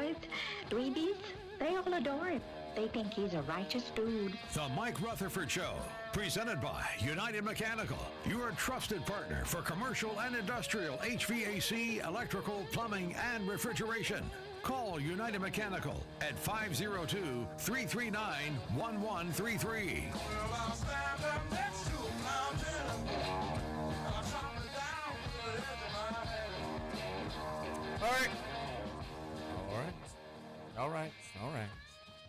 boys, dweebies, they all adore him. They think he's a righteous dude. The Mike Rutherford Show, presented by United Mechanical, your trusted partner for commercial and industrial HVAC, electrical, plumbing, and refrigeration. Call United Mechanical at 502-339-1133. Well, I'll stand up next to a mountain. I'll chop it down to the edge of my head.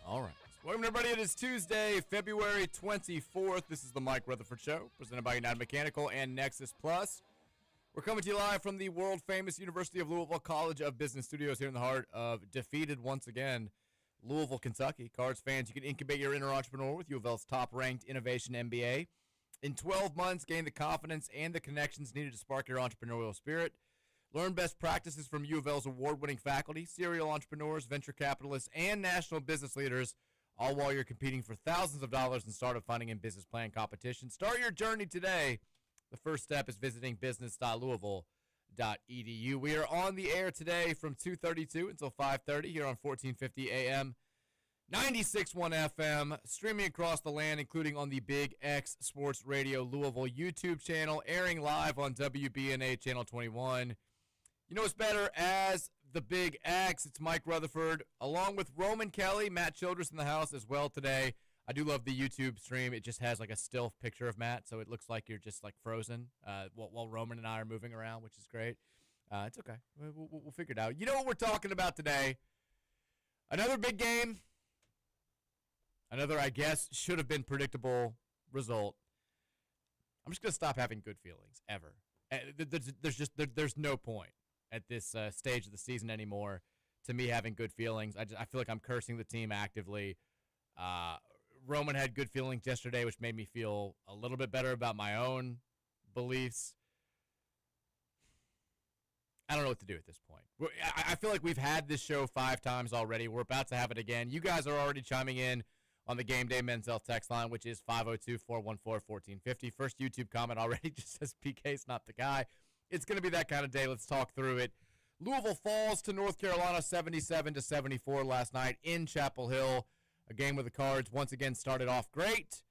All right. Welcome, everybody. It is Tuesday, February 24th. This is the Mike Rutherford Show, presented by United Mechanical and Nexus Plus. We're coming to you live from the world-famous University of Louisville College of Business Studios here in the heart of defeated, once again, Louisville, Kentucky. Cards fans, you can incubate your inner entrepreneur with U of L's top-ranked Innovation MBA. In 12 months, gain the confidence and the connections needed to spark your entrepreneurial spirit. Learn best practices from U of L's award-winning faculty, serial entrepreneurs, venture capitalists, and national business leaders, all while you're competing for thousands of dollars in startup funding and business plan competitions. Start your journey today. The first step is visiting business.louisville.edu. We are on the air today from 2:32 until 5:30 here on 1450 AM, 96.1 FM, streaming across the land, including on the Big X Sports Radio Louisville YouTube channel, airing live on WBNA Channel 21. You know what's better as the Big X? It's Mike Rutherford, along with Roman Kelly, Matt Childress in the house as well today. I do love the YouTube stream. It just has like a still picture of Matt, so it looks like you're just like frozen while Roman and I are moving around, which is great. It's okay. We'll figure it out. You know what we're talking about today? Another big game. Another, I guess, should have been predictable result. I'm just going to stop having good feelings, ever. There's no point at this stage of the season anymore to me having good feelings. I feel like I'm cursing the team actively. Roman had good feelings yesterday, which made me feel a little bit better about my own beliefs. I don't know what to do at this point. I feel like we've had this show 5 times already. We're about to have it again. You guys are already chiming in on the Gameday Mens Health text line, which is 502-414-1450. First YouTube comment already just says PK's not the guy. It's going to be that kind of day. Let's talk through it. Louisville falls to North Carolina 77-74 last night in Chapel Hill. A game with the Cards once again started off great.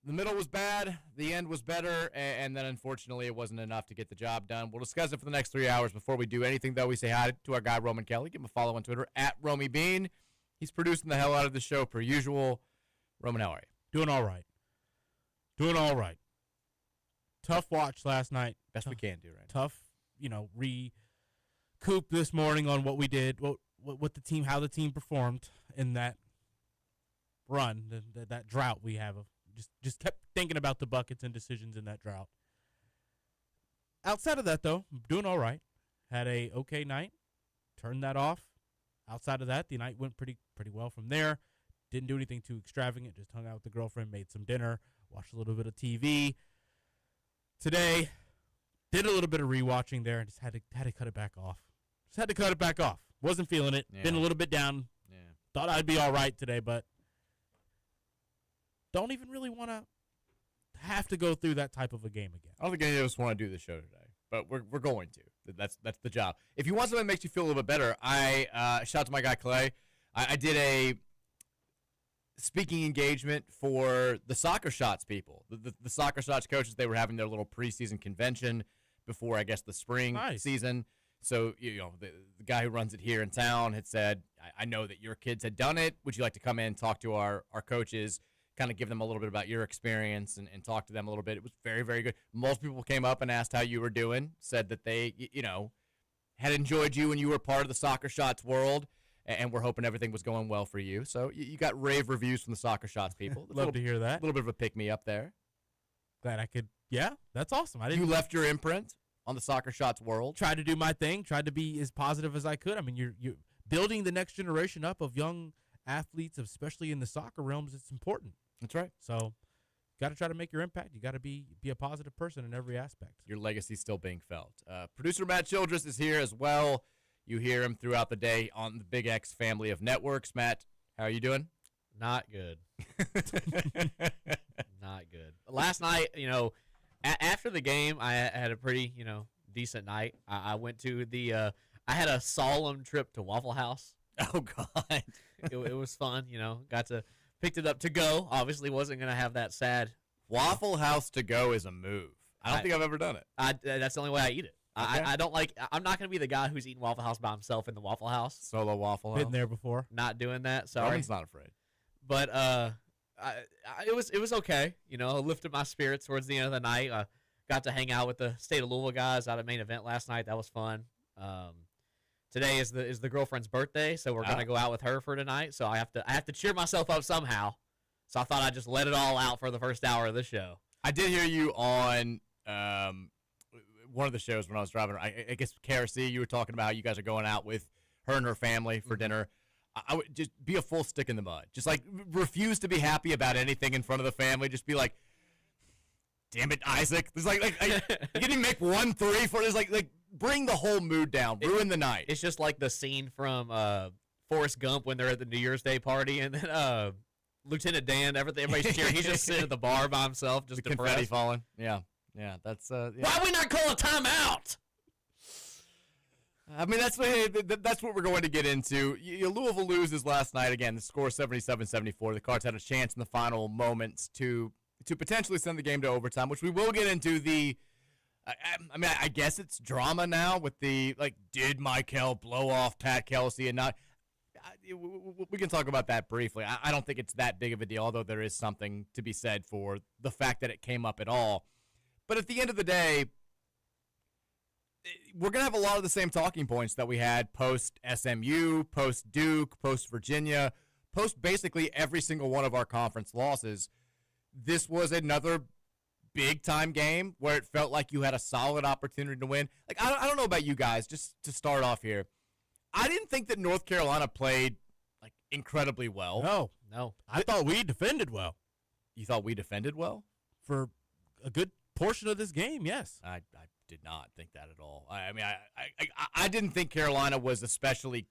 The middle was bad. The end was better. And then, unfortunately, it wasn't enough to get the job done. We'll discuss it for the next 3 hours. Before we do anything, though, we say hi to our guy, Roman Kelly. Give him a follow on Twitter, @RomyBean. He's producing the hell out of the show per usual. Roman, how are you? Doing all right. Tough watch last night. Best we can do, right? Tough, recoup this morning on what we did, what the team, how the team performed in that run, that drought we have. Just kept thinking about the buckets and decisions in that drought. Outside of that, though, I'm doing all right. Had a okay night. Turned that off. Outside of that, the night went pretty well from there. Didn't do anything too extravagant. Just hung out with the girlfriend, made some dinner, watched a little bit of TV. Today, did a little bit of rewatching there, and just had to cut it back off. Wasn't feeling it. Yeah. Been a little bit down. Yeah. Thought I'd be all right today, but don't even really want to have to go through that type of a game again. I don't think any of us want to do the show today, but we're going to. That's the job. If you want something that makes you feel a little bit better, I shout out to my guy Clay. I did a speaking engagement for the Soccer Shots people. The Soccer Shots coaches, they were having their little preseason convention before, I guess, the spring season. So, the guy who runs it here in town had said, I know that your kids had done it. Would you like to come in and talk to our coaches, kind of give them a little bit about your experience and talk to them a little bit? It was very, very good. Most people came up and asked how you were doing, said that they, had enjoyed you when you were part of the Soccer Shots world, and we're hoping everything was going well for you. So you got rave reviews from the Soccer Shots people. Love to hear that. A little bit of a pick-me-up there. Glad I could. Yeah, that's awesome. You left your imprint on the Soccer Shots world. Tried to do my thing. Tried to be as positive as I could. I mean, you're building the next generation up of young athletes, especially in the soccer realms. It's important. That's right. So, got to try to make your impact. You got to be a positive person in every aspect. Your legacy's still being felt. Producer Matt Childress is here as well. You hear him throughout the day on the Big X family of networks. Matt, how are you doing? Not good. Not good. Last night, after the game, I had a pretty, decent night. I went to I had a solemn trip to Waffle House Oh God. It was fun, picked it up to go. Obviously wasn't going to have that sad. Waffle House to go is a move. I don't think I've ever done it. That's the only way I eat it. Okay. I don't like. I'm not going to be the guy who's eating Waffle House by himself in the Waffle House. Solo Waffle House. Been there before. Not doing that. Sorry. Roman's not afraid. But it was okay. I lifted my spirits towards the end of the night. Got to hang out with the State of Louisville guys out at main event last night. That was fun. Today is the girlfriend's birthday, so we're gonna go out with her for tonight. So I have to cheer myself up somehow. So I thought I'd just let it all out for the first hour of the show. I did hear you on one of the shows when I was driving. I guess KRC, you were talking about how you guys are going out with her and her family for dinner. I would just be a full stick in the mud. Just like refuse to be happy about anything in front of the family. Just be like, damn it, Isaac. There's like you didn't make 1-3 for this. Like bring the whole mood down. Ruin the night. It's just like the scene from Forrest Gump when they're at the New Year's Day party, and then Lieutenant Dan, everybody's cheering. He's just sitting at the bar by himself, just the depressed. confetti falling. Yeah. That's yeah. Why we not call a timeout? I mean, that's what we're going to get into. Louisville loses last night. Again, the score 77-74. The Cards had a chance in the final moments to potentially send the game to overtime, which we will get into. I guess it's drama now with did Michael blow off Pat Kelsey and not? We can talk about that briefly. I don't think it's that big of a deal, although there is something to be said for the fact that it came up at all. But at the end of the day, we're going to have a lot of the same talking points that we had post-SMU, post-Duke, post-Virginia, post basically every single one of our conference losses. This was another big-time game where it felt like you had a solid opportunity to win. I don't know about you guys, just to start off here. I didn't think that North Carolina played incredibly well. No. I thought we defended well. You thought we defended well? For a good portion of this game, yes. I did not think that at all. I didn't think Carolina was especially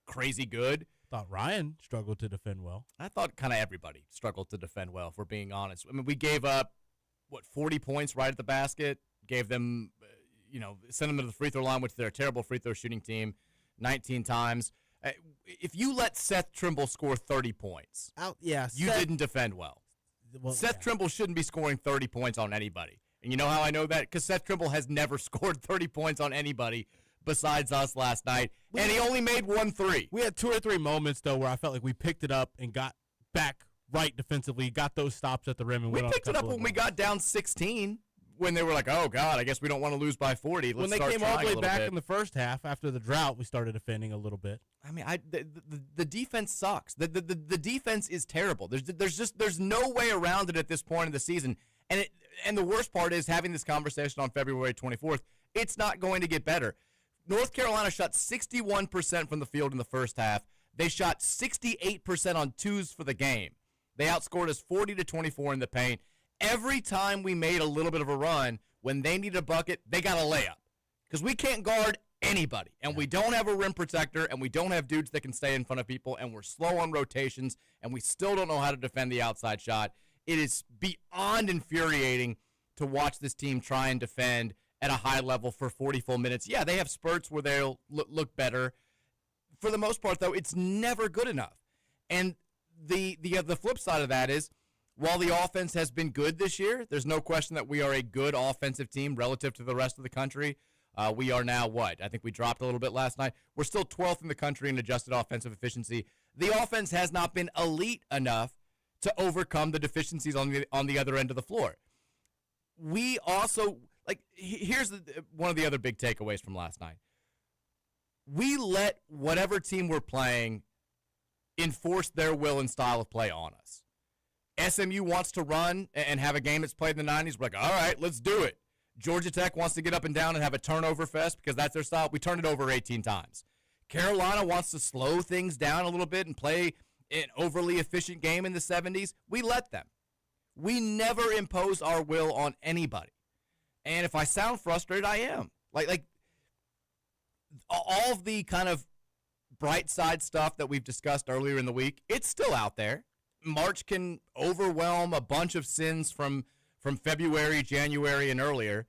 crazy good. Thought Ryan struggled to defend well. I thought kind of everybody struggled to defend well, if we're being honest. I mean, we gave up, 40 points right at the basket, gave them, sent them to the free throw line, which they're a terrible free throw shooting team, 19 times. If you let Seth Trimble score 30 points, you didn't defend well. Seth Trimble shouldn't be scoring 30 points on anybody. And you know how I know that? Because Seth Trimble has never scored 30 points on anybody besides us last night, and he only made 1 3. We had 2 or 3 moments, though, where I felt like we picked it up and got back right defensively, got those stops at the rim. And we picked it up when we got down 16, when they were like, oh, God, I guess we don't want to lose by 40. When they came all the way back in the first half, after the drought, we started defending a little bit. I mean, the defense sucks. The defense is terrible. There's no way around it at this point in the season. And the worst part is having this conversation on February 24th. It's not going to get better. North Carolina shot 61% from the field in the first half. They shot 68% on twos for the game. They outscored us 40-24 in the paint. Every time we made a little bit of a run, when they needed a bucket, they got a layup. Because we can't guard anybody. And we don't have a rim protector, and we don't have dudes that can stay in front of people, and we're slow on rotations, and we still don't know how to defend the outside shot. It is beyond infuriating to watch this team try and defend at a high level for 40 full minutes. Yeah, they have spurts where they'll look better. For the most part, though, it's never good enough. And the flip side of that is, while the offense has been good this year, there's no question that we are a good offensive team relative to the rest of the country. We are now what? I think we dropped a little bit last night. We're still 12th in the country in adjusted offensive efficiency. The offense has not been elite enough to overcome the deficiencies on the other end of the floor. We also, here's one of the other big takeaways from last night. We let whatever team we're playing enforce their will and style of play on us. SMU wants to run and have a game that's played in the 90s. We're like, all right, let's do it. Georgia Tech wants to get up and down and have a turnover fest because that's their style. We turned it over 18 times. Carolina wants to slow things down a little bit and play an overly efficient game in the 70s. We let them. We never impose our will on anybody. And if I sound frustrated, I am. Like all of the kind of bright side stuff that we've discussed earlier in the week, it's still out there. March can overwhelm a bunch of sins from February, January, and earlier.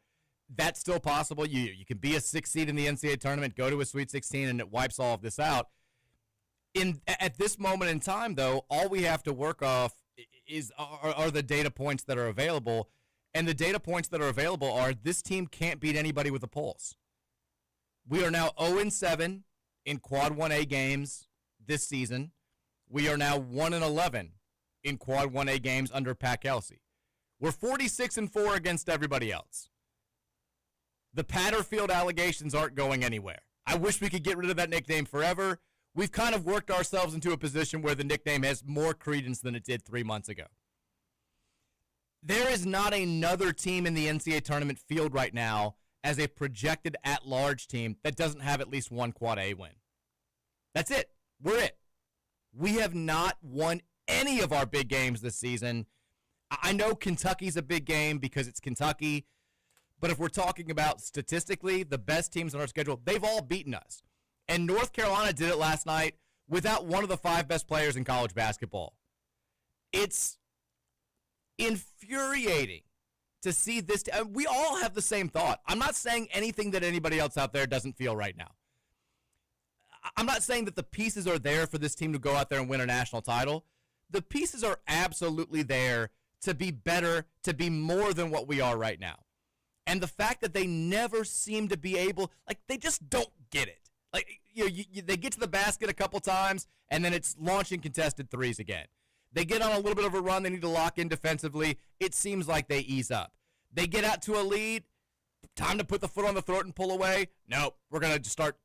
That's still possible. You can be a 6th seed in the NCAA tournament, go to a Sweet 16, and it wipes all of this out. At this moment in time, though, all we have to work off are the data points that are available, and the data points that are available are this team can't beat anybody with a pulse. We are now 0-7 in Quad 1A games this season. We are now 1-11 in Quad 1A games under Pat Kelsey. We're 46-4 against everybody else. The Patterfield allegations aren't going anywhere. I wish we could get rid of that nickname forever. We've kind of worked ourselves into a position where the nickname has more credence than it did 3 months ago. There is not another team in the NCAA tournament field right now as a projected at-large team that doesn't have at least one Quad A win. That's it. We're it. We have not won any of our big games this season. I know Kentucky's a big game because it's Kentucky, but if we're talking about statistically, the best teams on our schedule, they've all beaten us. And North Carolina did it last night without one of the 5 best players in college basketball. It's infuriating to see this. We all have the same thought. I'm not saying anything that anybody else out there doesn't feel right now. I'm not saying that the pieces are there for this team to go out there and win a national title. The pieces are absolutely there to be better, to be more than what we are right now. And the fact that they never seem to be able, like, they just don't get it. Like, they get to the basket a couple times, and then it's launching contested threes again. They get on a little bit of a run. They need to lock in defensively. It seems like they ease up. They get out to a lead. Time to put the foot on the throat and pull away. Nope. We're going to just start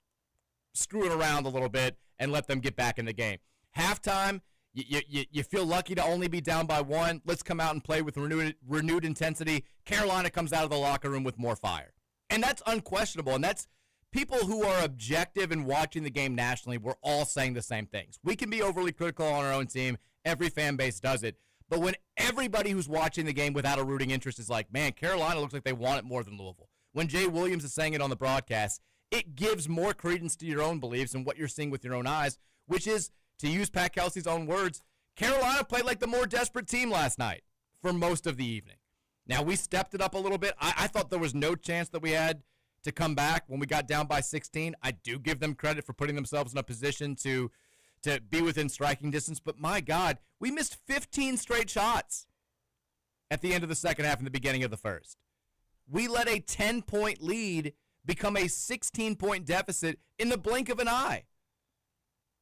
screwing around a little bit and let them get back in the game. Halftime, you feel lucky to only be down by 1. Let's come out and play with renewed intensity. Carolina comes out of the locker room with more fire. And that's unquestionable. And that's people who are objective and watching the game nationally. We're all saying the same things. We can be overly critical on our own team. Every fan base does it. But when everybody who's watching the game without a rooting interest is like, man, Carolina looks like they want it more than Louisville. When Jay Williams is saying it on the broadcast, it gives more credence to your own beliefs and what you're seeing with your own eyes, which is, to use Pat Kelsey's own words, Carolina played like the more desperate team last night for most of the evening. Now, we stepped it up a little bit. I thought there was no chance that we had to come back when we got down by 16. I do give them credit for putting themselves in a position to be within striking distance. But, my God, we missed 15 straight shots at the end of the second half and the beginning of the first. We let a 10-point lead become a 16-point deficit in the blink of an eye.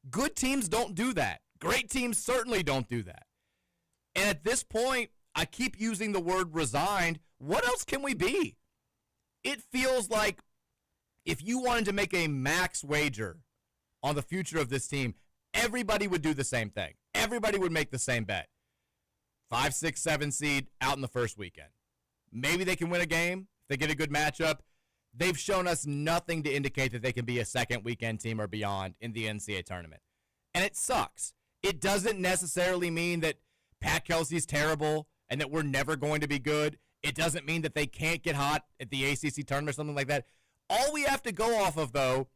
Good teams don't do that. Great teams certainly don't do that. And at this point, I keep using the word resigned. What else can we be? It feels like if you wanted to make a max wager on the future of this team, everybody would do the same thing. Everybody would make the same bet. 5, 6, 7 seed out in the first weekend. Maybe they can win a game. If they get a good matchup. They've shown us nothing to indicate that they can be a second weekend team or beyond in the NCAA tournament. And it sucks. It doesn't necessarily mean that Pat Kelsey's terrible and that we're never going to be good. It doesn't mean that they can't get hot at the ACC tournament or something like that. All we have to go off of, though,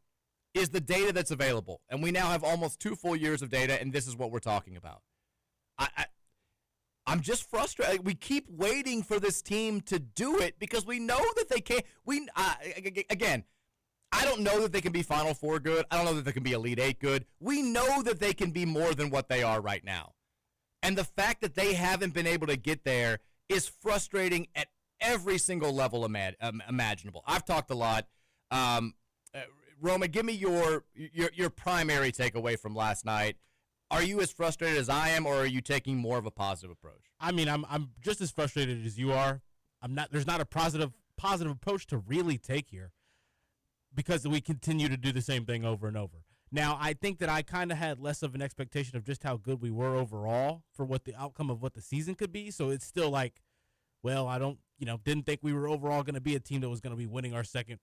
is the data that's available. And we now have almost 2 full years of data, and this is what we're talking about. I'm just frustrated. We keep waiting for this team to do it because we know that they can't. Again, I don't know that they can be Final Four good. I don't know that they can be Elite Eight good. We know that they can be more than what they are right now. And the fact that they haven't been able to get there is frustrating at every single level imaginable. I've talked a lot. Roma, give me your primary takeaway from last night. Are you as frustrated as I am, or are you taking more of a positive approach? I mean, I'm just as frustrated as you are. There's not a positive approach to really take here because we continue to do the same thing over and over. Now, I think that I kind of had less of an expectation of just how good we were overall for what the outcome of what the season could be. So it's still like, well, I didn't think we were overall going to be a team that was going to be winning our second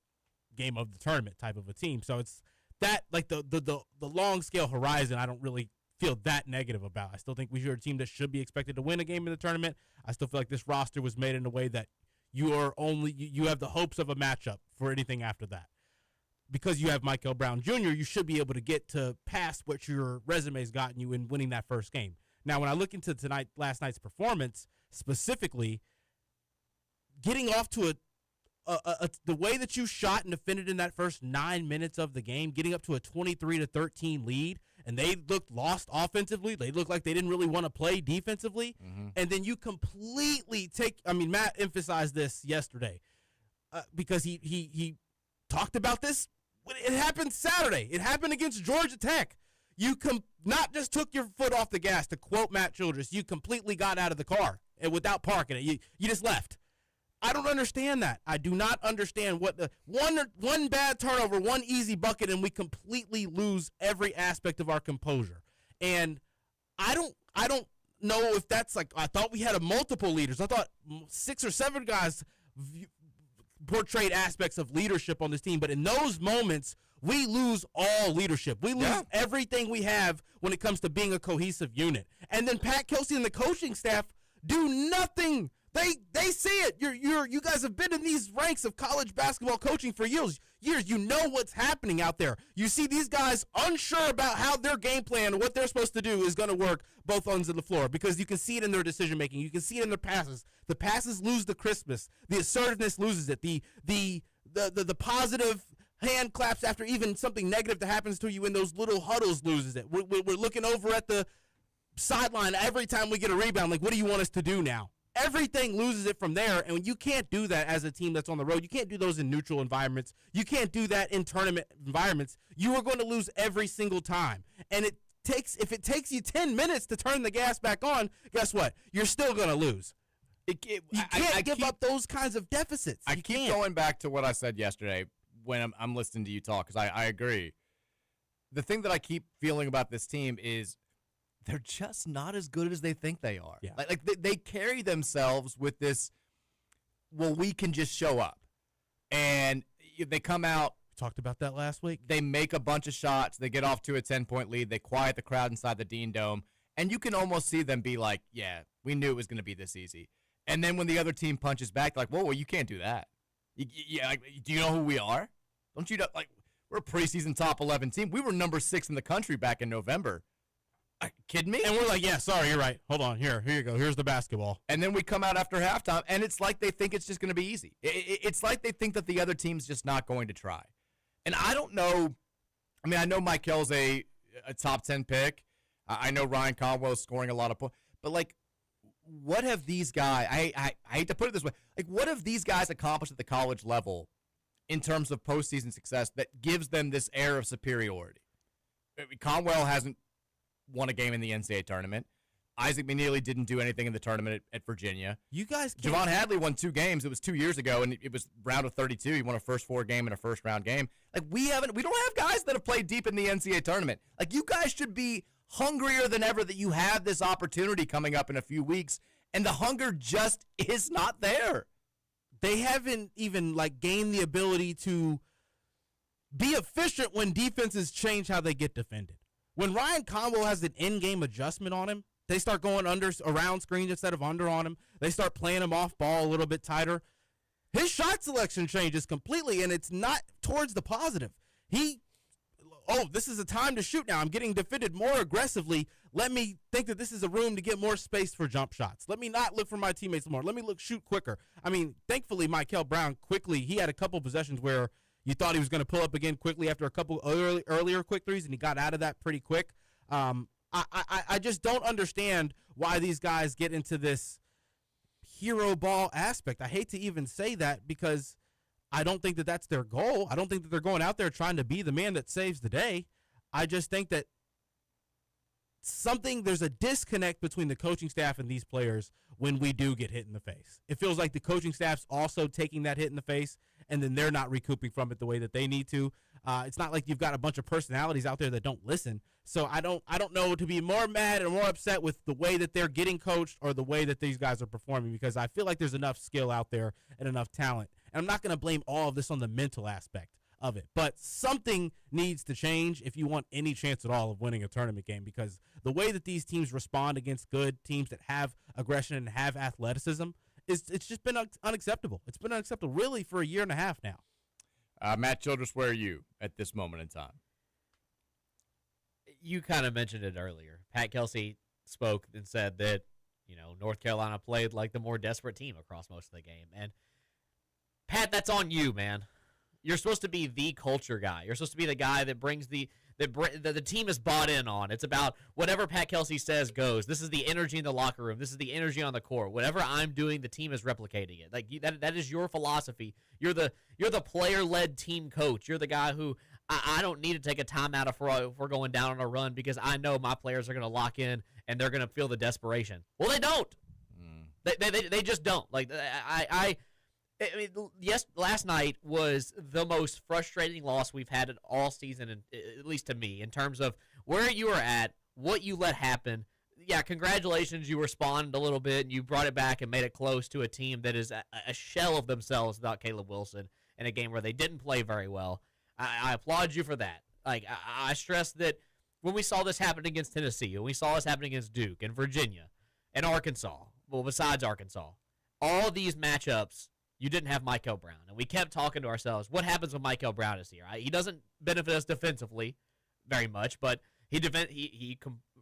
game of the tournament type of a team. So it's that, like, the long scale horizon, I don't really feel that negative about. I still think we are a team that should be expected to win a game in the tournament. I still feel like this roster was made in a way that you have the hopes of a matchup for anything after that. Because you have Michael Brown Jr., you should be able to get to past what your resume's gotten you in winning that first game. Now, when I look into last night's performance, specifically, getting off to the way that you shot and defended in that first 9 minutes of the game, getting up to a 23-13 lead, and they looked lost offensively. They looked like they didn't really want to play defensively. And then you completely Matt emphasized this yesterday because he talked about this. It happened Saturday. It happened against Georgia Tech. You not just took your foot off the gas, to quote Matt Childress, you completely got out of the car and without parking it. You just left. I don't understand that. I do not understand what the one bad turnover, one easy bucket, and we completely lose every aspect of our composure. And I don't know if that's like, I thought we had a multiple leaders. I thought 6 or 7 guys portrayed aspects of leadership on this team, but in those moments, we lose all leadership. We lose everything we have when it comes to being a cohesive unit. And then Pat Kelsey and the coaching staff do nothing. They see it. You guys have been in these ranks of college basketball coaching for years. You know what's happening out there. You see these guys unsure about how their game plan and what they're supposed to do is going to work both ends of the floor, because you can see it in their decision making. You can see it in their passes. The passes lose the crispness. The assertiveness loses it. The positive hand claps after even something negative that happens to you in those little huddles loses it. We're looking over at the sideline every time we get a rebound. Like, what do you want us to do now? Everything loses it from there, and you can't do that as a team that's on the road. You can't do those in neutral environments. You can't do that in tournament environments. You are going to lose every single time. And if it takes you 10 minutes to turn the gas back on, guess what? You're still going to lose. You can't give up those kinds of deficits. I keep going back to what I said yesterday when I'm listening to you talk, because I agree. The thing that I keep feeling about this team is they're just not as good as they think they are. Yeah. Like they carry themselves with this, well, we can just show up. And they come out. We talked about that last week. They make a bunch of shots. They get off to a 10-point lead. They quiet the crowd inside the Dean Dome. And you can almost see them be like, yeah, we knew it was going to be this easy. And then when the other team punches back, like, whoa, well, you can't do that. Like, do you know who we are? Don't you know? Like, we're a preseason top 11 team. We were number 6 in the country back in November. Are you kidding me? And we're like, yeah, sorry, you're right. Hold on. Here you go. Here's the basketball. And then we come out after halftime, and it's like they think it's just going to be easy. It's like they think that the other team's just not going to try. And I don't know. I mean, I know Michael's a top 10 pick. I know Ryan Conwell's scoring a lot of points. But, like, what have these guys – I hate to put it this way. Like, what have these guys accomplished at the college level in terms of postseason success that gives them this air of superiority? Conwell hasn't won a game in the NCAA tournament. Isaac McNeely didn't do anything in the tournament at Virginia. You guys – Javon Hadley won 2 games. It was 2 years ago, and it was round of 32. He won a first 4 game and a first-round game. Like, we don't have guys that have played deep in the NCAA tournament. Like, you guys should be hungrier than ever that you have this opportunity coming up in a few weeks, and the hunger just is not there. They haven't even, like, gained the ability to be efficient when defenses change how they get defended. When Ryan Conwell has an in-game adjustment on him, they start going around screens instead of under on him. They start playing him off ball a little bit tighter. His shot selection changes completely, and it's not towards the positive. This is a time to shoot now. I'm getting defended more aggressively. Let me think that this is a room to get more space for jump shots. Let me not look for my teammates more. Let me shoot quicker. I mean, thankfully, Michael Brown he had a couple possessions where you thought he was going to pull up again quickly after a couple earlier quick threes, and he got out of that pretty quick. I just don't understand why these guys get into this hero ball aspect. I hate to even say that because I don't think that that's their goal. I don't think that they're going out there trying to be the man that saves the day. I just think that there's a disconnect between the coaching staff and these players when we do get hit in the face. It feels like the coaching staff's also taking that hit in the face, and then they're not recouping from it the way that they need to. It's not like you've got a bunch of personalities out there that don't listen. So I don't know to be more mad or more upset with the way that they're getting coached or the way that these guys are performing, because I feel like there's enough skill out there and enough talent. And I'm not going to blame all of this on the mental aspect of it, but something needs to change if you want any chance at all of winning a tournament game, because the way that these teams respond against good teams that have aggression and have athleticism it's just been unacceptable. It's been unacceptable really for a year and a half now. Matt Childress, where are you at this moment in time? You kind of mentioned it earlier. Pat Kelsey spoke and said that, North Carolina played like the more desperate team across most of the game. And, Pat, that's on you, man. You're supposed to be the culture guy. You're supposed to be the guy that brings the that the team is bought in on. It's about whatever Pat Kelsey says goes. This is the energy in the locker room. This is the energy on the court. Whatever I'm doing, the team is replicating it. Like that is your philosophy. You're the player-led team coach. You're the guy who I don't need to take a timeout if we're going down on a run because I know my players are going to lock in and they're going to feel the desperation. Well, they don't. They just don't. Like I mean, yes, last night was the most frustrating loss we've had all season, and at least to me, in terms of where you were at, what you let happen. Yeah, congratulations, you responded a little bit, and you brought it back and made it close to a team that is a shell of themselves without Caleb Wilson in a game where they didn't play very well. I applaud you for that. Like, I stress that when we saw this happen against Tennessee, and we saw this happen against Duke and Virginia and Arkansas, well, besides Arkansas, all these matchups, you didn't have Michael Brown. And we kept talking to ourselves, what happens when Michael Brown is here? He doesn't benefit us defensively very much, but he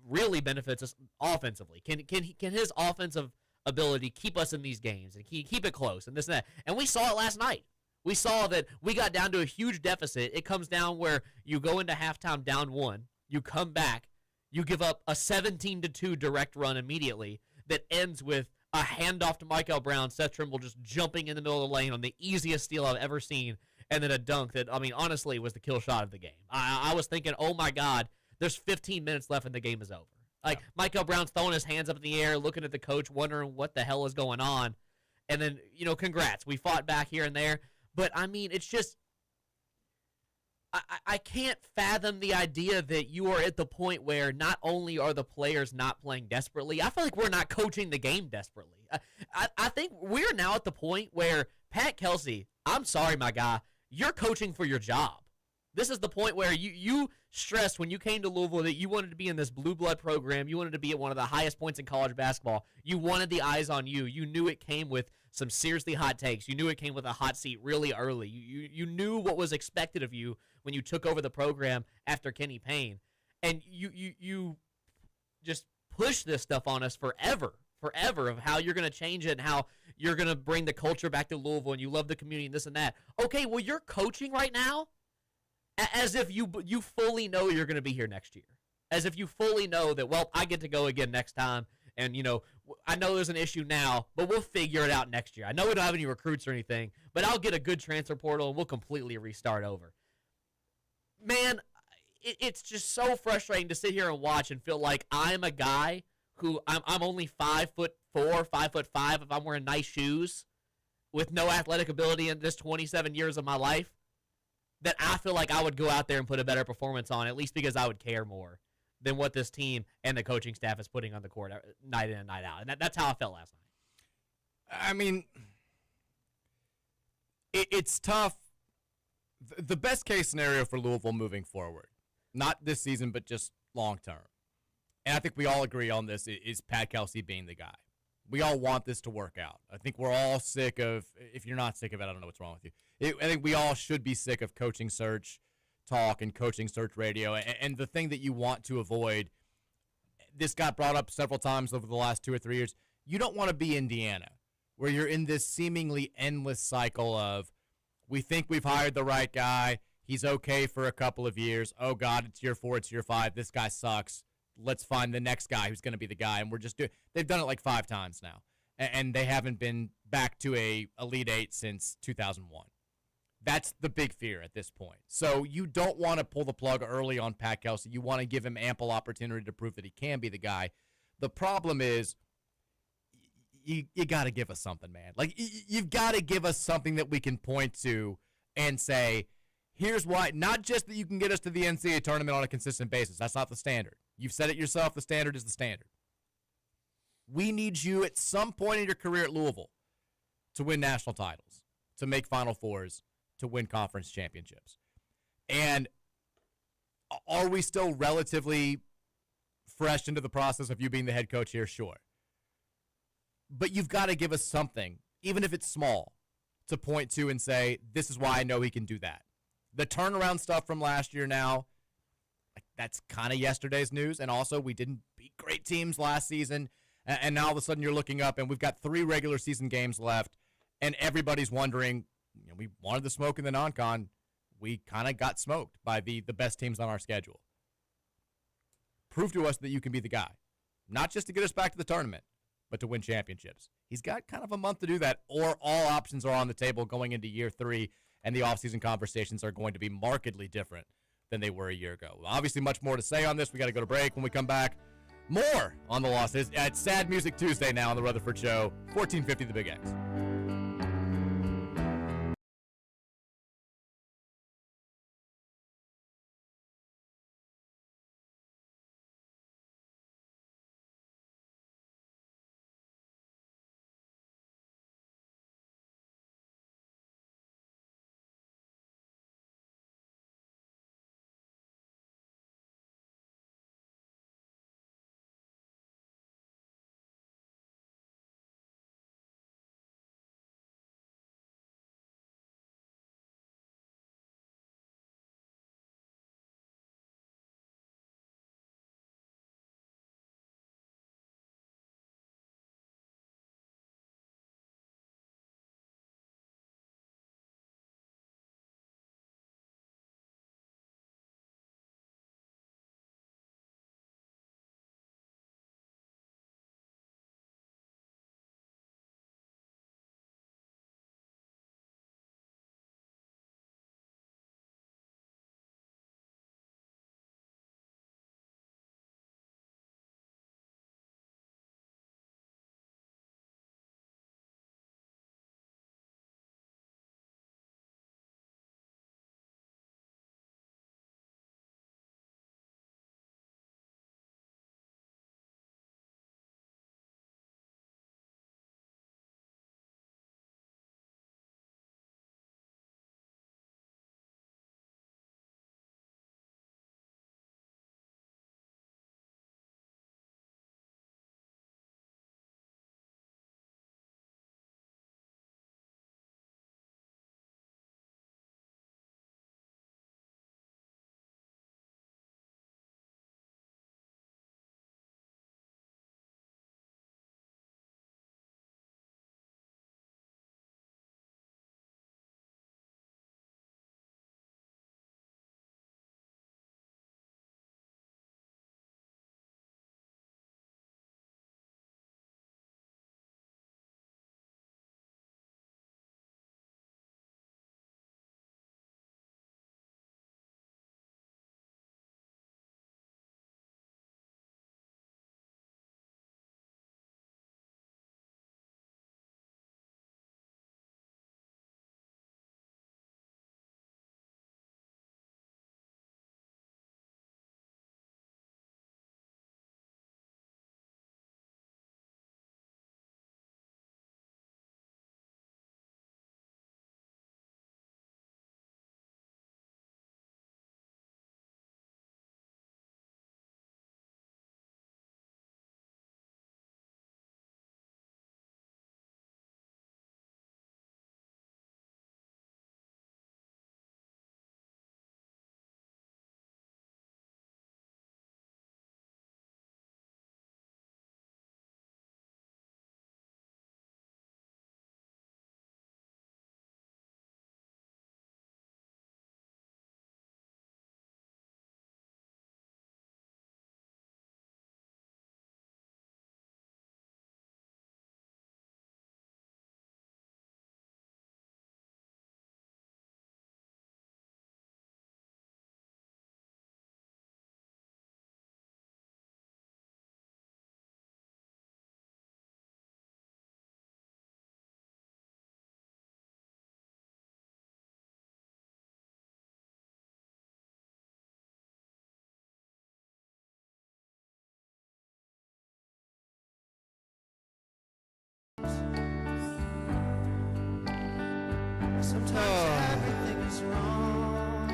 really benefits us offensively. Can his offensive ability keep us in these games and keep it close and this and that? And we saw it last night. We saw that we got down to a huge deficit. It comes down where you go into halftime down 1, you come back, you give up a 17-2 direct run immediately that ends with a handoff to Michael Brown, Seth Trimble just jumping in the middle of the lane on the easiest steal I've ever seen, and then a dunk that, I mean, honestly, was the kill shot of the game. I was thinking, oh, my God, there's 15 minutes left and the game is over. Like, yeah. Michael Brown's throwing his hands up in the air, looking at the coach, wondering what the hell is going on. And then, congrats. We fought back here and there. But, I mean, it's just I can't fathom the idea that you are at the point where not only are the players not playing desperately, I feel like we're not coaching the game desperately. I think we're now at the point where, Pat Kelsey, I'm sorry, my guy, you're coaching for your job. This is the point where you stressed when you came to Louisville that you wanted to be in this blue blood program. You wanted to be at one of the highest points in college basketball. You wanted the eyes on you. You knew it came with some seriously hot takes. You knew it came with a hot seat really early. You knew what was expected of you when you took over the program after Kenny Payne. And you just push this stuff on us forever of how you're going to change it and how you're going to bring the culture back to Louisville and you love the community and this and that. Okay, well, you're coaching right now as if you fully know you're going to be here next year. As if you fully know that, well, I get to go again next time. And, I know there's an issue now, but we'll figure it out next year. I know we don't have any recruits or anything, but I'll get a good transfer portal and we'll completely restart over. Man, it's just so frustrating to sit here and watch and feel like I'm a guy who I'm only 5'4", 5'5" if I'm wearing nice shoes with no athletic ability in this 27 years of my life, that I feel like I would go out there and put a better performance on, at least because I would care more than what this team and the coaching staff is putting on the court night in and night out. And that's how I felt last night. I mean, it's tough. The best case scenario for Louisville moving forward, not this season, but just long term, and I think we all agree on this, is Pat Kelsey being the guy. We all want this to work out. I think we're all sick of, if you're not sick of it, I don't know what's wrong with you. I think we all should be sick of coaching search talk and coaching search radio. And the thing that you want to avoid, this got brought up several times over the last 2 or 3 years, you don't want to be Indiana, where you're in this seemingly endless cycle of, we think we've hired the right guy, he's okay for a couple of years, oh God, it's year 4, it's year 5, this guy sucks, let's find the next guy who's going to be the guy. And we're just they've done it like 5 times now, and they haven't been back to a Elite 8 since 2001. That's the big fear at this point. So you don't want to pull the plug early on Pat Kelsey. You want to give him ample opportunity to prove that he can be the guy. The problem is you got to give us something, man. Like, you've got to give us something that we can point to and say, here's why. Not just that you can get us to the NCAA tournament on a consistent basis. That's not the standard. You've said it yourself. The standard is the standard. We need you at some point in your career at Louisville to win national titles, to make Final Fours, to win conference championships. And are we still relatively fresh into the process of you being the head coach here? Sure. But you've got to give us something, even if it's small, to point to and say, this is why I know he can do that. The turnaround stuff from last year now, that's kind of yesterday's news. And also, we didn't beat great teams last season. And now all of a sudden you're looking up and we've got 3 regular season games left. And everybody's wondering, we wanted the smoke in the non-con. We kind of got smoked by the best teams on our schedule. prove to us that you can be the guy. Not just to get us back to the tournament, but to win championships. He's got kind of a month to do that, or all options are on the table going into year 3, and the offseason conversations are going to be markedly different than they were a year ago. Obviously, much more to say on this. We got to go to break. When we come back, more on the losses at Sad Music Tuesday now on the Rutherford Show, 1450 The Big X.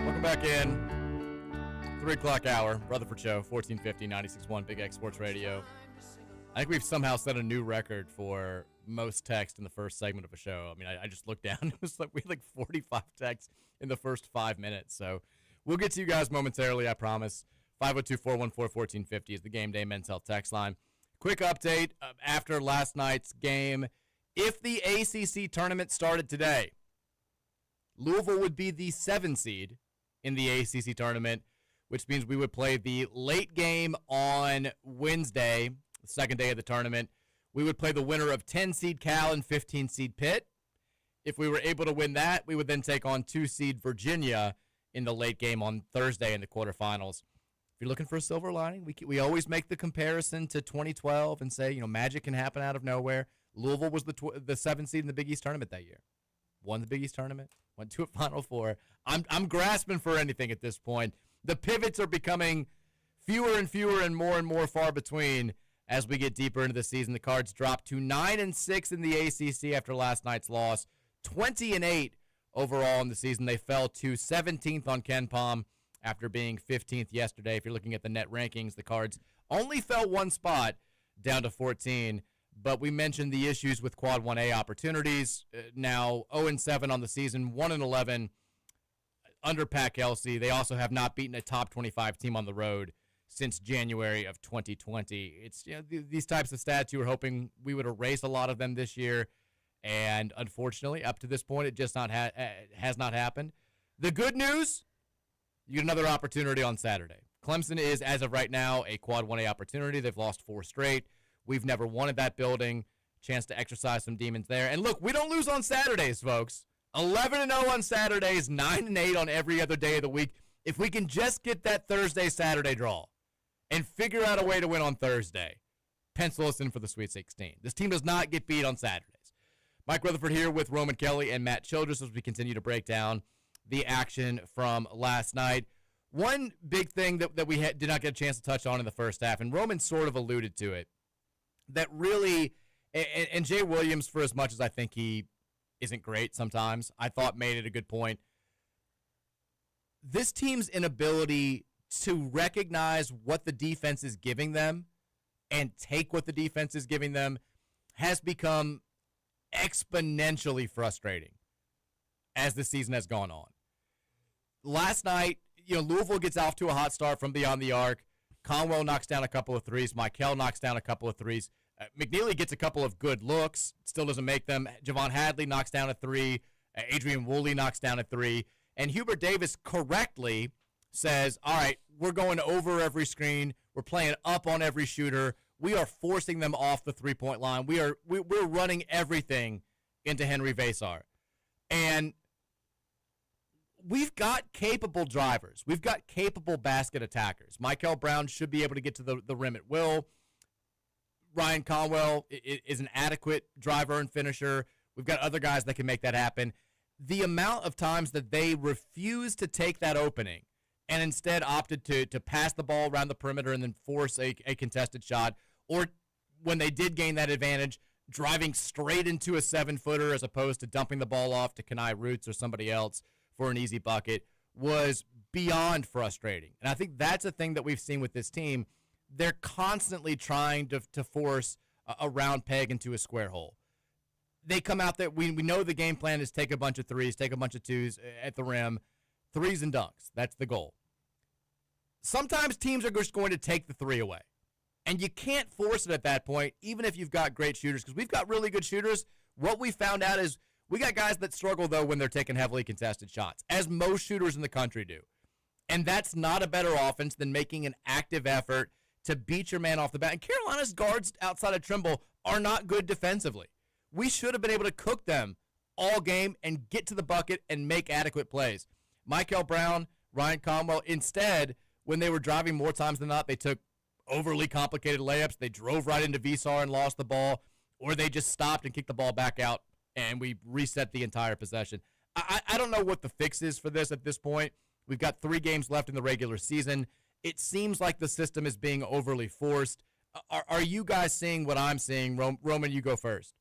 Welcome back in. 3 o'clock hour, Rutherford Show, 1450, 96.1 Big X Sports Radio. I think we've somehow set a new record for most text in the first segment of a show. I mean, I just looked down. It was like we had like 45 texts in the first 5 minutes. So we'll get to you guys momentarily, I promise. 502-414-1450 is the Gameday Men's Health text line. Quick update after last night's game. If the ACC tournament started today, Louisville would be the 7 seed in the ACC tournament, which means we would play the late game on Wednesday, the second day of the tournament. We would play the winner of 10-seed Cal and 15-seed Pitt. If we were able to win that, we would then take on 2-seed Virginia in the late game on Thursday in the quarterfinals. If you're looking for a silver lining, we always make the comparison to 2012 and say, magic can happen out of nowhere. Louisville was the 7th seed in the Big East tournament that year. Won the Big East tournament, went to a Final Four. I'm grasping for anything at this point. The pivots are becoming fewer and more far between as we get deeper into the season. The Cards dropped to 9-6 in the ACC after last night's loss. 20-8 overall in the season. They fell to 17th on KenPom after being 15th yesterday. If you're looking at the net rankings, the Cards only fell one spot down to 14. But we mentioned the issues with Quad 1A opportunities. Now 0-7 on the season, 1-11 under Pat Kelsey. They also have not beaten a top 25 team on the road since January of 2020. It's these types of stats you were hoping we would erase a lot of them this year. And unfortunately, up to this point, it just has not happened. The good news, you get another opportunity on Saturday. Clemson is, as of right now, a Quad 1A opportunity. They've lost 4 straight. We've never won at that building. Chance to exercise some demons there. And look, we don't lose on Saturdays, folks. 11-0 on Saturdays, 9-8 on every other day of the week. If we can just get that Thursday-Saturday draw and figure out a way to win on Thursday, pencil us in for the Sweet 16. This team does not get beat on Saturdays. Mike Rutherford here with Roman Kelly and Matt Childress as we continue to break down the action from last night. One big thing that we did not get a chance to touch on in the first half, and Roman sort of alluded to it, that really, and Jay Williams, for as much as I think he isn't great sometimes, I thought made it a good point. This team's inability to recognize what the defense is giving them and take what the defense is giving them has become exponentially frustrating as the season has gone on. Last night, Louisville gets off to a hot start from beyond the arc. Conwell knocks down a couple of threes. Michael knocks down a couple of threes. McNeely gets a couple of good looks, still doesn't make them. Javon Hadley knocks down a 3. Adrian Woolley knocks down a 3. And Hubert Davis correctly says, all right, we're going over every screen. We're playing up on every shooter. We are forcing them off the three-point line. We're running everything into Henry Vasar. And we've got capable drivers. We've got capable basket attackers. Michael Brown should be able to get to the rim at will. Ryan Conwell is an adequate driver and finisher. We've got other guys that can make that happen. The amount of times that they refused to take that opening and instead opted to pass the ball around the perimeter and then force a contested shot, or when they did gain that advantage, driving straight into a 7-footer as opposed to dumping the ball off to Kenai Roots or somebody else for an easy bucket, was beyond frustrating. And I think that's a thing that we've seen with this team. They're constantly trying to force a round peg into a square hole. They come out there, we know the game plan is take a bunch of threes, take a bunch of twos at the rim, threes and dunks. That's the goal. Sometimes teams are just going to take the 3 away. And you can't force it at that point, even if you've got great shooters, because we've got really good shooters. What we found out is we got guys that struggle, though, when they're taking heavily contested shots, as most shooters in the country do. And that's not a better offense than making an active effort to beat your man off the bat. And Carolina's guards outside of Trimble are not good defensively. We should have been able to cook them all game and get to the bucket and make adequate plays. Michael Brown, Ryan Conwell, instead, when they were driving more times than not, they took overly complicated layups. They drove right into Visar and lost the ball, or they just stopped and kicked the ball back out, and we reset the entire possession. I don't know what the fix is for this at this point. We've got 3 games left in the regular season. It seems like the system is being overly forced. Are you guys seeing what I'm seeing? Roman, you go first.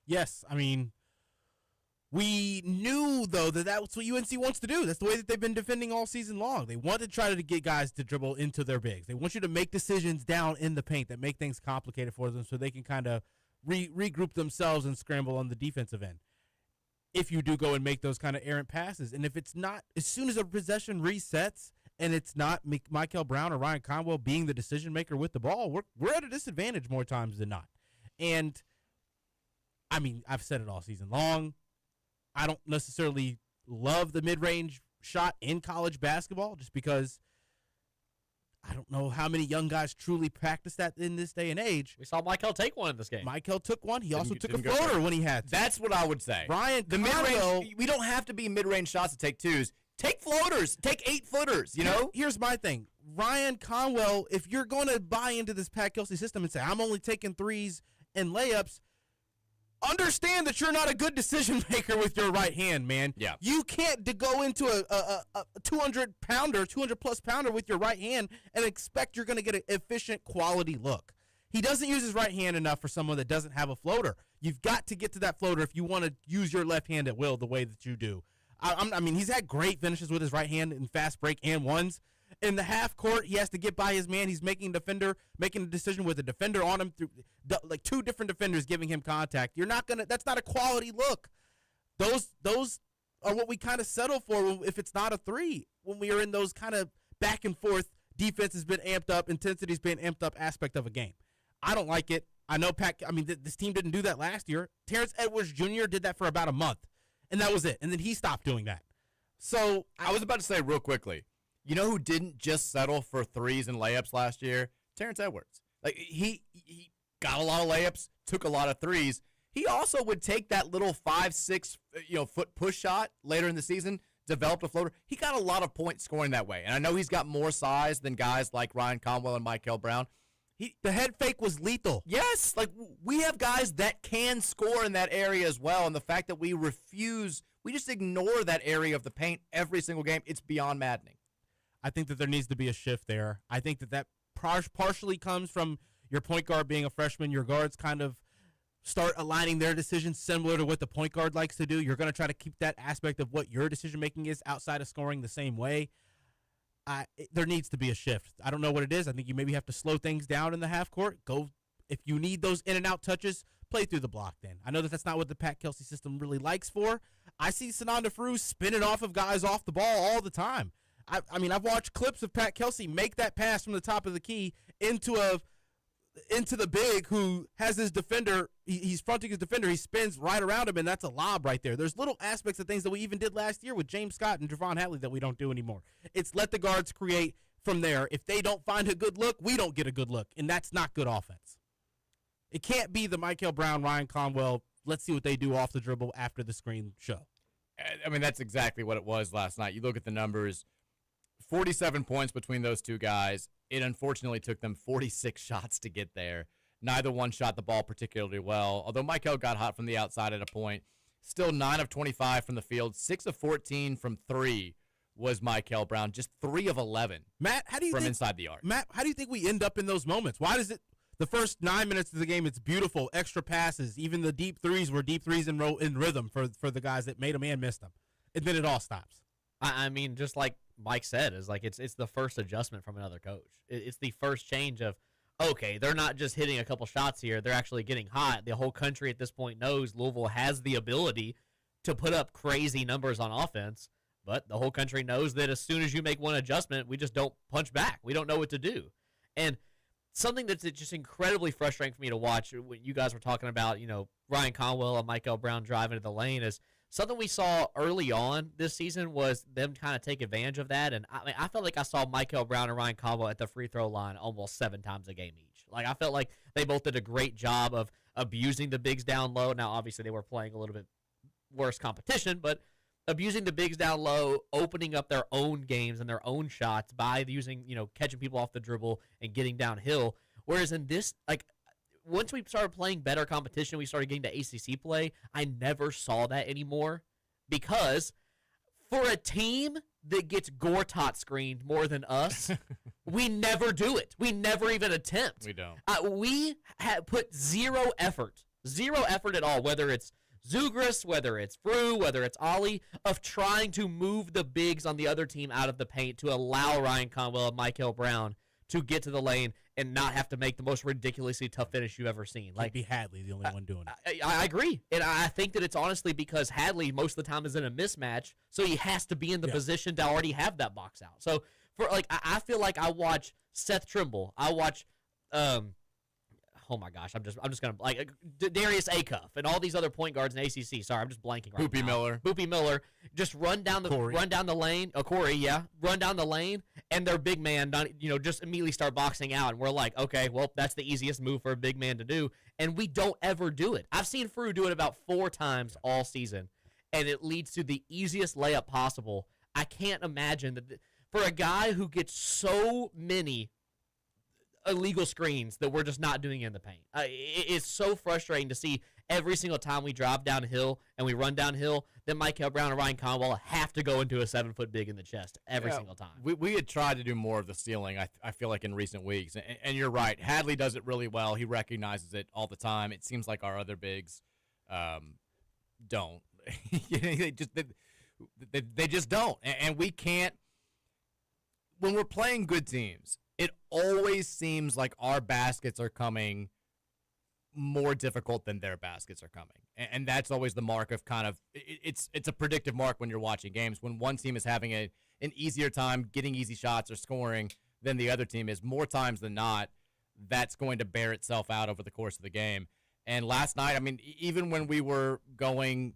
Yes, I mean, we knew, though, that that's what UNC wants to do. That's the way that they've been defending all season long. They want to try to get guys to dribble into their bigs. They want you to make decisions down in the paint that make things complicated for them so they can kind of regroup themselves and scramble on the defensive end. If you do go and make those kind of errant passes. And if it's not, as soon as a possession resets and it's not Michael Brown or Ryan Conwell being the decision maker with the ball, we're at a disadvantage more times than not. And, I mean, I've said it all season long. I don't necessarily love the mid-range shot in college basketball just because I don't know how many young guys truly practice that in this day and age. We saw Michael take one in this game. Michael took one. He also took a didn't go floater for it. when he had to. That's what I would say. Ryan The Conwell, mid-range, we don't have to be mid-range shots to take twos. Take floaters. Take 8-footers, you know? Here's my thing. Ryan Conwell, if you're going to buy into this Pat Kelsey system and say, I'm only taking threes and layups, understand that you're not a good decision maker with your right hand, man. Yeah. You can't go into a 200-pounder, 200-plus pounder with your right hand and expect you're going to get an efficient quality look. He doesn't use his right hand enough for someone that doesn't have a floater. You've got to get to that floater if you want to use your left hand at will the way that you do. I mean, he's had great finishes with his right hand in fast break and ones. In the half court, he has to get by his man. He's making a decision with a defender on him through like two different defenders giving him contact. You're not gonna. That's not a quality look. Those are what we kind of settle for if it's not a three. When we are in those kind of back and forth, defense has been amped up, intensity's been amped up aspect of a game. I don't like it. I know this team didn't do that last year. Terrence Edwards Jr. did that for about a month, and that was it. And then he stopped doing that. So I was about to say real quickly, you know who didn't just settle for threes and layups last year? Terrence Edwards. Like he got a lot of layups, took a lot of threes. He also would take that little 5-6 foot push shot later in the season, developed a floater. He got a lot of points scoring that way. And I know he's got more size than guys like Ryan Conwell and Michael Brown. The head fake was lethal. Yes, like we have guys that can score in that area as well. And the fact that we just ignore that area of the paint every single game, it's beyond maddening. I think that there needs to be a shift there. I think that partially comes from your point guard being a freshman. Your guards kind of start aligning their decisions similar to what the point guard likes to do. You're going to try to keep that aspect of what your decision-making is outside of scoring the same way. There needs to be a shift. I don't know what it is. I think you maybe have to slow things down in the half court. If you need those in-and-out touches, play through the block then. I know that's not what the Pat Kelsey system really likes for. I see Sananda Frou spinning off of guys off the ball all the time. I mean, I've watched clips of Pat Kelsey make that pass from the top of the key into the big who has his defender. He's fronting his defender. He spins right around him, and that's a lob right there. There's little aspects of things that we even did last year with James Scott and Javon Hatley that we don't do anymore. It's let the guards create from there. If they don't find a good look, we don't get a good look, and that's not good offense. It can't be the Michael Brown, Ryan Conwell, let's see what they do off the dribble after the screen show. I mean, that's exactly what it was last night. You look at the numbers, 47 points between those two guys. It unfortunately took them 46 shots to get there. Neither one shot the ball particularly well, although Michael got hot from the outside at a point. Still 9 of 25 from the field, 6 of 14 from 3 was Michael Brown, just 3 of 11 Matt, how do you from think, inside the arc. Matt, how do you think we end up in those moments? Why does it the first 9 minutes of the game, it's beautiful, extra passes, even the deep threes were deep threes in rhythm for the guys that made them and missed them, and then it all stops. I mean, just like Mike said, is like it's the first adjustment from another coach. It's the first change of, okay, they're not just hitting a couple shots here; they're actually getting hot. The whole country at this point knows Louisville has the ability to put up crazy numbers on offense, but the whole country knows that as soon as you make one adjustment, we just don't punch back. We don't know what to do, and something that's just incredibly frustrating for me to watch when you guys were talking about, Ryan Conwell and Michael Brown driving to the lane is something we saw early on this season was them kind of take advantage of that. And I felt like I saw Michael Brown and Ryan Conwell at the free throw line almost 7 times a game each. Like I felt like they both did a great job of abusing the bigs down low. Now, obviously, they were playing a little bit worse competition, but abusing the bigs down low, opening up their own games and their own shots by using, catching people off the dribble and getting downhill. Whereas in this, once we started playing better competition, we started getting to ACC play, I never saw that anymore because for a team that gets Gortat screened more than us, we never do it. We never even attempt. We don't. We have put zero effort at all, whether it's Zugris, whether it's Frou, whether it's Ollie, of trying to move the bigs on the other team out of the paint to allow Ryan Conwell and Michael Brown to get to the lane and not have to make the most ridiculously tough finish you've ever seen. Like be Hadley, the only one doing it. I agree. And I think that it's honestly because Hadley most of the time is in a mismatch, so he has to be in the position to already have that box out. So I feel like I watch Seth Trimble. I watch oh my gosh, I'm just gonna like Darius Acuff and all these other point guards in ACC. Sorry, I'm just blanking right now. Boopy Miller, just run down the lane. Oh, Corey, yeah, run down the lane, and their big man, just immediately start boxing out, and we're like, okay, well, that's the easiest move for a big man to do, and we don't ever do it. I've seen Frew do it about 4 times all season, and it leads to the easiest layup possible. I can't imagine that for a guy who gets so many illegal screens that we're just not doing in the paint. It's so frustrating to see every single time we drive downhill and we run downhill that Michael Brown and Ryan Conwell have to go into a 7-foot big in the chest every single time. We had tried to do more of the stealing, I feel like, in recent weeks. And you're right. Hadley does it really well. He recognizes it all the time. It seems like our other bigs don't. they just don't. And we can't. When we're playing good teams, it always seems like our baskets are coming more difficult than their baskets are coming. And that's always the mark of kind of it's a predictive mark when you're watching games. When one team is having an easier time getting easy shots or scoring than the other team is, more times than not, that's going to bear itself out over the course of the game. And last night, I mean, even when we were going,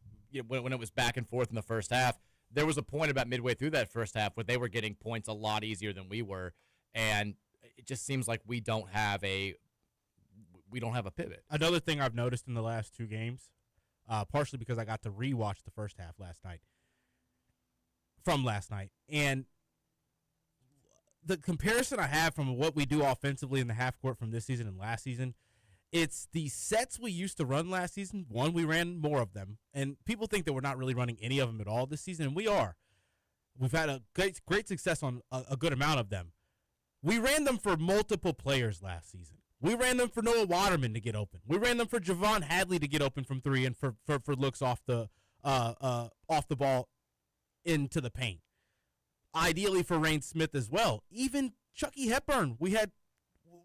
when it was back and forth in the first half, there was a point about midway through that first half where they were getting points a lot easier than we were. And it just seems like we don't have a pivot. Another thing I've noticed in the last 2 games, partially because I got to rewatch the first half last night, and the comparison I have from what we do offensively in the half court from this season and last season, it's the sets we used to run last season. One, we ran more of them, and people think that we're not really running any of them at all this season, and we are. We've had a great success on a good amount of them. We ran them for multiple players last season. We ran them for Noah Waterman to get open. We ran them for Javon Hadley to get open from 3 and for looks off the ball into the paint. Ideally for Rain Smith as well. Even Chucky Hepburn, we had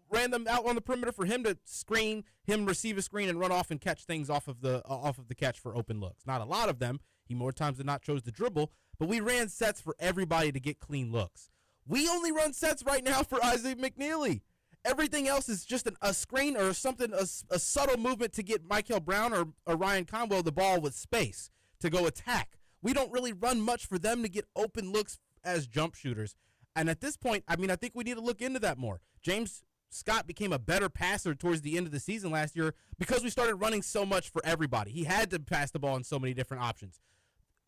ran them out on the perimeter for him to screen, him receive a screen and run off and catch things off of the catch for open looks. Not a lot of them. He more times than not chose to dribble, but we ran sets for everybody to get clean looks. We only run sets right now for Isaac McNeely. Everything else is just a screen or something, a subtle movement to get Michael Brown or Ryan Conwell the ball with space to go attack. We don't really run much for them to get open looks as jump shooters. And at this point, I think we need to look into that more. James Scott became a better passer towards the end of the season last year because we started running so much for everybody. He had to pass the ball in so many different options.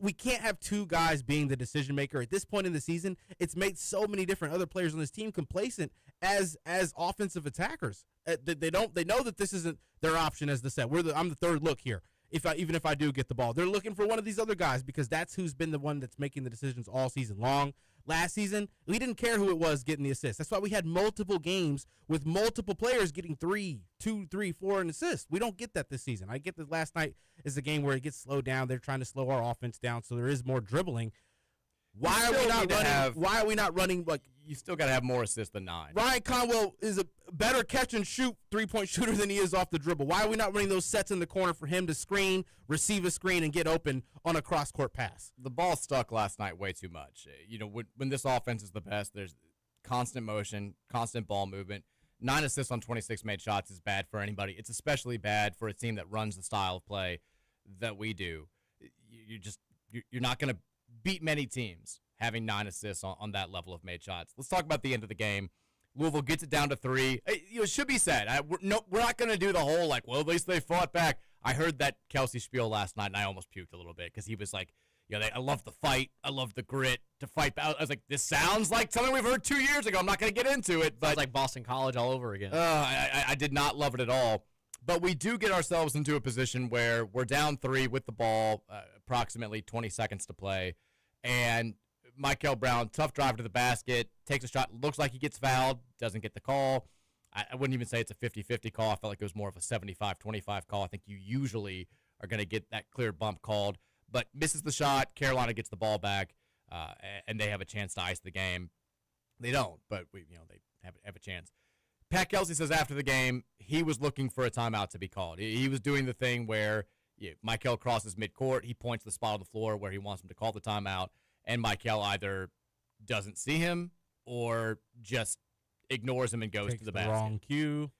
We can't have 2 guys being the decision maker at this point in the season. It's made so many different other players on this team complacent as offensive attackers. They know that this isn't their option as the set. I'm the third look here. Even if I do get the ball, they're looking for one of these other guys because that's who's been the one that's making the decisions all season long. Last season, we didn't care who it was getting the assists. That's why we had multiple games with multiple players getting 3, 2, 3, 4 and assists. We don't get that this season. I get that last night is a game where it gets slowed down. They're trying to slow our offense down, so there is more dribbling. Why are we not running like you still got to have more assists than 9. Ryan Conwell is a better catch and shoot 3-point shooter than he is off the dribble. Why are we not running those sets in the corner for him to screen, receive a screen, and get open on a cross-court pass? The ball stuck last night way too much. When this offense is the best, there's constant motion, constant ball movement. 9 assists on 26 made shots is bad for anybody. It's especially bad for a team that runs the style of play that we do. You're not going to beat many teams having 9 assists on that level of made shots. Let's talk about the end of the game. Louisville gets it down to 3. It should be said. We're not going to do the whole, at least they fought back. I heard that Kelsey spiel last night, and I almost puked a little bit because he was like, I love the fight. I love the grit to fight back. I was like, this sounds like something we've heard 2 years ago. I'm not going to get into it. But sounds like Boston College all over again. I did not love it at all. But we do get ourselves into a position where we're down 3 with the ball, approximately 20 seconds to play. And Michael Brown, tough drive to the basket, takes a shot, looks like he gets fouled, doesn't get the call. I wouldn't even say it's a 50-50 call. I felt like it was more of a 75-25 call. I think you usually are going to get that clear bump called, but misses the shot. Carolina gets the ball back, and they have a chance to ice the game. They don't, but they have a chance. Pat Kelsey says after the game he was looking for a timeout to be called. He was doing the thing where Michael crosses midcourt. He points the spot on the floor where he wants him to call the timeout, and Michael either doesn't see him or just ignores him and goes to the basket. Wrong cue.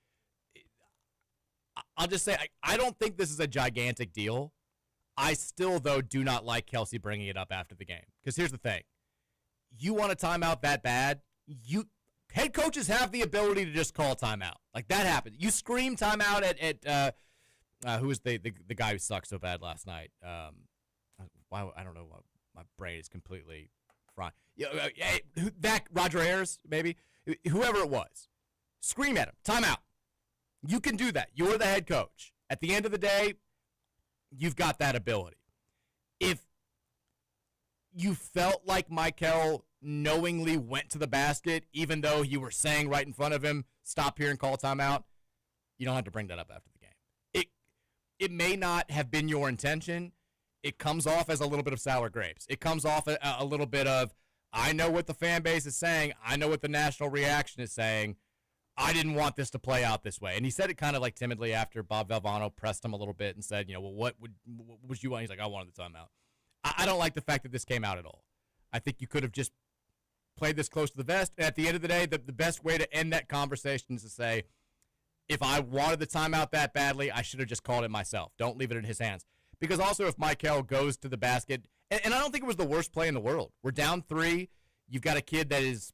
I'll just say I don't think this is a gigantic deal. I still, though, do not like Kelsey bringing it up after the game. Because here's the thing. You want a timeout that bad, head coaches have the ability to just call a timeout. Like, that happens. You scream timeout at who was the guy who sucked so bad last night? I don't know. My brain is completely fried. That Roger Ayers, maybe? Whoever it was. Scream at him. Timeout. You can do that. You're the head coach. At the end of the day, you've got that ability. If you felt like Michael knowingly went to the basket, even though you were saying right in front of him, stop here and call timeout, you don't have to bring that up after the game. It may not have been your intention. It comes off as a little bit of sour grapes. It comes off a little bit of, I know what the fan base is saying. I know what the national reaction is saying. I didn't want this to play out this way. And he said it kind of like timidly after Bob Valvano pressed him a little bit and said, well, what would you want? He's like, I wanted the timeout. I don't like the fact that this came out at all. I think you could have just played this close to the vest. And at the end of the day, the best way to end that conversation is to say, if I wanted the timeout that badly, I should have just called it myself. Don't leave it in his hands. Because also if Michael goes to the basket, and I don't think it was the worst play in the world. We're down 3. You've got a kid that is,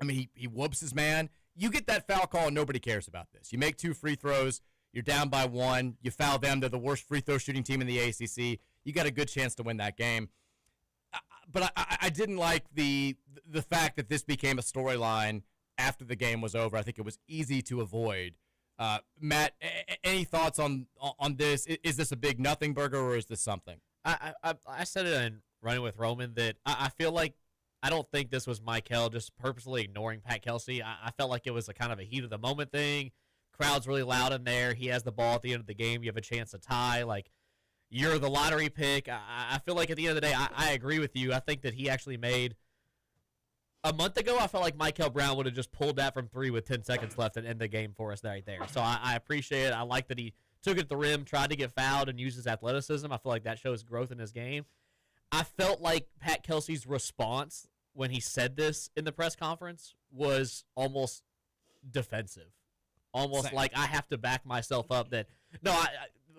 he whoops his man. You get that foul call and nobody cares about this. You make 2 free throws. You're down by 1. You foul them. They're the worst free throw shooting team in the ACC. You got a good chance to win that game. But I didn't like the fact that this became a storyline after the game was over. I think it was easy to avoid. Matt, any thoughts on this? Is this a big nothing burger or is this something? I said it in Running with Roman that I feel like I don't think this was Michael just purposely ignoring Pat Kelsey. I felt like it was a kind of a heat of the moment thing. Crowd's really loud in there. He has the ball at the end of the game. You have a chance to tie. Like, you're the lottery pick. I feel like at the end of the day, I agree with you. I think that he actually made a month ago. I felt like Michael Brown would have just pulled that from 3 with 10 seconds left and end the game for us right there. So I appreciate it. I like that he took it at the rim, tried to get fouled, and used his athleticism. I feel like that shows growth in his game. I felt like Pat Kelsey's response when he said this in the press conference was almost defensive. Almost Same. like I have to back myself up that, no,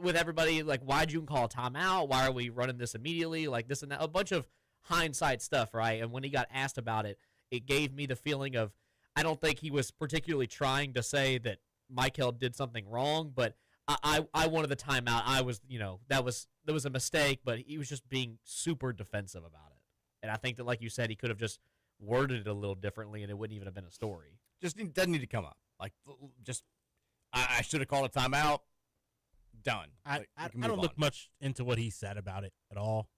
with everybody, like, why'd you call a timeout? Why are we running this immediately? Like this and that. A bunch of hindsight stuff, right? And when he got asked about it, it gave me the feeling of, I don't think he was particularly trying to say that Michael did something wrong, but I wanted the timeout. I was, that was a mistake, but he was just being super defensive about it. And I think that, like you said, he could have just worded it a little differently, and it wouldn't even have been a story. Just doesn't need to come up. Like, just I should have called a timeout. Done. I don't look much into what he said about it at all.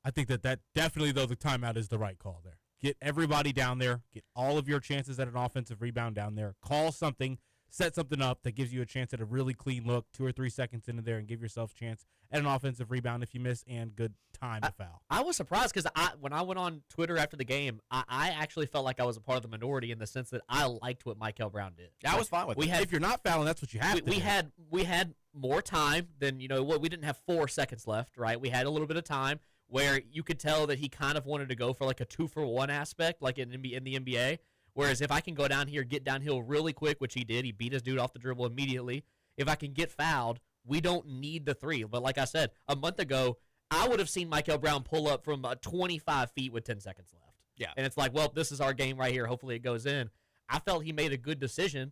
I think that definitely, though, the timeout is the right call there. Get everybody down there. Get all of your chances at an offensive rebound down there. Call something. Set something up that gives you a chance at a really clean look 2 or 3 seconds into there and give yourself a chance at an offensive rebound if you miss and good time to foul. I was surprised because when I went on Twitter after the game, I actually felt like I was a part of the minority in the sense that I liked what Michael Brown did. I was fine with it. If you're not fouling, that's what you have to do. We had more time than, we didn't have 4 seconds left, right? We had a little bit of time where you could tell that he kind of wanted to go for like a 2-for-1 aspect, like in the NBA. Whereas if I can go down here, get downhill really quick, which he did, he beat his dude off the dribble immediately. If I can get fouled, we don't need the 3. But like I said, a month ago, I would have seen Michael Brown pull up from 25 feet with 10 seconds left. Yeah. And it's like, well, this is our game right here. Hopefully it goes in. I felt he made a good decision.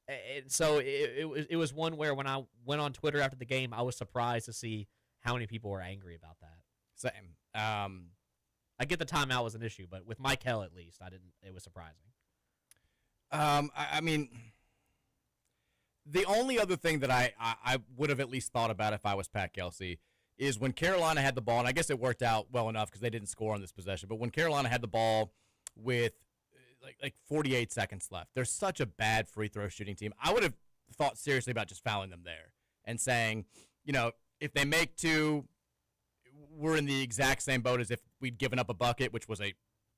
And so it was one where when I went on Twitter after the game, I was surprised to see how many people were angry about that. Same. I get the timeout was an issue, but with Michael at least, it was surprising. I mean, the only other thing that I would have at least thought about if I was Pat Kelsey is when Carolina had the ball, and I guess it worked out well enough because they didn't score on this possession, but when Carolina had the ball with like 48 seconds left, they're such a bad free throw shooting team. I would have thought seriously about just fouling them there and saying, if they make 2, we're in the exact same boat as if we'd given up a bucket, which was a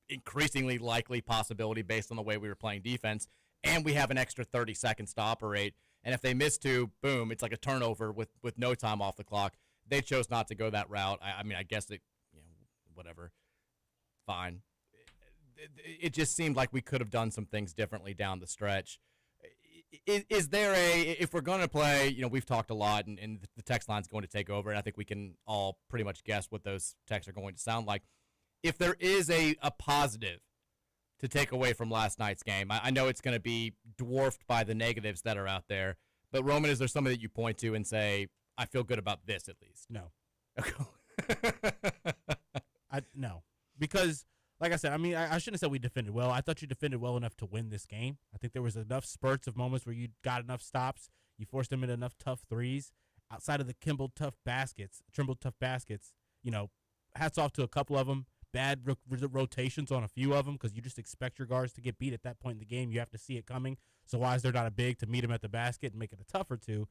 increasingly likely possibility based on the way we were playing defense, and we have an extra 30 seconds to operate. And if they miss 2, boom, it's like a turnover with no time off the clock. They chose not to go that route. I mean, I guess whatever, fine. It just seemed like we could have done some things differently down the stretch. is there if we're going to play, we've talked a lot, and the text line's going to take over, and I think we can all pretty much guess what those texts are going to sound like. If there is a positive to take away from last night's game, I know it's going to be dwarfed by the negatives that are out there, but Roman, is there something that you point to and say, I feel good about this at least? No. No. Because, like I said, I shouldn't have said we defended well. I thought you defended well enough to win this game. I think there was enough spurts of moments where you got enough stops. You forced them into enough tough threes. Outside of the Trimble tough baskets, hats off to a couple of them. Bad rotations on a few of them because you just expect your guards to get beat at that point in the game. You have to see it coming. So why is there not a big to meet them at the basket and make it a tougher two?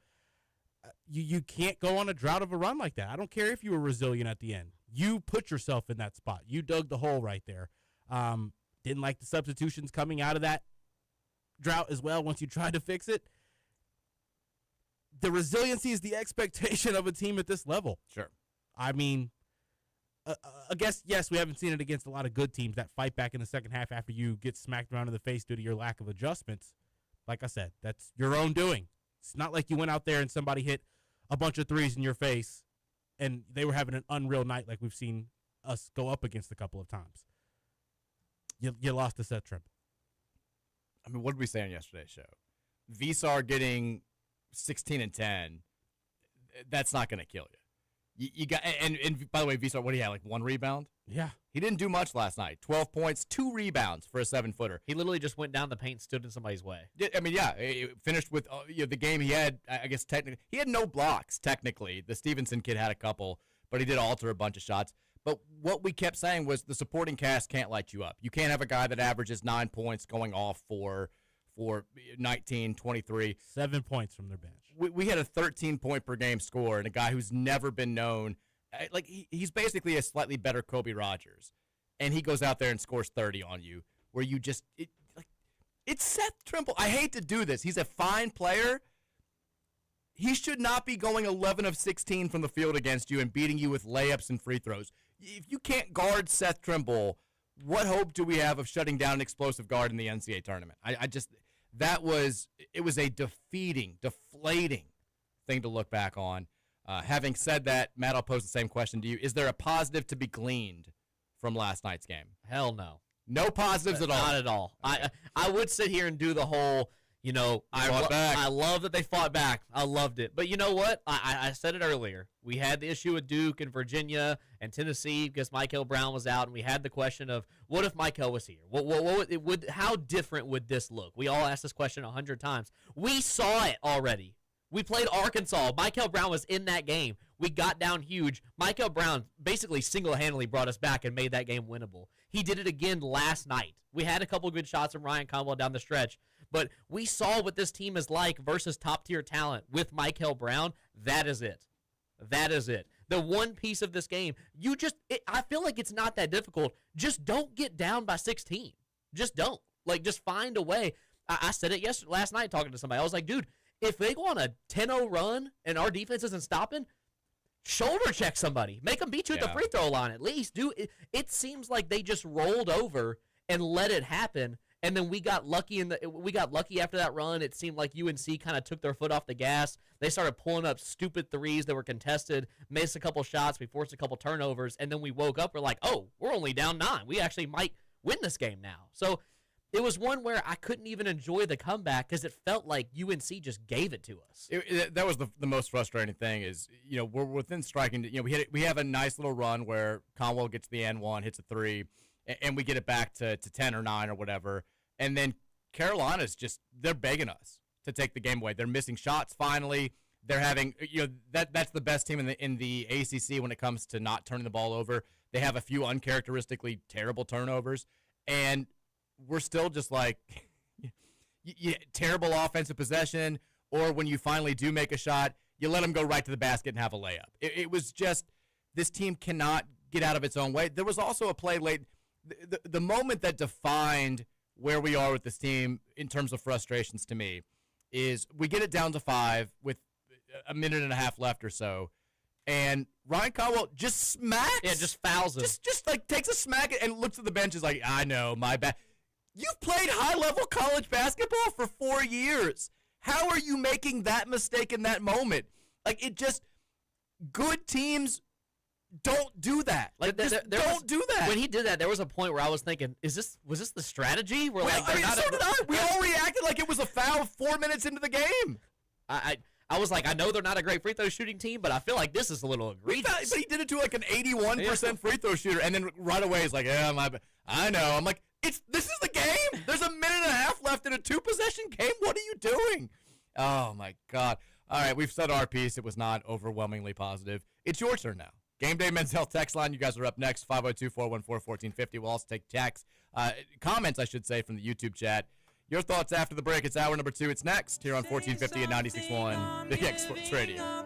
You can't go on a drought of a run like that. I don't care if you were resilient at the end. You put yourself in that spot. You dug the hole right there. Didn't like the substitutions coming out of that drought as well once you tried to fix it. The resiliency is the expectation of a team at this level. Sure. I guess, yes, we haven't seen it against a lot of good teams that fight back in the second half after you get smacked around in the face due to your lack of adjustments. Like I said, that's your own doing. It's not like you went out there and somebody hit a bunch of threes in your face and they were having an unreal night like we've seen us go up against a couple of times. You lost to Seth Trimble. What did we say on yesterday's show? Visar getting 16 and 10, that's not going to kill you. You got and by the way, Visar, what do you have, like one rebound? Yeah. He didn't do much last night. 12 points, 2 rebounds for a 7-footer. He literally just went down the paint and stood in somebody's way. He finished with the game he had, I guess technically. He had no blocks, technically. The Stevenson kid had a couple, but he did alter a bunch of shots. But what we kept saying was the supporting cast can't light you up. You can't have a guy that averages 9 points going off for 19, 23. 7 points from their bench. We had a 13-point-per-game score and a guy who's never been known. He's basically a slightly better Kobe Rogers, and he goes out there and scores 30 on you, where you just it's Seth Trimble. I hate to do this. He's a fine player. He should not be going 11 of 16 from the field against you and beating you with layups and free throws. If you can't guard Seth Trimble, what hope do we have of shutting down an explosive guard in the NCAA tournament? It was a deflating thing to look back on. Having said that, Matt, I'll pose the same question to you. Is there a positive to be gleaned from last night's game? Hell no. No positives at all? Not at all. Okay. I would sit here and do the whole, I love that they fought back. I loved it. But you know what? I said it earlier. We had the issue with Duke and Virginia and Tennessee because Michael Brown was out, and we had the question of, what if Michael was here? How different would this look? We all asked this question 100 times. We saw it already. We played Arkansas. Michael Brown was in that game. We got down huge. Michael Brown basically single-handedly brought us back and made that game winnable. He did it again last night. We had a couple good shots from Ryan Conwell down the stretch, but we saw what this team is like versus top-tier talent with Michael Brown. That is it. That is it. The one piece of this game, I feel like it's not that difficult. Just don't get down by 16. Just don't. Just find a way. I said it last night talking to somebody. I was like, dude, if they go on a 10-0 run and our defense isn't stopping, shoulder check somebody. Make them beat you at the free throw line at least. It seems like they just rolled over and let it happen, and then we got lucky after that run. It seemed like UNC kind of took their foot off the gas. They started pulling up stupid threes that were contested, missed a couple shots, we forced a couple turnovers, and then we woke up, we're like, oh, we're only down 9. We actually might win this game now. So it was one where I couldn't even enjoy the comeback because it felt like UNC just gave it to us. That was the most frustrating thing is, we're within striking. We have a nice little run where Conwell gets the N1, hits a 3, and we get it back to 10 or 9 or whatever. And then Carolina's they're begging us to take the game away. They're missing shots finally. They're having, that's the best team in the ACC when it comes to not turning the ball over. They have a few uncharacteristically terrible turnovers, and we're still just like terrible offensive possession, or when you finally do make a shot, you let them go right to the basket and have a layup. It was just, this team cannot get out of its own way. There was also a play late. The moment that defined where we are with this team in terms of frustrations to me is we get it down to 5 with a minute and a half left or so, and Ryan Conwell just smacks. Yeah, just fouls him. Just takes a smack and looks at the bench is like, I know, my bad. You've played high-level college basketball for 4 years. How are you making that mistake in that moment? Like, it just, good teams don't do that. Like, don't do that. When he did that, there was a point where I was thinking, was this the strategy? Where so did I. We all reacted like it was a foul 4 minutes into the game. I was like, I know they're not a great free throw shooting team, but I feel like this is a little egregious. But he did it to like an 81% free throw shooter, and then right away he's like, yeah, I know. I'm like, this is the game. There's a minute and a half left in a 2-possession game. What are you doing? Oh, my God. All right, we've said our piece. It was not overwhelmingly positive. It's your turn now. Gameday Men's Health text line. You guys are up next, 502-414-1450. We'll also take comments, I should say, from the YouTube chat. Your thoughts after the break. It's hour number 2. It's next here on 1450 and 96.1 Big X Sports Radio.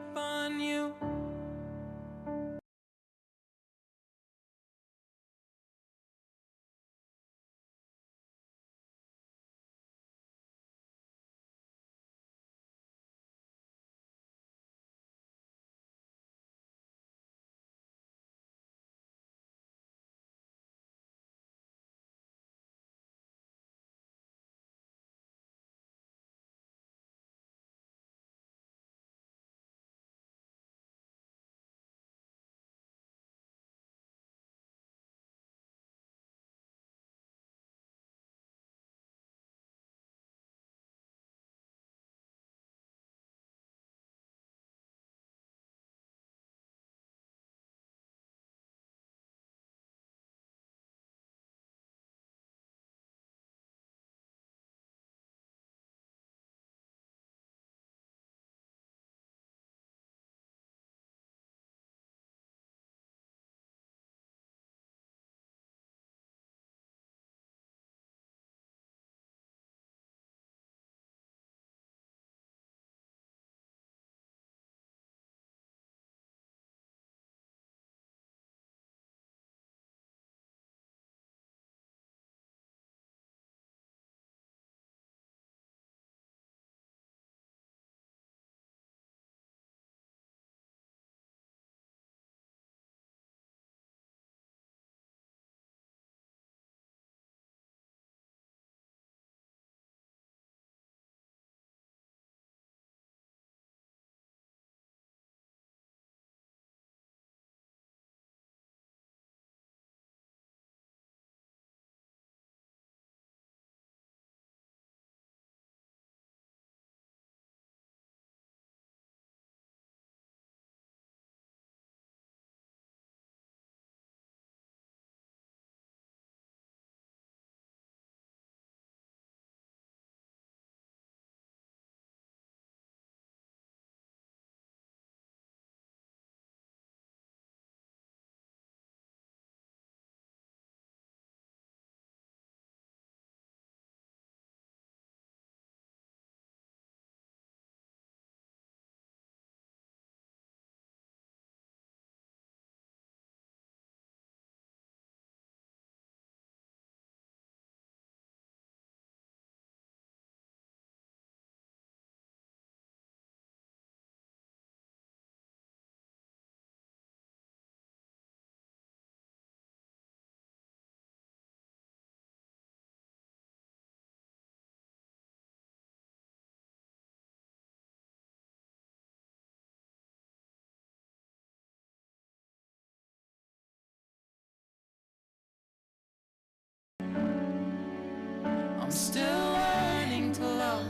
I'm still learning to love,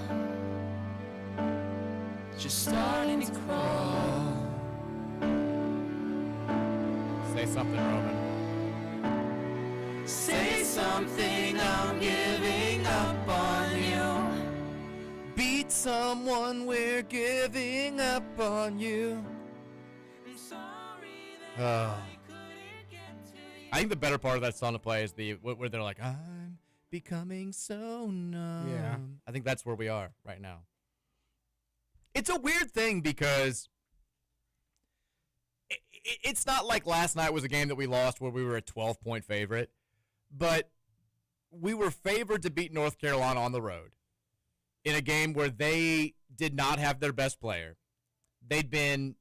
just starting to crawl. Say something, Roman. Say something, I'm giving up on you. Beat someone, we're giving up on you. I'm sorry that Oh. I couldn't get to you. I think the better part of that song to play is where they're like, I'm becoming so numb. Yeah. I think that's where we are right now. It's a weird thing because it's not like last night was a game that we lost where we were a 12-point favorite, but we were favored to beat North Carolina on the road in a game where they did not have their best player. They'd been,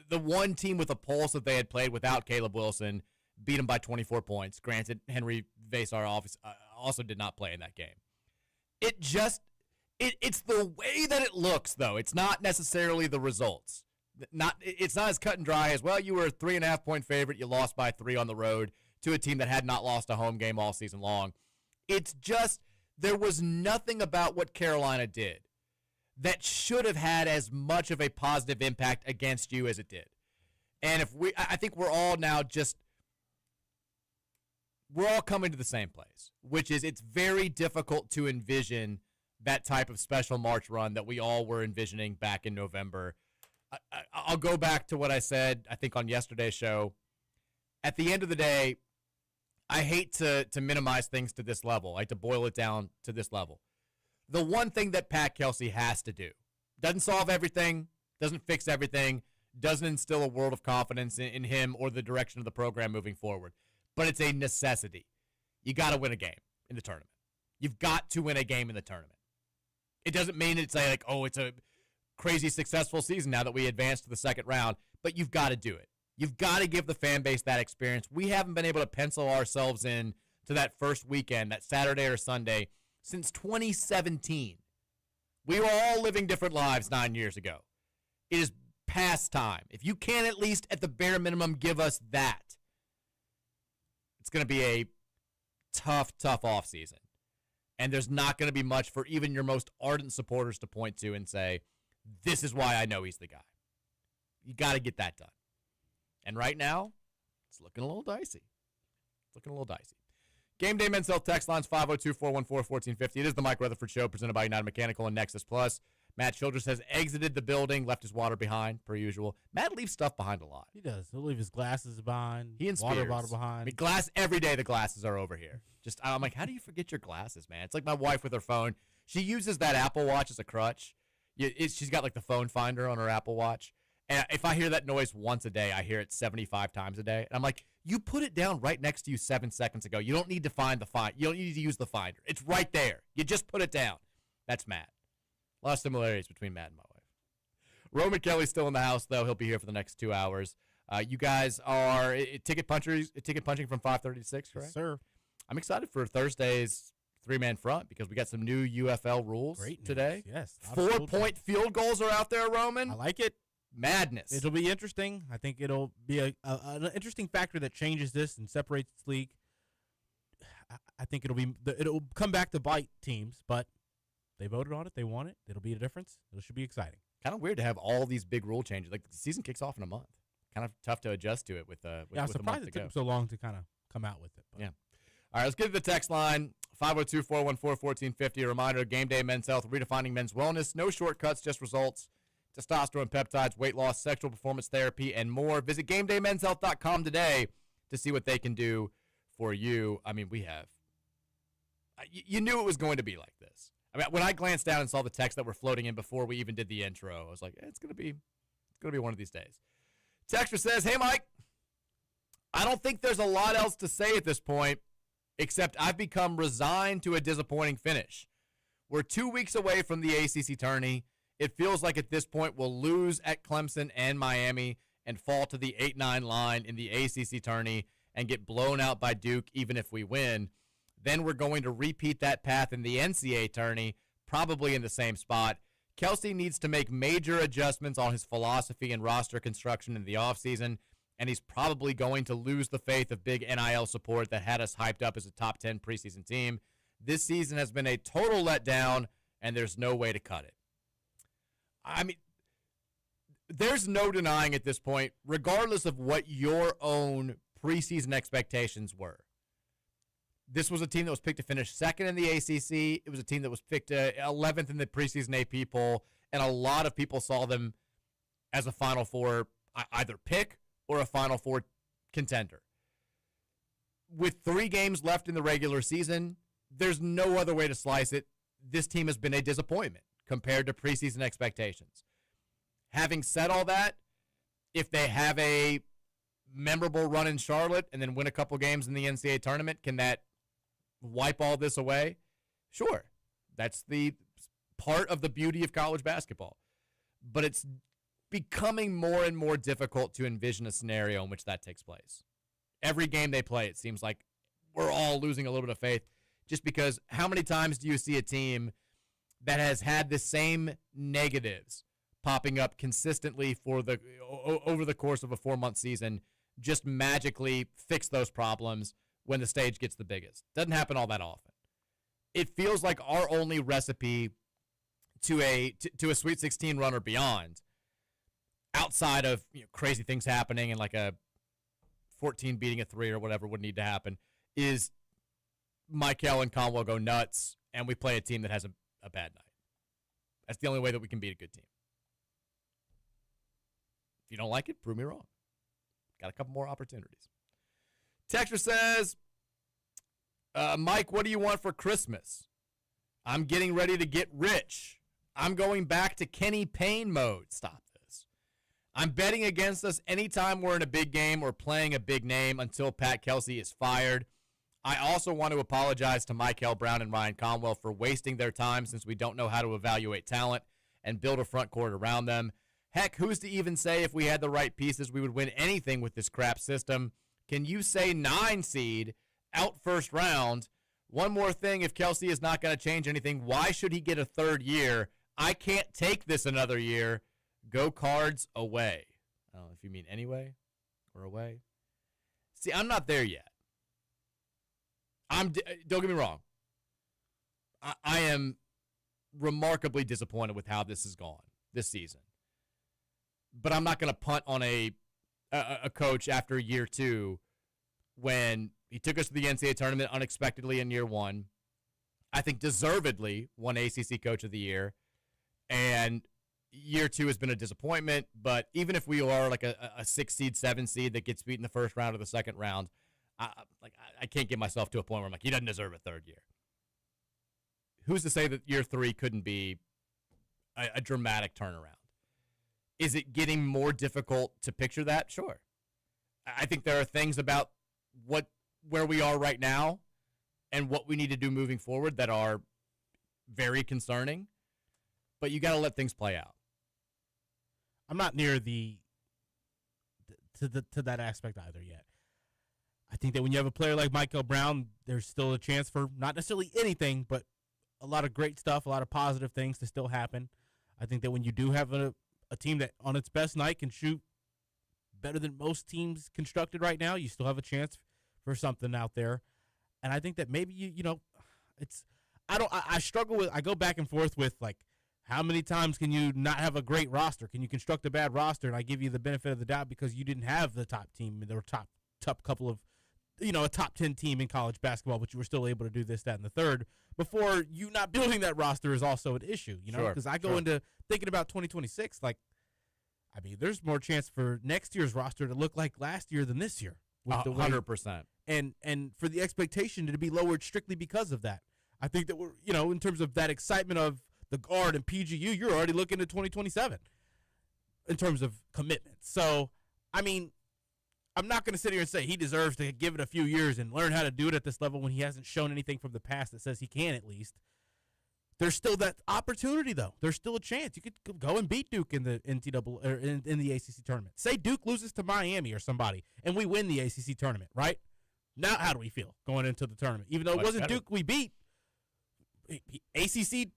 the one team with a pulse that they had played without Caleb Wilson, beat them by 24 points. Granted, Henry Vasar also did not play in that game. It's the way that it looks, though. It's not necessarily the results. It's not as cut and dry as, well, you were a 3.5-point favorite. You lost by 3 on the road to a team that had not lost a home game all season long. It's just there was nothing about what Carolina did that should have had as much of a positive impact against you as it did. And I think we're all now we're all coming to the same place, which is it's very difficult to envision that type of special March run that we all were envisioning back in November. I'll go back to what I said, I think, on yesterday's show. At the end of the day, I hate to minimize things to this level. I hate to boil it down to this level. The one thing that Pat Kelsey has to do, doesn't solve everything, doesn't fix everything, doesn't instill a world of confidence in him or the direction of the program moving forward, but it's a necessity. You got to win a game in the tournament. You've got to win a game in the tournament. It doesn't mean it's like, oh, it's a crazy successful season now that we advanced to the second round, but you've got to do it. You've got to give the fan base that experience. We haven't been able to pencil ourselves in to that first weekend, that Saturday or Sunday, since 2017. We were all living different lives 9 years ago. It is past time. If you can at least, at the bare minimum, give us that, it's going to be a tough offseason. And there's not going to be much for even your most ardent supporters to point to and say, this is why I know he's the guy. You got to get that done. And right now, it's looking a little dicey. Gameday Men's Health text lines 502-414-1450. It is the Mike Rutherford Show presented by United Mechanical and Nexus Plus. Matt Childress has exited the building, left his water behind, per usual. Matt leaves stuff behind a lot. He does. He'll leave his glasses behind. He and water Spears. bottle behind. I mean, glass every day. The glasses are over here. I'm like, how do you forget your glasses, man? It's like my wife with her phone. She uses that Apple Watch as a crutch. She's got like the phone finder on her Apple Watch. And if I hear that noise once a day, I hear it 75 times a day. And I'm like, you put it down right next to you 7 seconds ago. You don't need to find the find. You don't need to use the finder. It's right there. You just put it down. That's Matt. A lot of similarities between Matt and my wife. Roman Kelly's still in the house, though. He'll be here for the next 2 hours. You guys are ticket punching from 5:30 to 6, correct? Yes, sir. I'm excited for Thursday's three-man front because we got some new UFL rules Great news. today. Yes. 4-point field goals are out there, Roman. I like it. Madness. It'll be interesting. I think it'll be an interesting factor that changes this and separates this league. I think it'll come back to bite teams, but they voted on it. They want it. It'll be a difference. It should be exciting. Kind of weird to have all these big rule changes. Like the season kicks off in a month. Kind of tough to adjust to it with I'm with a month surprised to it took go. them so long to kind of come out with it. But. Yeah. All right, let's get to the text line, 502-414-1450. A reminder, Gameday Men's Health, redefining men's wellness. No shortcuts, just results. Testosterone, peptides, weight loss, sexual performance therapy, and more. Visit GameDayMen'sHealth.com today to see what they can do for you. I mean, you knew it was going to be like this. I mean, when I glanced down and saw the text that were floating in before we even did the intro, I was like, it's gonna be one of these days. Texter says, hey, Mike, I don't think there's a lot else to say at this point, except I've become resigned to a disappointing finish. We're 2 weeks away from the ACC tourney. It feels like at this point we'll lose at Clemson and Miami and fall to the 8-9 line in the ACC tourney and get blown out by Duke even if we win. Then we're going to repeat that path in the NCAA tourney, probably in the same spot. Kelsey needs to make major adjustments on his philosophy and roster construction in the offseason, and he's probably going to lose the faith of big NIL support that had us hyped up as a top 10 preseason team. This season has been a total letdown, and there's no way to cut it. I mean, there's no denying at this point, regardless of what your own preseason expectations were. This was a team that was picked to finish second in the ACC. It was a team that was picked 11th in the preseason AP poll, and a lot of people saw them as a Final Four either pick or a Final Four contender. With 3 games left in the regular season, there's no other way to slice it. This team has been a disappointment compared to preseason expectations. Having said all that, if they have a memorable run in Charlotte and then win a couple games in the NCAA tournament, can that wipe all this away? Sure. That's the part of the beauty of college basketball. But it's becoming more and more difficult to envision a scenario in which that takes place. Every game they play, it seems like we're all losing a little bit of faith just because how many times do you see a team that has had the same negatives popping up consistently for over the course of a 4-month season just magically fix those problems when the stage gets the biggest. Doesn't happen all that often. It feels like our only recipe to a Sweet 16 run or beyond, outside of crazy things happening and like a 14 beating a 3 or whatever would need to happen, is Michael and Conwell go nuts and we play a team that has a bad night. That's the only way that we can beat a good team. If you don't like it, prove me wrong. Got a couple more opportunities. Texter says, Mike, what do you want for Christmas? I'm getting ready to get rich. I'm going back to Kenny Payne mode. Stop this. I'm betting against us anytime we're in a big game or playing a big name until Pat Kelsey is fired. I also want to apologize to Michael Brown and Ryan Conwell for wasting their time since we don't know how to evaluate talent and build a front court around them. Heck, who's to even say if we had the right pieces we would win anything with this crap system? Can you say 9 seed, out first round? One more thing, if Kelsey is not going to change anything, why should he get a third year? I can't take this another year. Go Cards away. I don't know if you mean anyway or away. See, I'm not there yet. Don't get me wrong. I am remarkably disappointed with how this has gone this season. But I'm not going to punt on a coach after year 2 when he took us to the NCAA tournament unexpectedly in year 1. I think deservedly won ACC Coach of the Year. And year 2 has been a disappointment. But even if we are like a 6 seed, 7 seed that gets beat in the first round or the second round, I can't get myself to a point where I'm like, he doesn't deserve a third year. Who's to say that year 3 couldn't be a dramatic turnaround? Is it getting more difficult to picture that? Sure. I think there are things about where we are right now and what we need to do moving forward that are very concerning, but you got to let things play out. I'm not near to that aspect either yet. I think that when you have a player like Michael Brown, there's still a chance for not necessarily anything, but a lot of great stuff, a lot of positive things to still happen. I think that when you do have a team that on its best night can shoot better than most teams constructed right now, you still have a chance for something out there. And I think that maybe I struggle with, I go back and forth with like, how many times can you not have a great roster? Can you construct a bad roster? And I give you the benefit of the doubt because you didn't have the top team, the top couple of, a top 10 team in college basketball, but you were still able to do this, that, and the third before you not building that roster is also an issue, because I go into thinking about 2026, like, I mean, there's more chance for next year's roster to look like last year than this year. With the 100%. And for the expectation to be lowered strictly because of that. I think that we're, in terms of that excitement of the guard and PGU, you're already looking at 2027 in terms of commitment. So, I mean, I'm not going to sit here and say he deserves to give it a few years and learn how to do it at this level when he hasn't shown anything from the past that says he can at least. There's still that opportunity, though. There's still a chance. You could go and beat Duke in the NCAA or in the ACC tournament. Say Duke loses to Miami or somebody, and we win the ACC tournament, right? Now, how do we feel going into the tournament? Even though it wasn't Duke we beat, ACC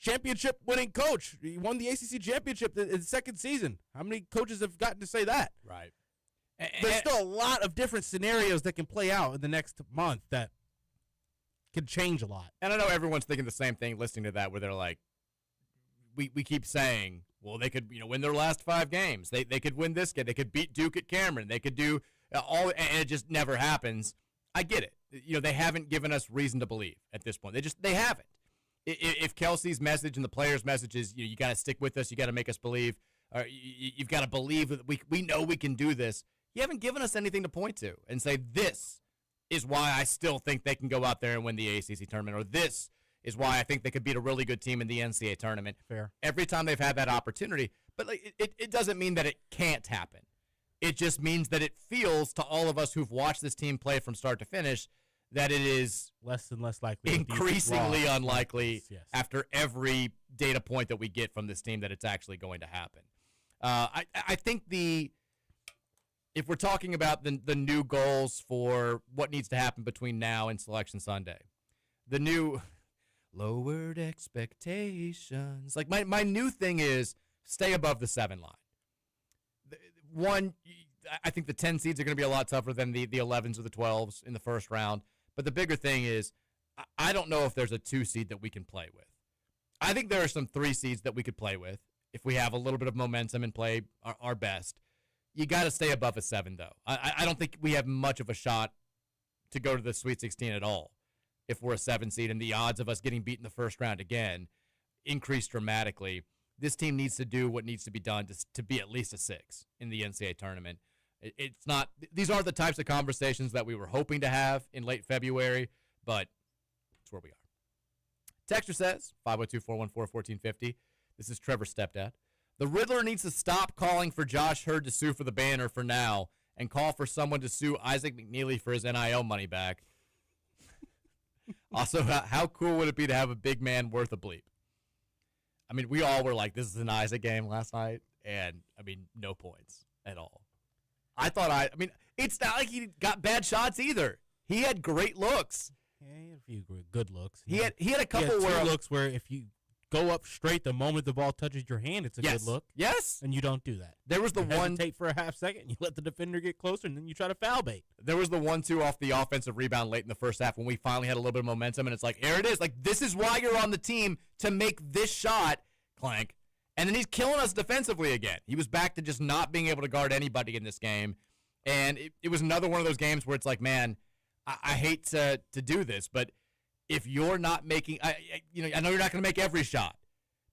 championship winning coach. He won the ACC championship in the second season. How many coaches have gotten to say that? Right. There's still a lot of different scenarios that can play out in the next month that could change a lot. And I know everyone's thinking the same thing listening to that, where they're like, we keep saying, well, they could win their last 5 games. They could win this game. They could beat Duke at Cameron. They could do all, and it just never happens. I get it. They haven't given us reason to believe at this point. They haven't. If Kelsey's message and the players' message is, you got to stick with us, you got to make us believe, or you've got to believe that we know we can do this. You haven't given us anything to point to and say, this is why I still think they can go out there and win the ACC tournament, or this is why I think they could beat a really good team in the NCAA tournament. Fair. Every time they've had that opportunity. But it doesn't mean that it can't happen. It just means that it feels to all of us who've watched this team play from start to finish that it is less and less likely, increasingly unlikely yes. after every data point that we get from this team that it's actually going to happen. I think if we're talking about the new goals for what needs to happen between now and Selection Sunday, lowered expectations. Like my new thing is stay above the 7 line. One, I think the 10 seeds are going to be a lot tougher than the 11s or the 12s in the first round. But the bigger thing is I don't know if there's a 2 seed that we can play with. I think there are some 3 seeds that we could play with if we have a little bit of momentum and play our best. You got to stay above a 7, though. I don't think we have much of a shot to go to the Sweet 16 at all if we're a 7 seed, and the odds of us getting beat in the first round again increase dramatically. This team needs to do what needs to be done to be at least a 6 in the NCAA tournament. It's not; these aren't the types of conversations that we were hoping to have in late February, but it's where we are. Texter says, 502-414-1450. This is Trevor's stepdad. The Riddler needs to stop calling for Josh Hurd to sue for the banner for now and call for someone to sue Isaac McNeely for his NIL money back. Also, how cool would it be to have a big man worth a bleep? I mean, we all were like, this is an Isaac game last night, and, I mean, no points at all. I mean, it's not like he got bad shots either. He had great looks. Yeah, he had a few good looks. He had a couple looks where if you go up straight the moment the ball touches your hand, it's a good look. Yes. And you don't do that. There was the you one hesitate for a half second, you let the defender get closer, and then you try to foul bait. There was the 1-2 off the offensive rebound late in the first half when we finally had a little bit of momentum, and it's like, here it is. Like, this is why you're on the team, to make this shot, clank. And then he's killing us defensively again. He was back to just not being able to guard anybody in this game. And it was another one of those games where it's like, man, I hate to do this, but if you're not making, I know you're not going to make every shot,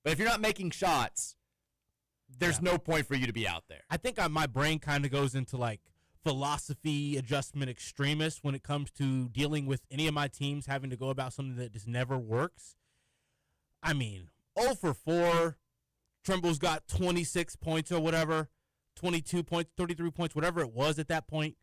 but if you're not making shots, there's no point for you to be out there. I think my brain kind of goes into like philosophy adjustment extremist when it comes to dealing with any of my teams having to go about something that just never works. I mean, 0 for 4. Trimble's got 26 points or whatever, 22 points, 33 points, whatever it was at that point.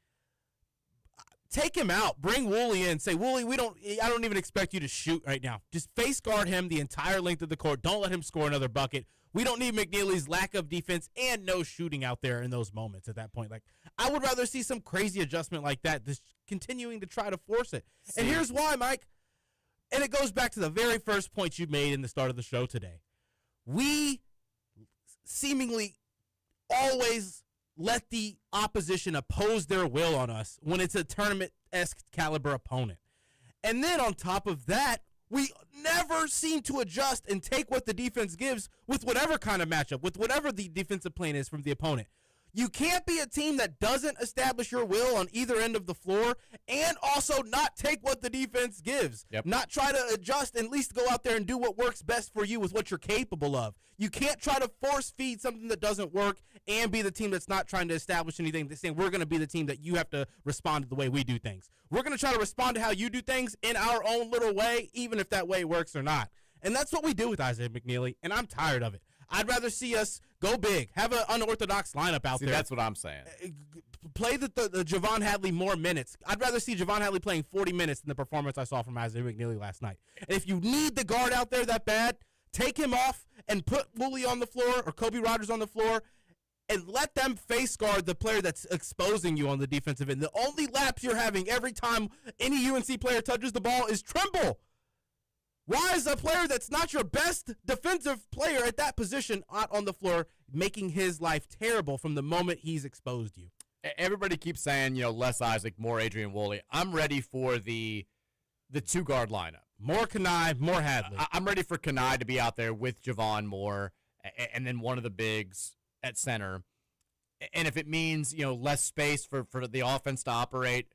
Take him out. Bring Woolley in. Say, Woolley, I don't even expect you to shoot right now. Just face guard him the entire length of the court. Don't let him score another bucket. We don't need McNeely's lack of defense and no shooting out there in those moments at that point. Like, I would rather see some crazy adjustment like that, just continuing to try to force it. And here's why, Mike. And it goes back to the very first point you made in the start of the show today. We seemingly always let the opposition oppose their will on us when it's a tournament-esque caliber opponent. And then on top of that, we never seem to adjust and take what the defense gives with whatever kind of matchup, with whatever the defensive plan is from the opponent. You can't be a team that doesn't establish your will on either end of the floor and also not take what the defense gives. Yep. Not try to adjust and at least go out there and do what works best for you with what you're capable of. You can't try to force feed something that doesn't work and be the team that's not trying to establish anything, that's saying we're going to be the team that you have to respond to the way we do things. We're going to try to respond to how you do things in our own little way, even if that way works or not. And that's what we do with Isaiah McNeely, and I'm tired of it. I'd rather see us go big, have an unorthodox lineup out there. That's what I'm saying. Play the Javon Hadley more minutes. I'd rather see Javon Hadley playing 40 minutes than the performance I saw from Isaiah McNeely last night. And if you need the guard out there that bad, take him off and put Woolley on the floor or Kobe Rogers on the floor and let them face guard the player that's exposing you on the defensive end. The only laps you're having every time any UNC player touches the ball is Trimble. Why is a player that's not your best defensive player at that position out on the floor making his life terrible from the moment he's exposed you? Everybody keeps saying, less Isaac, more Adrian Woolley. I'm ready for the 2-guard lineup. More Kanai, more Hadley. I'm ready for Kanai to be out there with Javon Moore and then one of the bigs at center. And if it means, less space for the offense to operate,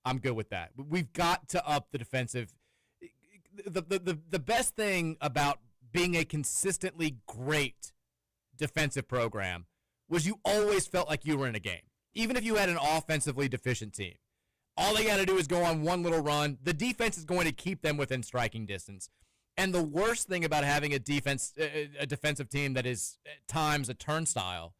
I'm good with that. We've got to up the defensive. The best thing about being a consistently great defensive program was you always felt like you were in a game. Even if you had an offensively deficient team. All they got to do is go on one little run. The defense is going to keep them within striking distance. And the worst thing about having a defensive team that is at times a turnstile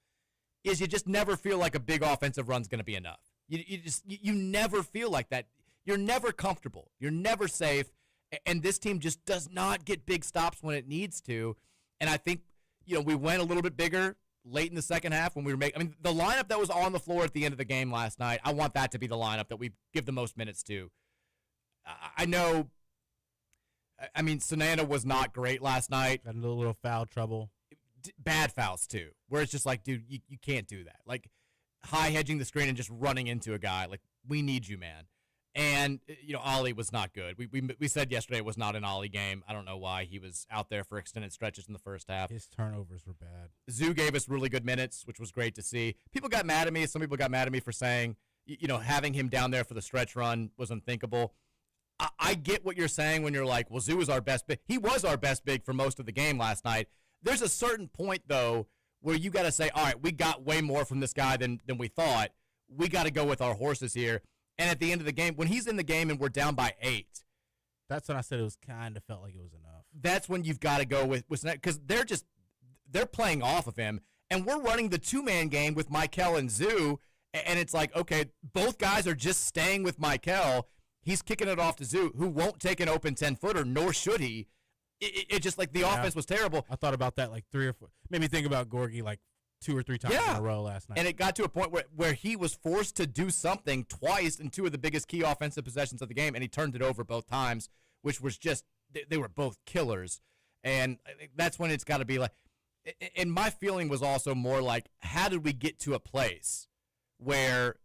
is you just never feel like a big offensive run's going to be enough. You never feel like that. You're never comfortable. You're never safe. And this team just does not get big stops when it needs to. And I think, we went a little bit bigger late in the second half when we were making. The lineup that was on the floor at the end of the game last night, I want that to be the lineup that we give the most minutes to. I know I mean, Sananda was not great last night. Got a little foul trouble. Bad fouls, too, where it's just like, dude, you can't do that. Like, high hedging the screen and just running into a guy. Like, we need you, man. And, Ollie was not good. We said yesterday it was not an Ollie game. I don't know why. He was out there for extended stretches in the first half. His turnovers were bad. Zoo gave us really good minutes, which was great to see. People got mad at me. Some people got mad at me for saying, having him down there for the stretch run was unthinkable. I get what you're saying when you're like, well, Zoo is our best big. He was our best big for most of the game last night. There's a certain point, though, where you got to say, all right, we got way more from this guy than we thought. We got to go with our horses here. And at the end of the game, when he's in the game and we're down by 8, that's when I said it was kind of felt like it was enough. That's when you've got to go with because they're playing off of him, and we're running the 2-man game with Michael and Zoo, and it's like, okay, both guys are just staying with Michael. He's kicking it off to Zoo, who won't take an open 10-footer, nor should he. It just like the offense was terrible. I thought about that like 3 or 4. Made me think about Gorgie like 2 or 3 times in a row last night. And it got to a point where he was forced to do something twice in 2 of the biggest key offensive possessions of the game, and he turned it over both times, which was just they were both killers. And I think that's when it's got to be like. And my feeling was also more like, how did we get to a place where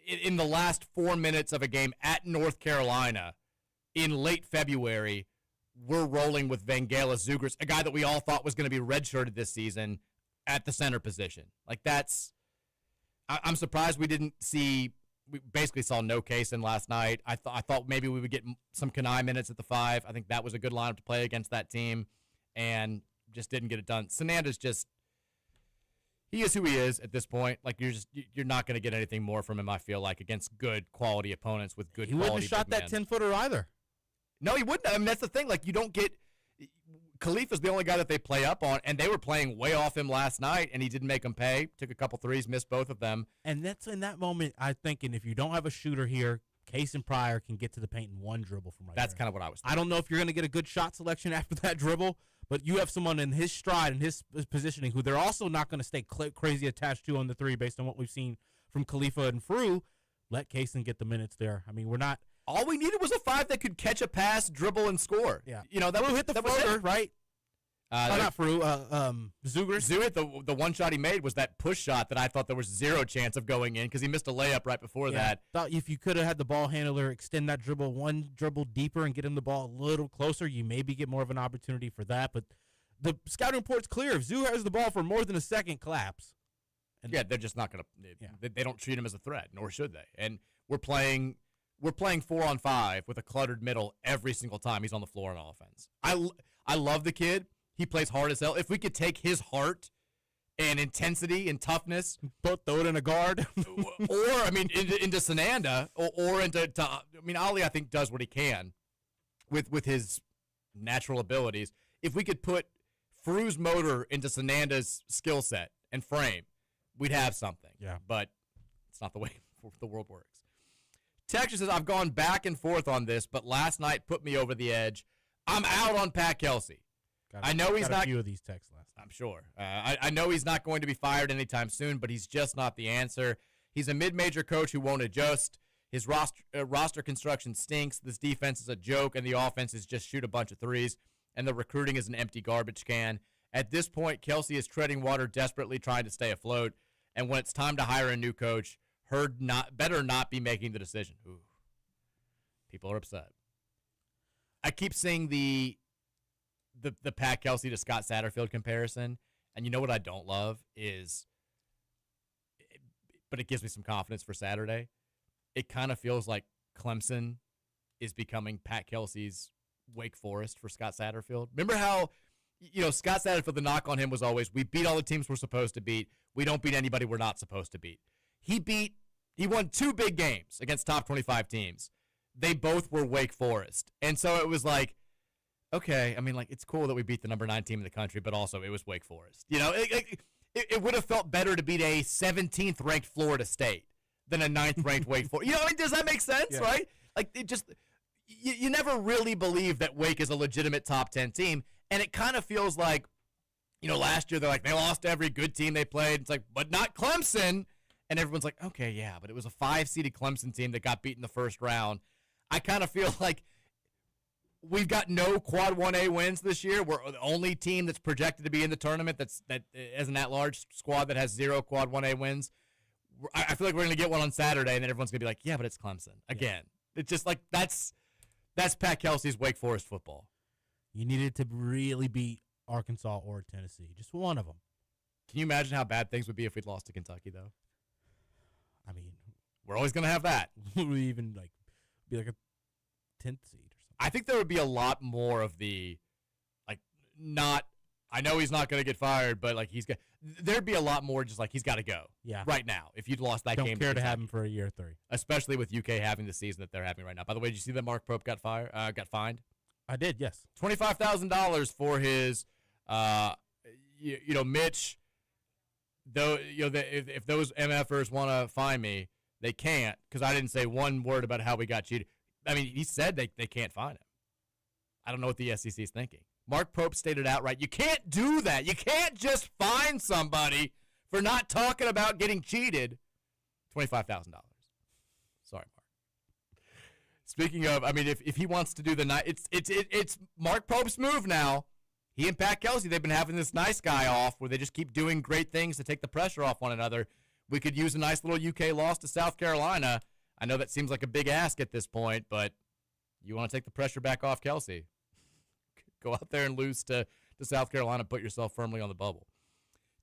in the last 4 minutes of a game at North Carolina in late February, we're rolling with Vangelis Zugers, a guy that we all thought was going to be redshirted this season, at the center position. Like, I'm surprised we basically saw no Kaysen last night. I thought maybe we would get some Kanai minutes at the 5. I think that was a good lineup to play against that team, and just didn't get it done. Sananda's he is who he is at this point. Like, you're not going to get anything more from him, I feel like, against good quality opponents with good quality. He wouldn't have shot that 10-footer either. No, he wouldn't. I mean, that's the thing. Like, you don't get Khalifa's the only guy that they play up on, and they were playing way off him last night, and he didn't make them pay. Took a couple threes, missed both of them. And that's in that moment, I'm thinking, if you don't have a shooter here, Kaysen Pryor can get to the paint in one dribble from right there. That's kind of what I was thinking. I don't know if you're going to get a good shot selection after that dribble, but you have someone in his stride and his positioning who they're also not going to stay crazy attached to on the 3 based on what we've seen from Khalifa and Frew. Let Kaysen get the minutes there. I mean, we're not. All we needed was a 5 that could catch a pass, dribble, and score. Yeah. That Frew hit the floater, right? Not Frew. Zugers. Zoo hit the one shot he made was that push shot that I thought there was zero chance of going in because he missed a layup right before that. Thought if you could have had the ball handler extend that dribble one dribble deeper and get him the ball a little closer, you maybe get more of an opportunity for that. But the scouting report's clear. If Zoo has the ball for more than a second, collapse. And they're just not going to. They don't treat him as a threat, nor should they. And we're playing 4-on-5 with a cluttered middle every single time he's on the floor on offense. I love the kid. He plays hard as hell. If we could take his heart and intensity and toughness, both throw it in a guard, or I mean into Sananda, or into Ollie, I think does what he can with his natural abilities. If we could put Frew's motor into Sananda's skill set and frame, we'd have something. Yeah, but it's not the way the world works. Texas says, I've gone back and forth on this, but last night put me over the edge. I'm out on Pat Kelsey. I know he's not. A few of these texts last night. I'm sure. I know he's not going to be fired anytime soon, but he's just not the answer. He's a mid-major coach who won't adjust. His roster construction stinks. This defense is a joke, and the offense is just shoot a bunch of threes, and the recruiting is an empty garbage can. At this point, Kelsey is treading water, desperately trying to stay afloat, and when it's time to hire a new coach, Hurd better not be making the decision. Ooh. People are upset. I keep seeing the Pat Kelsey to Scott Satterfield comparison, and you know what I don't love is, but it gives me some confidence for Saturday. It kind of feels like Clemson is becoming Pat Kelsey's Wake Forest for Scott Satterfield. Remember how, Scott Satterfield, the knock on him was always, we beat all the teams we're supposed to beat. We don't beat anybody we're not supposed to beat. He won 2 big games against top 25 teams. They both were Wake Forest. And so it was like, okay, I mean, like, it's cool that we beat the number 9 team in the country, but also it was Wake Forest. It would have felt better to beat a 17th ranked Florida State than a 9th ranked Wake Forest. Does that make sense, right? Like, it just, you never really believe that Wake is a legitimate top 10 team. And it kind of feels like, last year they're like, they lost to every good team they played. It's like, but not Clemson. And everyone's like, okay, yeah, but it was a 5-seeded Clemson team that got beat in the first round. I kind of feel like we've got no quad 1A wins this year. We're the only team that's projected to be in the tournament that as an at-large squad that has 0 quad 1A wins. I feel like we're going to get one on Saturday, and then everyone's going to be like, yeah, but it's Clemson. Again. Yeah. It's just like that's Pat Kelsey's Wake Forest football. You needed to really beat Arkansas or Tennessee. Just one of them. Can you imagine how bad things would be if we'd lost to Kentucky, though? I mean, we're always going to have that. Would we even be like a 10th seed or something? I think there would be a lot more of the, I know he's not going to get fired, but there'd be a lot more just like he's got to go. Yeah. Right now, if you'd lost that game. Don't care to have him for a year 3. Especially with UK having the season that they're having right now. By the way, did you see that Mark Pope got fined? I did, yes. $25,000 for his, Mitch. Though if those MFers want to fine me, they can't because I didn't say one word about how we got cheated. I mean, he said they can't fine him. I don't know what the SEC is thinking. Mark Pope stated outright, you can't do that. You can't just fine somebody for not talking about getting cheated. $25,000. Sorry, Mark. Speaking of, I mean, if he wants to do the night, it's Mark Pope's move now. He and Pat Kelsey, they've been having this nice guy off where they just keep doing great things to take the pressure off one another. We could use a nice little UK loss to South Carolina. I know that seems like a big ask at this point, but you want to take the pressure back off Kelsey. Go out there and lose to South Carolina, put yourself firmly on the bubble.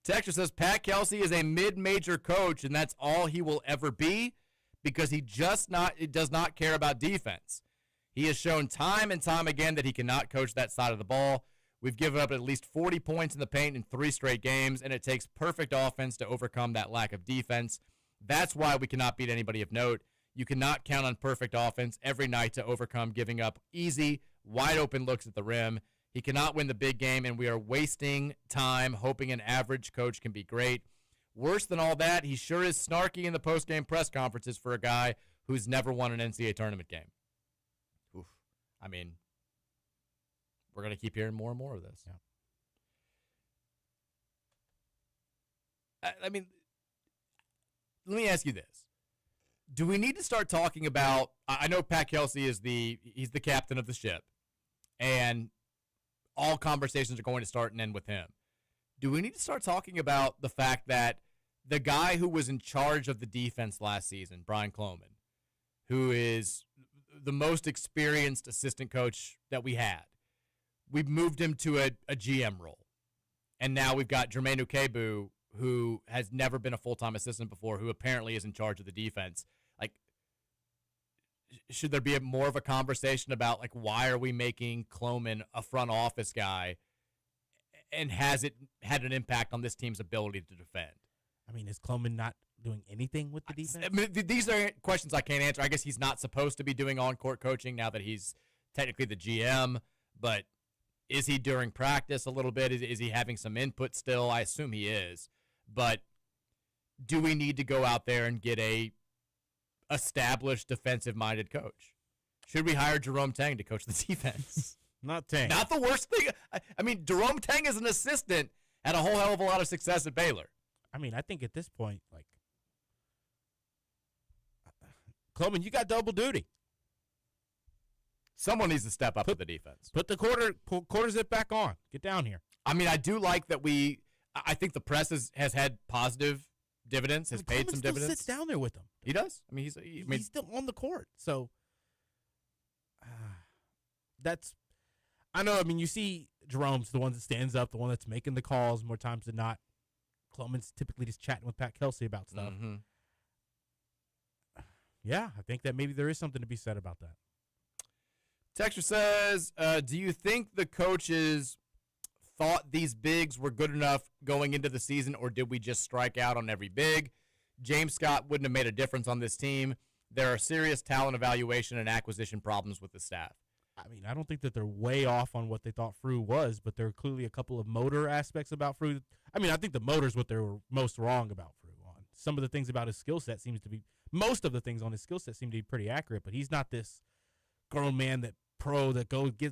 Texture says Pat Kelsey is a mid-major coach, and that's all he will ever be because he does not care about defense. He has shown time and time again that he cannot coach that side of the ball. We've given up at least 40 points in the paint in 3 straight games, and it takes perfect offense to overcome that lack of defense. That's why we cannot beat anybody of note. You cannot count on perfect offense every night to overcome giving up easy, wide-open looks at the rim. He cannot win the big game, and we are wasting time hoping an average coach can be great. Worse than all that, he sure is snarky in the post-game press conferences for a guy who's never won an NCAA tournament game. Oof. I mean, we're going to keep hearing more and more of this. Yeah. I mean, let me ask you this. Do we need to start talking about, I know Pat Kelsey is he's the captain of the ship, and all conversations are going to start and end with him. Do we need to start talking about the fact that the guy who was in charge of the defense last season, Brian Cloman, who is the most experienced assistant coach that we had, we've moved him to a GM role. And now we've got Jermaine Ukebu, who has never been a full-time assistant before, who apparently is in charge of the defense. Should there be more of a conversation about, why are we making Cloman a front office guy, and has it had an impact on this team's ability to defend? I mean, is Cloman not doing anything with the defense? I mean, these are questions I can't answer. I guess he's not supposed to be doing on-court coaching now that he's technically the GM, but is he during practice a little bit? Is he having some input still? I assume he is. But do we need to go out there and get a established defensive-minded coach? Should we hire Jerome Tang to coach the defense? Not Tang. Not the worst thing. I mean, Jerome Tang as an assistant had a whole hell of a lot of success at Baylor. I mean, I think at this point, Cloman, you got double duty. Someone needs to step up with the defense. Put the quarter zip back on. Get down here. I mean, I do like that I think the press has had positive dividends, has paid some dividends. He sits down there with them. He does. I mean, he's still on the court. So that's, I know. I mean, you see Jerome's the one that stands up, the one that's making the calls more times than not. Cloman's typically just chatting with Pat Kelsey about stuff. Mm-hmm. Yeah, I think that maybe there is something to be said about that. Texture says, do you think the coaches thought these bigs were good enough going into the season, or did we just strike out on every big? James Scott wouldn't have made a difference on this team. There are serious talent evaluation and acquisition problems with the staff. I mean, I don't think that they're way off on what they thought Frew was, but there are clearly a couple of motor aspects about Frew. I mean, I think the motor is what they were most wrong about Frew on. Some of the things about his skill set most of the things on his skill set seem to be pretty accurate, but he's not this grown man that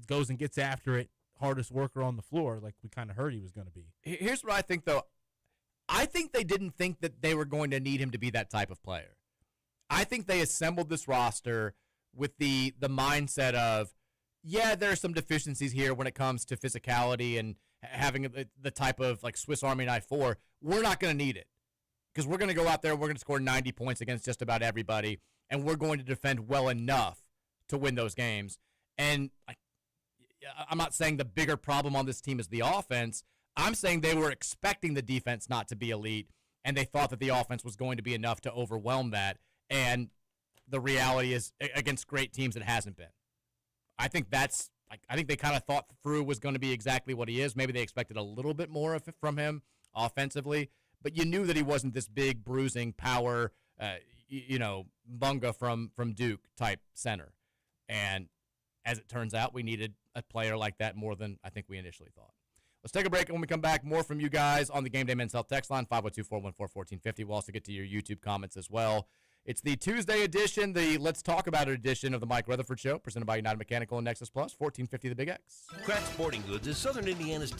goes and gets after it, hardest worker on the floor like we kind of heard he was going to be. Here's what I think, though. I think they didn't think that they were going to need him to be that type of player. I think they assembled this roster with the mindset of yeah, there are some deficiencies here when it comes to physicality and having the type of like Swiss Army knife 4. We're not going to need it because we're going to go out there and we're going to score 90 points against just about everybody, and we're going to defend well enough to win those games. And I'm not saying the bigger problem on this team is the offense. I'm saying they were expecting the defense not to be elite, and they thought that the offense was going to be enough to overwhelm that. And the reality is, against great teams, it hasn't been. I think they kind of thought Frew was going to be exactly what he is. Maybe they expected a little bit more of it from him offensively, but you knew that he wasn't this big, bruising, power, Bunga from Duke type center. And as it turns out, we needed a player like that more than I think we initially thought. Let's take a break, and when we come back, more from you guys on the Gameday Men's Health text line, 502-414-1450. We'll also get to your YouTube comments as well. It's the Tuesday edition, the Let's Talk About It edition of the Mike Rutherford Show, presented by United Mechanical and Nexus Plus, 1450 The Big X. Craft Sporting Goods is Southern Indiana's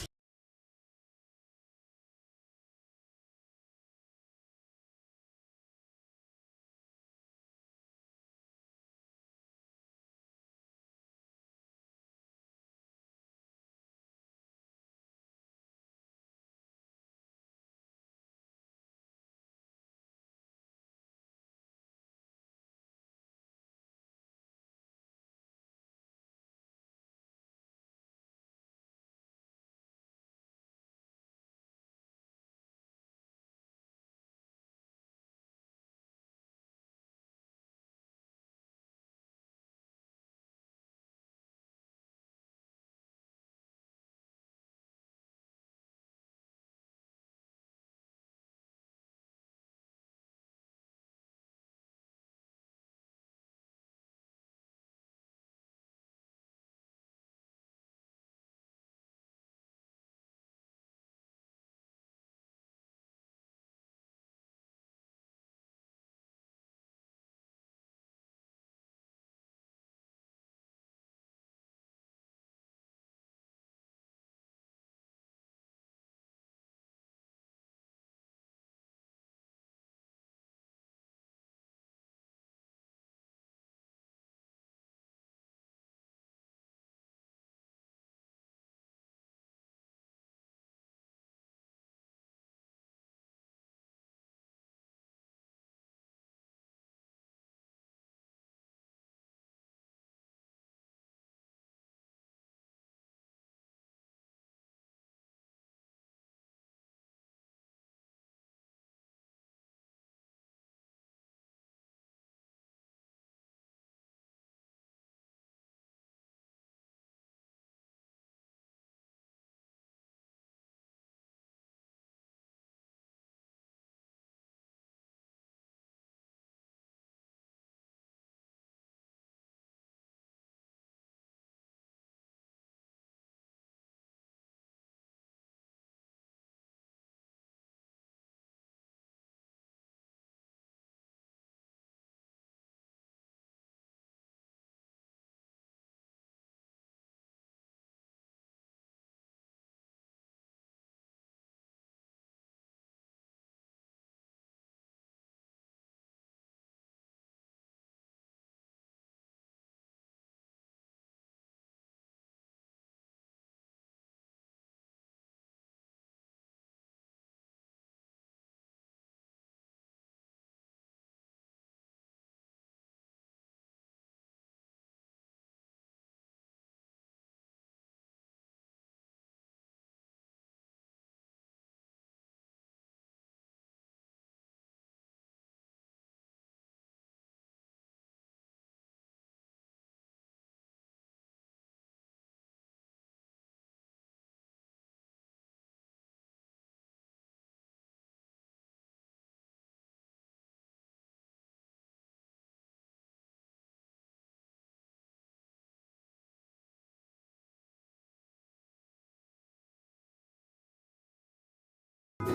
All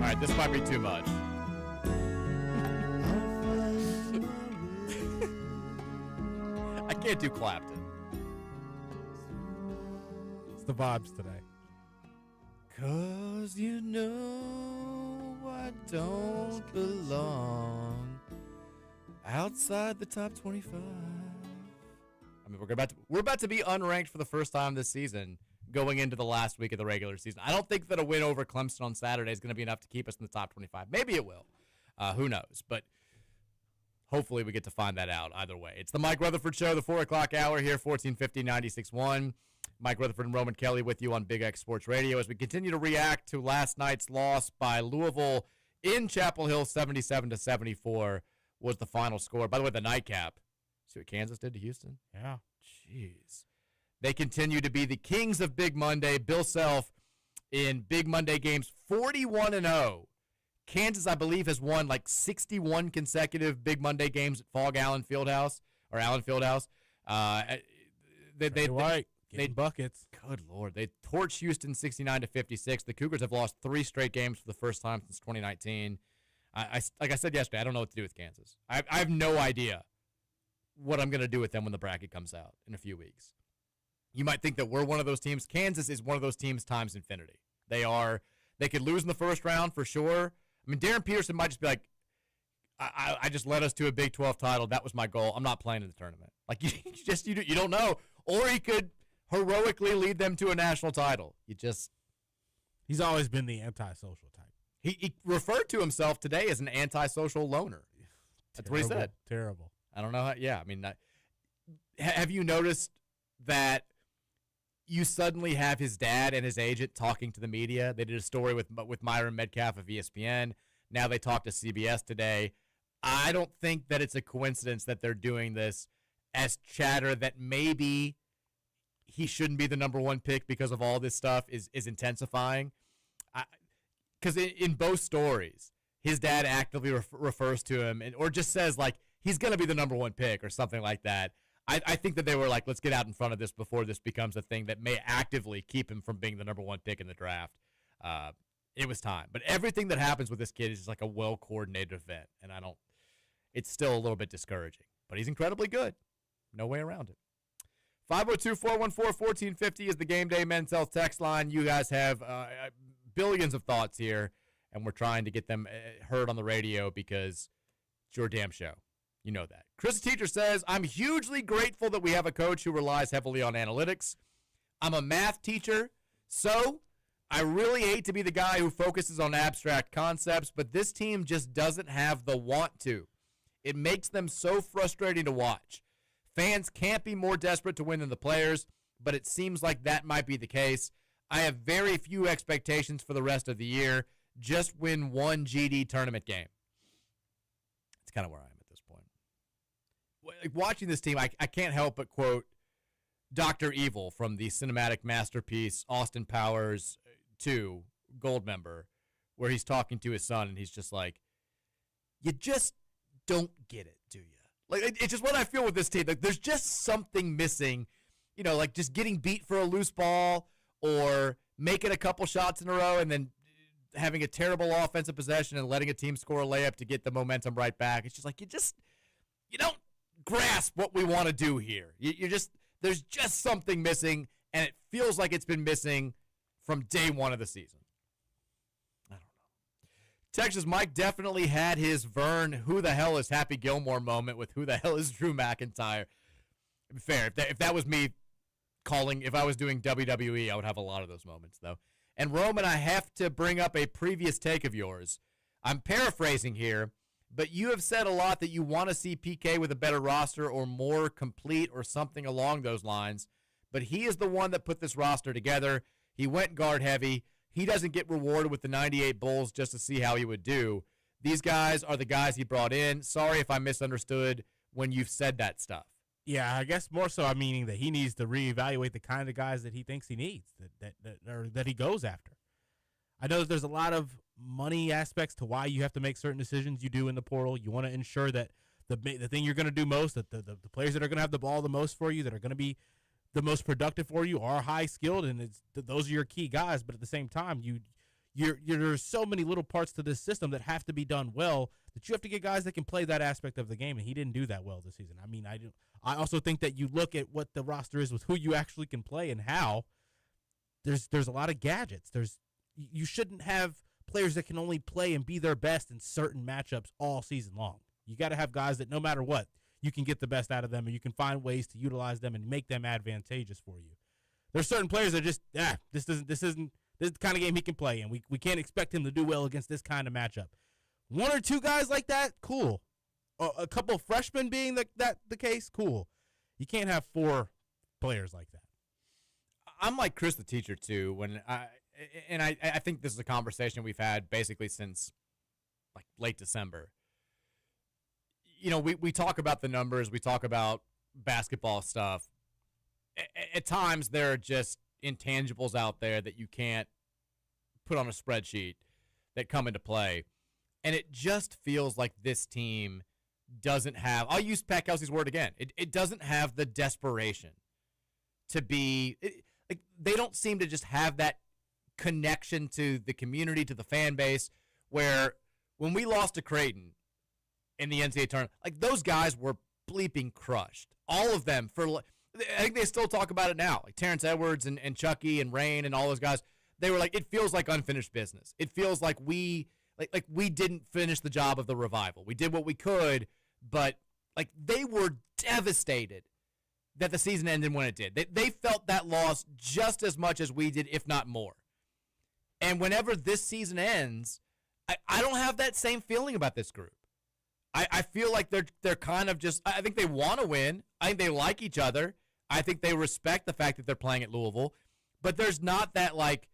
right, this might be too much. I can't do Clapton. It's the vibes today. 'Cause you know I don't belong outside the top 25. I mean, we're about to be unranked for the first time this season going into the last week of the regular season. I don't think that a win over Clemson on Saturday is going to be enough to keep us in the top 25. Maybe it will. Who knows? But hopefully we get to find that out either way. It's the Mike Rutherford Show, the 4 o'clock hour here, 1450 96.1. Mike Rutherford and Roman Kelly with you on Big X Sports Radio as we continue to react to last night's loss by Louisville in Chapel Hill. 77-74 was the final score. By the way, the nightcap. See what Kansas did to Houston? Yeah. Jeez. They continue to be the kings of Big Monday. Bill Self in Big Monday games 41-0. Kansas, I believe, has won like 61 consecutive Big Monday games at Allen Fieldhouse. They buckets. Good Lord. They torched Houston 69-56. The Cougars have lost 3 straight games for the first time since 2019. Like I said yesterday, I don't know what to do with Kansas. I have no idea what I'm going to do with them when the bracket comes out in a few weeks. You might think that we're one of those teams. Kansas is one of those teams times infinity. They could lose in the first round for sure. I mean, Darren Peterson might just be like, I just led us to a Big 12 title. That was my goal. I'm not playing in the tournament. Like, you don't know. Or he could heroically lead them to a national title. He's always been the antisocial type. He referred to himself today as an antisocial loner. That's what he said. Terrible. I don't know how. Yeah, I mean, have you noticed that you suddenly have his dad and his agent talking to the media? They did a story with Myron Metcalf of ESPN. Now they talked to CBS today. I don't think that it's a coincidence that they're doing this as chatter that maybe he shouldn't be the number 1 pick because of all this stuff is intensifying. Because in both stories, his dad actively refers to him or just says, like, he's going to be the number 1 pick or something like that. I think that they were like, let's get out in front of this before this becomes a thing that may actively keep him from being the number 1 pick in the draft. It was time. But everything that happens with this kid is just like a well-coordinated event, and it's still a little bit discouraging. But he's incredibly good. No way around it. 502-414-1450 is the Gameday Men's Health text line. You guys have billions of thoughts here, and we're trying to get them heard on the radio because it's your damn show. You know that. Chris the Teacher says, I'm hugely grateful that we have a coach who relies heavily on analytics. I'm a math teacher, so I really hate to be the guy who focuses on abstract concepts, but this team just doesn't have the want to. It makes them so frustrating to watch. Fans can't be more desperate to win than the players, but it seems like that might be the case. I have very few expectations for the rest of the year. Just win one GD tournament game. That's kind of where I am at this point. Like, watching this team, I can't help but quote Dr. Evil from the cinematic masterpiece Austin Powers 2 Goldmember, where he's talking to his son, and he's just like, you just don't get it, do you? Like, it's just what I feel with this team. Like, there's just something missing, you know, like just getting beat for a loose ball or making a couple shots in a row and then having a terrible offensive possession and letting a team score a layup to get the momentum right back. It's just like, you don't grasp what we want to do here. There's just something missing, and it feels like it's been missing from day one of the season. I don't know. Texas Mike definitely had his Vern, who the hell is Happy Gilmore moment with who the hell is Drew McIntyre. Fair. If that was me if I was doing WWE, I would have a lot of those moments, though. And Roman, I have to bring up a previous take of yours. I'm paraphrasing here, but you have said a lot that you want to see PK with a better roster or more complete or something along those lines. But he is the one that put this roster together. He went guard heavy. He doesn't get rewarded with the 98 Bulls just to see how he would do. These guys are the guys he brought in. Sorry if I misunderstood when you've said that stuff. Yeah, I guess more so I'm meaning that he needs to reevaluate the kind of guys that he thinks he needs, that he goes after. I know that there's a lot of money aspects to why you have to make certain decisions you do in the portal. You want to ensure that the thing you're going to do most, that the players that are going to have the ball the most for you, that are going to be the most productive for you, are high skilled, and those are your key guys. But at the same time, there's so many little parts to this system that have to be done well that you have to get guys that can play that aspect of the game, and he didn't do that well this season. I mean, I also think that you look at what the roster is with who you actually can play and how. There's a lot of gadgets. You shouldn't have players that can only play and be their best in certain matchups all season long. You got to have guys that no matter what, you can get the best out of them, and you can find ways to utilize them and make them advantageous for you. There's certain players that just, this isn't the kind of game he can play, and we can't expect him to do well against this kind of matchup. One or two guys like that, cool. A couple of freshmen being the case, cool. You can't have 4 players like that. I'm like Chris the teacher too. I think this is a conversation we've had basically since like late December. You know, we talk about the numbers, we talk about basketball stuff. At times there are just intangibles out there that you can't put on a spreadsheet that come into play. And it just feels like this team doesn't have, I'll use Pat Kelsey's word again, it doesn't have the desperation to be, like they don't seem to just have that connection to the community, to the fan base, where when we lost to Creighton in the NCAA tournament, like those guys were bleeping crushed. All of them. I think they still talk about it now. Like Terrence Edwards and Chucky and Rain and all those guys, they were like, it feels like unfinished business. It feels like we didn't finish the job of the revival. We did what we could, but like they were devastated that the season ended when it did. They felt that loss just as much as we did, if not more. And whenever this season ends, I don't have that same feeling about this group. I feel like they're kind of just, I think they want to win. I think they like each other. I think they respect the fact that they're playing at Louisville. But there's not that like,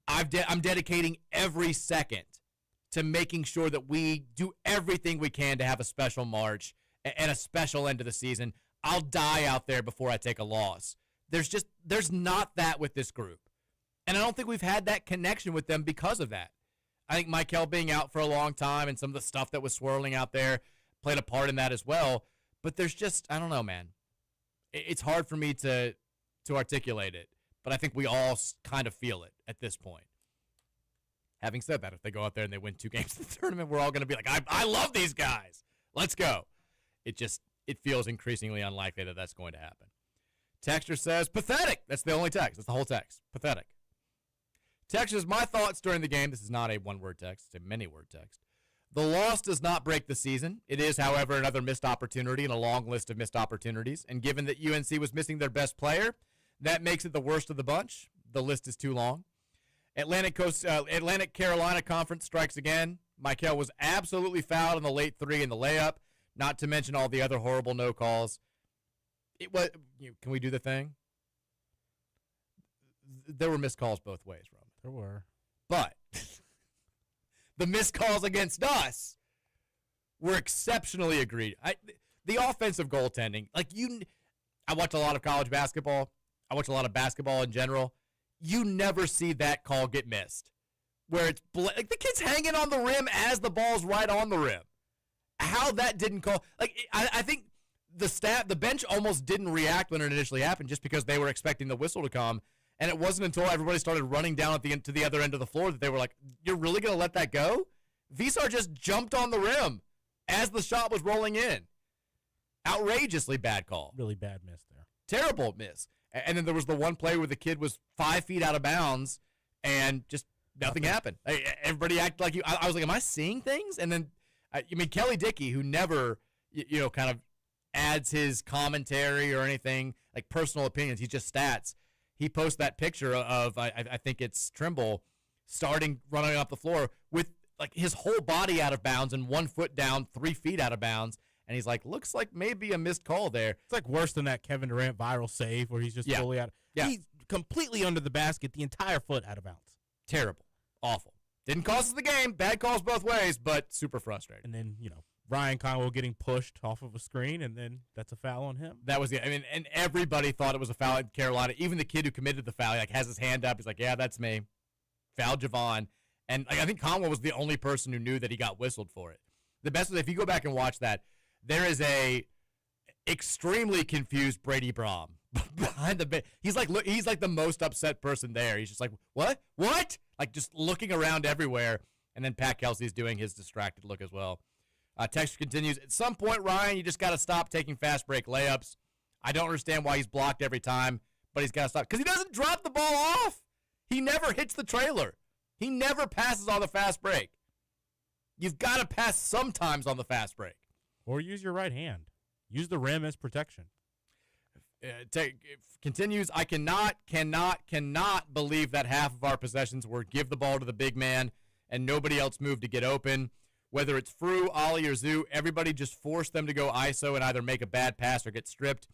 I'm dedicating every second to making sure that we do everything we can to have a special March and a special end to the season. I'll die out there before I take a loss. There's not that with this group. And I don't think we've had that connection with them because of that. I think Michael being out for a long time and some of the stuff that was swirling out there played a part in that as well. But there's just, I don't know, man. It's hard for me to articulate it. But I think we all kind of feel it at this point. Having said that, if they go out there and they win 2 games in the tournament, we're all going to be like, I love these guys. Let's go. It feels increasingly unlikely that that's going to happen. Texter says, pathetic. That's the only text. That's the whole text. Pathetic. Texter says, my thoughts during the game. This is not a one-word text. It's a many-word text. The loss does not break the season. It is, however, another missed opportunity in a long list of missed opportunities. And given that UNC was missing their best player, that makes it the worst of the bunch. The list is too long. Atlantic Carolina Conference strikes again. Michael was absolutely fouled in the late 3 in the layup, not to mention all the other horrible no calls. Can we do the thing? There were missed calls both ways, Roman. There were. But the missed calls against us were exceptionally egregious. The offensive goaltending, I watch a lot of college basketball. I watch a lot of basketball in general. You never see that call get missed, where it's like the kid's hanging on the rim as the ball's right on the rim. How that didn't call, I think the bench almost didn't react when it initially happened, just because they were expecting the whistle to come, and it wasn't until everybody started running down to the other end of the floor that they were like, "You're really gonna let that go?" Visar just jumped on the rim as the shot was rolling in. Outrageously bad call. Really bad miss there. Terrible miss. And then there was the one play where the kid was 5 feet out of bounds and just nothing happened. Everybody acted like you. I was like, am I seeing things? And then, Kelly Dickey, who never, kind of adds his commentary or anything, like personal opinions, he's just stats. He posts that picture of, I think it's Trimble, running up the floor with like his whole body out of bounds and 1 foot down, 3 feet out of bounds. And he's like, looks like maybe a missed call there. It's like worse than that Kevin Durant viral save where he's just fully out. Yeah. He's completely under the basket, the entire foot out of bounds. Terrible. Awful. Didn't cost us the game. Bad calls both ways, but super frustrating. And then, Ryan Conwell getting pushed off of a screen, and then that's a foul on him. That was and everybody thought it was a foul in Carolina. Even the kid who committed the foul, has his hand up. He's like, yeah, that's me. Foul Javon. And I think Conwell was the only person who knew that he got whistled for it. The best was, if you go back and watch that, there is a extremely confused Brady Braum behind the bench. He's like the most upset person there. He's just like, what? Like just looking around everywhere. And then Pat Kelsey's doing his distracted look as well. Texture continues. At some point, Ryan, you just got to stop taking fast break layups. I don't understand why he's blocked every time, but he's got to stop. Because he doesn't drop the ball off. He never hits the trailer. He never passes on the fast break. You've got to pass sometimes on the fast break. Or use your right hand. Use the rim as protection. Continues, I cannot believe that half of our possessions were give the ball to the big man and nobody else moved to get open. Whether it's Frew, Ollie, or Zoo, everybody just forced them to go ISO and either make a bad pass or get stripped.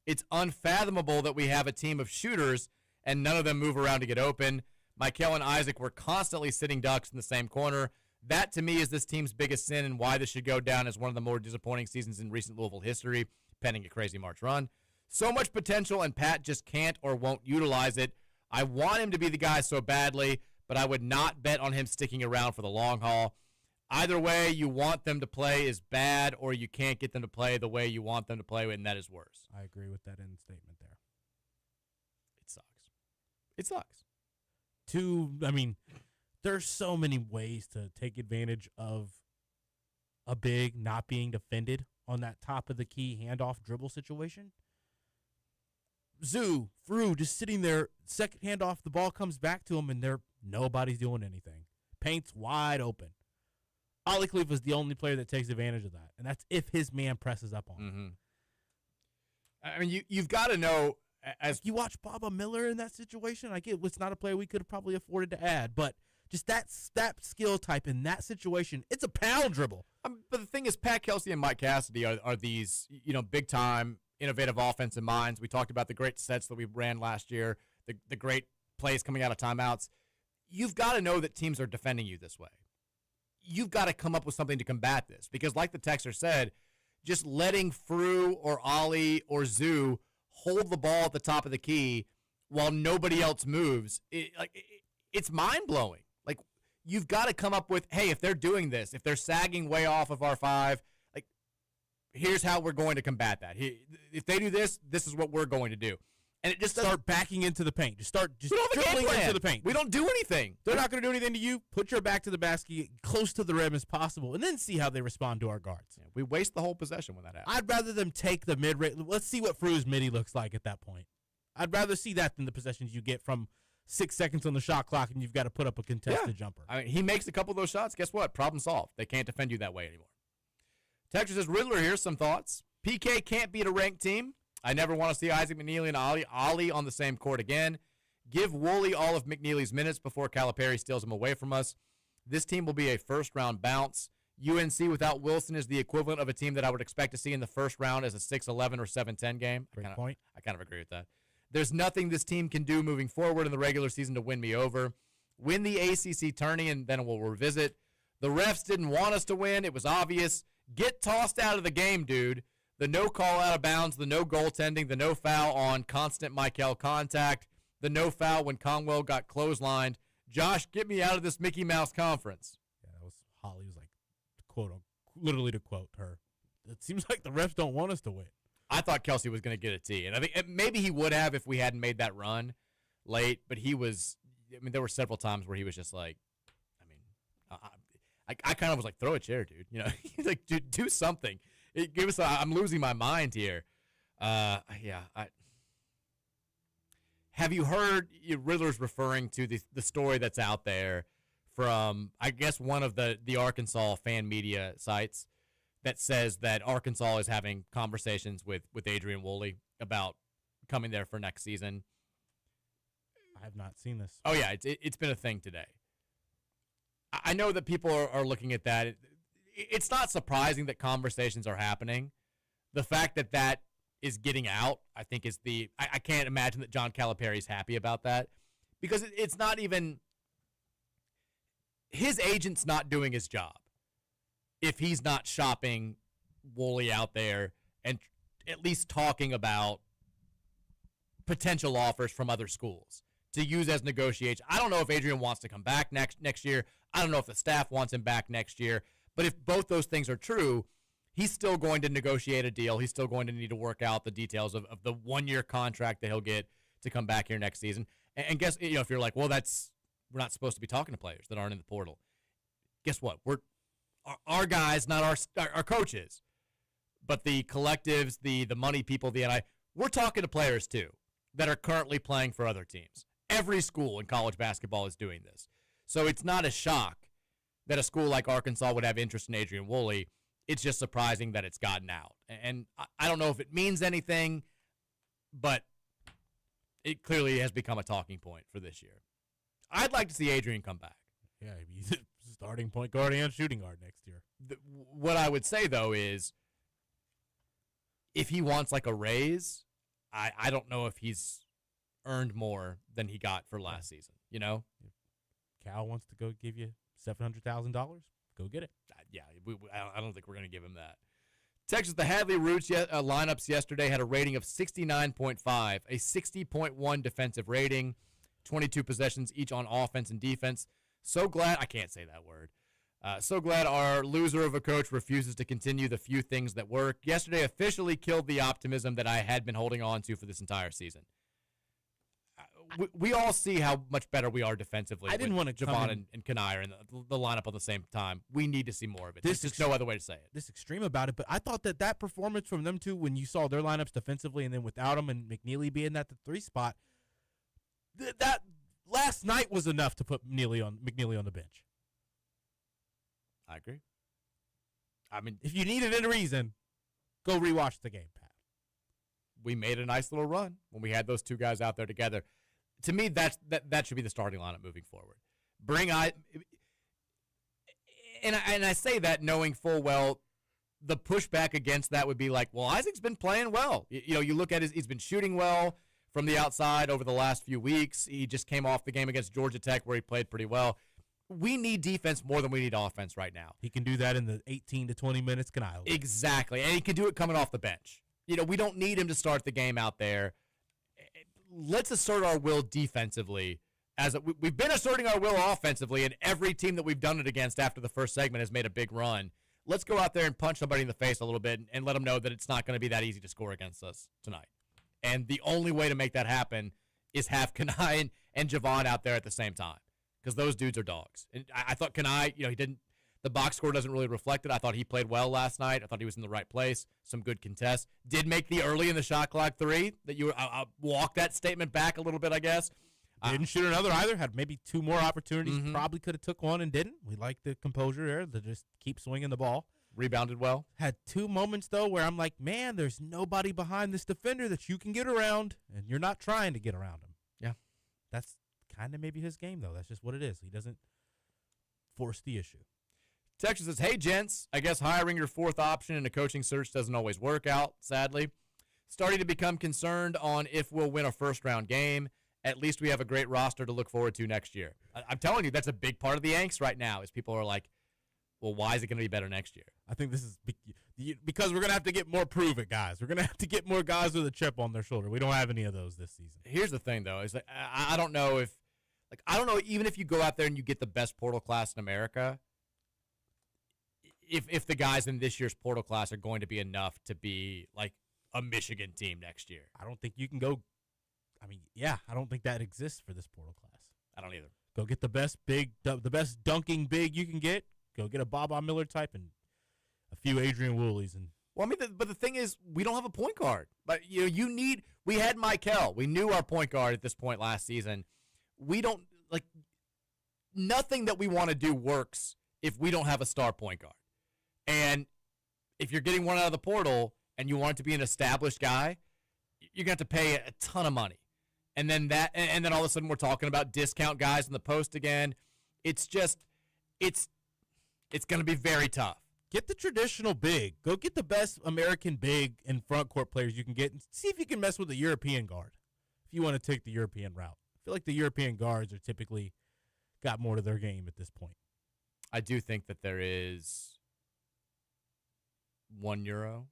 It's unfathomable that we have a team of shooters and none of them move around to get open. Michael and Isaac were constantly sitting ducks in the same corner. That, to me, is this team's biggest sin and why this should go down as one of the more disappointing seasons in recent Louisville history, pending a crazy March run. So much potential, and Pat just can't or won't utilize it. I want him to be the guy so badly, but I would not bet on him sticking around for the long haul. Either way, you want them to play is bad, or you can't get them to play the way you want them to play, and that is worse. I agree with that end statement there. It sucks. It sucks. There's so many ways to take advantage of a big not being defended on that top of the key handoff dribble situation. Zoo, Frew, just sitting there, second handoff, the ball comes back to him, and nobody's doing anything. Paint's wide open. Ollie Cleef is the only player that takes advantage of that, and that's if his man presses up on him. I mean, you've got to know, as you watch Baba Miller in that situation, I get it's not a player we could have probably afforded to add, but just that skill type in that situation, it's a pound dribble. But the thing is, Pat Kelsey and Mike Cassidy are these, big-time, innovative offensive minds. We talked about the great sets that we ran last year, the great plays coming out of timeouts. You've got to know that teams are defending you this way. You've got to come up with something to combat this because, like the texter said, just letting Frew or Ollie or Zoo hold the ball at the top of the key while nobody else moves, it's mind-blowing. Like, you've got to come up with, hey, if they're doing this, if they're sagging way off of our five, here's how we're going to combat that. If they do this, this is what we're going to do. And it just start backing into the paint. Just dribbling into the paint. We don't do anything. They're not going to do anything to you. Put your back to the basket, close to the rim as possible, and then see how they respond to our guards. Yeah, we waste the whole possession when that happens. I'd rather them take the mid-range. Let's see what Frew's midi looks like at that point. I'd rather see that than the possessions you get from 6 seconds on the shot clock and you've got to put up a contested jumper. I mean, he makes a couple of those shots. Guess what? Problem solved. They can't defend you that way anymore. Texas says, Riddler, here's some thoughts. PK can't beat a ranked team. I never want to see Isaac McNeely and Ollie on the same court again. Give Woolley all of McNeely's minutes before Calipari steals him away from us. This team will be a first-round bounce. UNC without Wilson is the equivalent of a team that I would expect to see in the first round as a 6-11 or 7-10 game. Great point. I kind of agree with that. There's nothing this team can do moving forward in the regular season to win me over. Win the ACC tourney, and then we'll revisit. The refs didn't want us to win. It was obvious. Get tossed out of the game, dude. The no call out of bounds, the no goaltending, the no foul on constant Michael contact, the no foul when Conwell got clotheslined. Josh, get me out of this Mickey Mouse conference. Yeah, that was Holly was like, literally to quote her. It seems like the refs don't want us to win. I thought Kelsey was going to get a T, and I think maybe he would have if we hadn't made that run late, but he was, there were several times where he was just like, I kind of was like, throw a chair, dude. He's like, dude, do something. Give us I'm losing my mind here. Have you heard Riddler's referring to the story that's out there from, I guess, one of the Arkansas fan media sites that says that Arkansas is having conversations with Adrian Woolley about coming there for next season? I have not seen this. Oh, yeah, it's been a thing today. I know that people are looking at that. It's not surprising that conversations are happening. The fact that is getting out, I think, is I can't imagine that John Calipari's happy about that because it's not even his agent's not doing his job if he's not shopping Woolley out there and at least talking about potential offers from other schools to use as negotiation. I don't know if Adrian wants to come back next year. I don't know if the staff wants him back next year. But if both those things are true, he's still going to negotiate a deal. He's still going to need to work out the details of the one-year contract that he'll get to come back here next season. And guess, if you're like, well, we're not supposed to be talking to players that aren't in the portal. Guess what? We're our guys, not our coaches, but the collectives, the money people, the NI. We're talking to players too that are currently playing for other teams. Every school in college basketball is doing this. So it's not a shock that a school like Arkansas would have interest in Adrian Woolley. It's just surprising that it's gotten out. And I don't know if it means anything, but it clearly has become a talking point for this year. I'd like to see Adrian come back. Yeah, he's a starting point guard and shooting guard next year. What I would say, though, is if he wants like a raise, I don't know if he's earned more than he got for last season, you know? If Cal wants to go give you $700,000, go get it. Yeah, I don't think we're going to give him that. Texas, the Hadley Roots lineups yesterday had a rating of 69.5, a 60.1 defensive rating, 22 possessions each on offense and defense. So glad, I can't say that word. So glad our loser of a coach refuses to continue the few things that work. Yesterday officially killed the optimism that I had been holding on to for this entire season. We all see how much better we are defensively. I didn't want to Javon and Kanai are in the lineup at the same time. We need to see more of it. There's just no other way to say it. This extreme about it, but I thought that performance from them two, when you saw their lineups defensively, and then without them and McNeely being at the 3 spot, that last night was enough to put McNeely on the bench. I agree. I mean, if you needed any reason, go rewatch the game, Pat. We made a nice little run when we had those two guys out there together. To me, that should be the starting lineup moving forward. And I say that knowing full well the pushback against that would be like, well, Isaac's been playing well. You look at he's been shooting well from the outside over the last few weeks. He just came off the game against Georgia Tech where he played pretty well. We need defense more than we need offense right now. He can do that in the 18 to 20 minutes. Exactly, and he can do it coming off the bench. We don't need him to start the game out there. Let's assert our will defensively. We've been asserting our will offensively, and every team that we've done it against after the first segment has made a big run. Let's go out there and punch somebody in the face a little bit and let them know that it's not going to be that easy to score against us tonight. And the only way to make that happen is have Kanai and Javon out there at the same time, because those dudes are dogs. And I thought Kanai, he didn't. The box score doesn't really reflect it. I thought he played well last night. I thought he was in the right place. Some good contests. Did make the early in the shot clock 3 that I'll walk that statement back a little bit, I guess. Didn't shoot another either. Had maybe 2 more opportunities. Mm-hmm. Probably could have took one and didn't. We like the composure there to just keep swinging the ball. Rebounded well. Had 2 moments, though, where I'm like, man, there's nobody behind this defender that you can get around, and you're not trying to get around him. Yeah. That's kind of maybe his game, though. That's just what it is. He doesn't force the issue. Texas says, hey, gents, I guess hiring your 4th option in a coaching search doesn't always work out, sadly. Starting to become concerned on if we'll win a first-round game. At least we have a great roster to look forward to next year. I'm telling you, that's a big part of the angst right now is people are like, well, why is it going to be better next year? I think this is because we're going to have to get more prove-it guys. We're going to have to get more guys with a chip on their shoulder. We don't have any of those this season. Here's the thing, though, is like, I don't know even if you go out there and you get the best portal class in America, if the guys in this year's portal class are going to be enough to be like a Michigan team next year. I don't think you can go. I don't think that exists for this portal class. I don't either. Go get the best dunking big you can get. Go get a Bob Miller type and a few Adrian Woolleys. But the thing is, we don't have a point guard. But we had Michael. We knew our point guard at this point last season. We don't nothing that we want to do works if we don't have a star point guard. And if you're getting one out of the portal and you want it to be an established guy, you're going to have to pay a ton of money. And then all of a sudden we're talking about discount guys in the post again. It's going to be very tough. Get the traditional big. Go get the best American big and front court players you can get and see if you can mess with a European guard if you want to take the European route. I feel like the European guards are typically got more to their game at this point. I do think that there is €1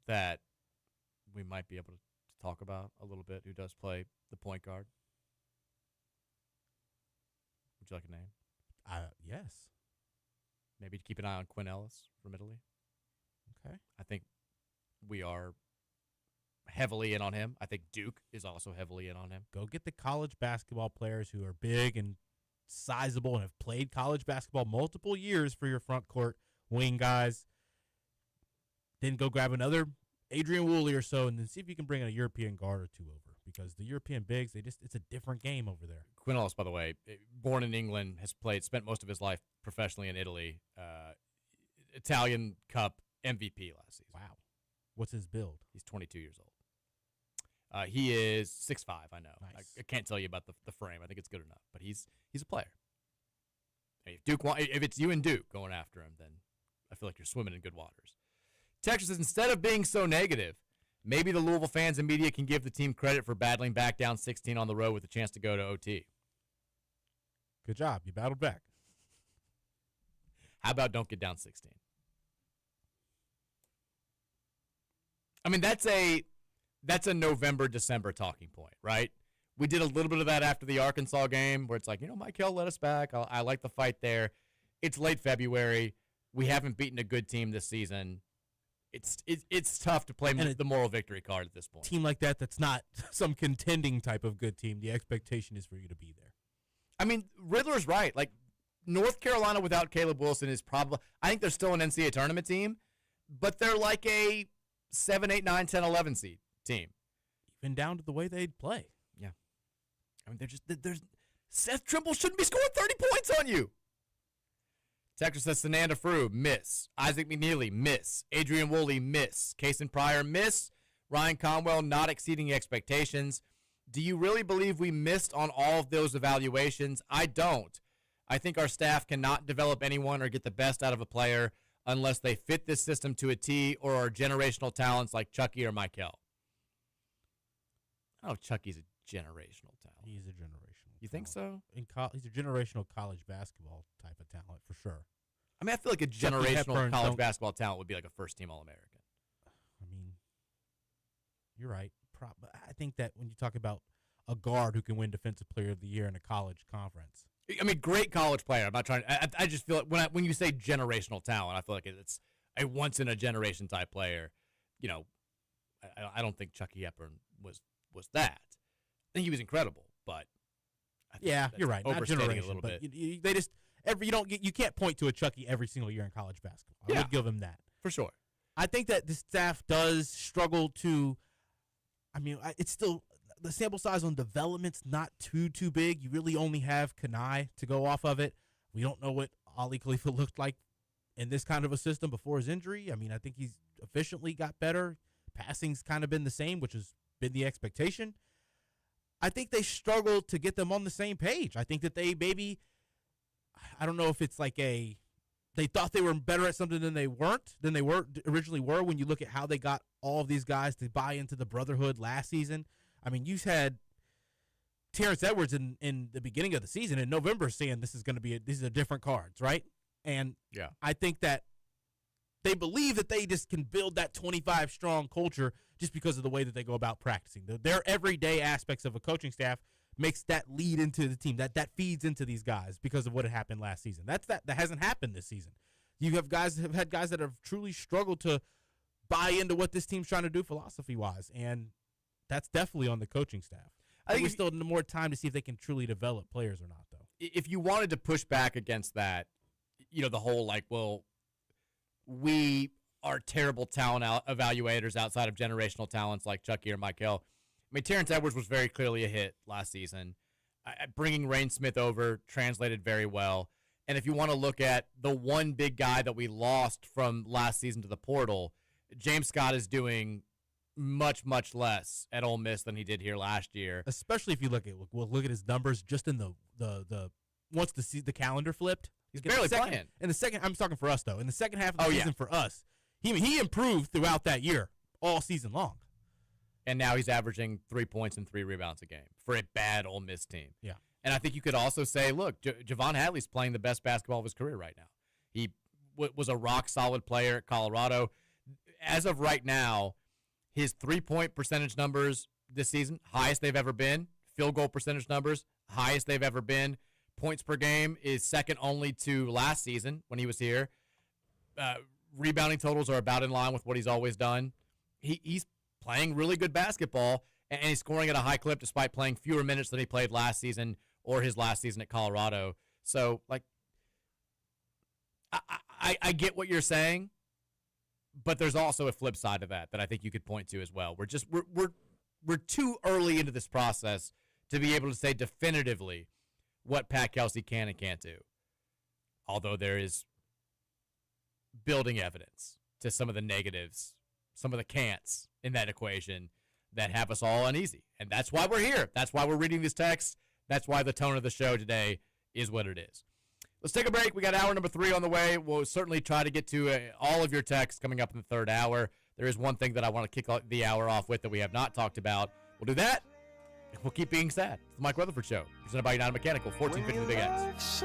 that we might be able to talk about a little bit who does play the point guard. Would you like a name? Yes. Maybe keep an eye on Quinn Ellis from Italy. Okay. I think we are heavily in on him. I think Duke is also heavily in on him. Go get the college basketball players who are big and sizable and have played college basketball multiple years for your front court wing guys. Then go grab another Adrian Woolley or so and then see if you can bring in a European guard or 2 over. because the European bigs, it's a different game over there. Quinn Ellis, by the way, born in England, has spent most of his life professionally in Italy. Italian Cup MVP last season. Wow. What's his build? He's 22 years old. He is 6'5", I know. Nice. I can't tell you about the frame. I think it's good enough. But he's a player. Hey, if it's you and Duke going after him, then I feel like you're swimming in good waters. Texas says, instead of being so negative, maybe the Louisville fans and media can give the team credit for battling back down 16 on the road with a chance to go to OT. Good job. You battled back. How about don't get down 16? I mean, that's a November, December talking point, right? We did a little bit of that after the Arkansas game where it's like, Michael let us back. I like the fight there. It's late February. We haven't beaten a good team this season. It's tough to play the moral victory card at this point. Team like that's not some contending type of good team. The expectation is for you to be there. I mean, Riddler's right. Like, North Carolina without Caleb Wilson is probably – I think they're still an NCAA tournament team, but they're like a 7, 8, 9, 10, 11 seed team. Even down to the way they'd play. Yeah. I mean, there's Seth Trimble shouldn't be scoring 30 points on you. Texas says Sananda Frew, miss. Isaac McNeely, miss. Adrian Woolley, miss. Kason Pryor, miss. Ryan Conwell, not exceeding expectations. Do you really believe we missed on all of those evaluations? I don't. I think our staff cannot develop anyone or get the best out of a player unless they fit this system to a T or are generational talents like Chucky or Michael. I don't know if Chucky's a generational talent. He's a generational You think so? He's a generational college basketball type of talent for sure. I mean, I feel like a generational college basketball talent would be like a first-team All-American. I mean, you're right. I think that when you talk about a guard who can win Defensive Player of the Year in a college conference. I mean, great college player. I'm not trying to – I just feel like when you say generational talent, I feel like it's a once-in-a-generation type player. I don't think Chucky Hepburn was that. I think he was incredible, but yeah, you're right. Not overstating a little bit. They just you can't point to a Chucky every single year in college basketball. I would give him that for sure. I think that the staff does struggle to. I mean, it's still the sample size on development's not too big. You really only have Kanai to go off of it. We don't know what Ali Khalifa looked like in this kind of a system before his injury. I mean, I think he's efficiently got better. Passing's kind of been the same, which has been the expectation. I think they struggled to get them on the same page. I think that they maybe, I don't know if it's like they thought they were better at something than they originally were when you look at how they got all of these guys to buy into the brotherhood last season. I mean, you had Terrence Edwards in the beginning of the season in November saying these are different cards, right? And yeah, I think that they believe that they just can build that 25-strong culture just because of the way that they go about practicing. Their everyday aspects of a coaching staff makes that lead into the team. That feeds into these guys because of what had happened last season. That hasn't happened this season. You have had guys that have truly struggled to buy into what this team's trying to do philosophy-wise, and that's definitely on the coaching staff. I think we still need more time to see if they can truly develop players or not, though. If you wanted to push back against that, the whole we are terrible talent evaluators outside of generational talents like Chucky or Michael. I mean, Terrence Edwards was very clearly a hit last season. Bringing Rain Smith over translated very well. And if you want to look at the one big guy that we lost from last season to the portal, James Scott is doing much, much less at Ole Miss than he did here last year. Especially if you look at his numbers just in the once the calendar flipped. He's barely playing. In the second, I'm talking for us though. In the second half of the season for us, he improved throughout that year, all season long. And now he's averaging 3 points and 3 rebounds a game for a bad Ole Miss team. Yeah. And I think you could also say, look, Javon Hadley's playing the best basketball of his career right now. He was a rock-solid player at Colorado. As of right now, his three-point percentage numbers this season, highest they've ever been. Field goal percentage numbers, highest they've ever been. Points per game is second only to last season when he was here. Rebounding totals are about in line with what he's always done. He's playing really good basketball, and he's scoring at a high clip despite playing fewer minutes than he played last season or his last season at Colorado. So, I get what you're saying, but there's also a flip side to that I think you could point to as well. We're we're too early into this process to be able to say definitively what Pat Kelsey can and can't do. Although there is building evidence to some of the negatives, some of the can'ts in that equation that have us all uneasy. And that's why we're here. That's why we're reading these texts. That's why the tone of the show today is what it is. Let's take a break. We got hour number 3 on the way. We'll certainly try to get to all of your texts coming up in the third hour. There is one thing that I want to kick the hour off with that we have not talked about. We'll do that. We'll keep being sad. It's the Mike Rutherford Show, presented by United Mechanical, 1450 The Big X.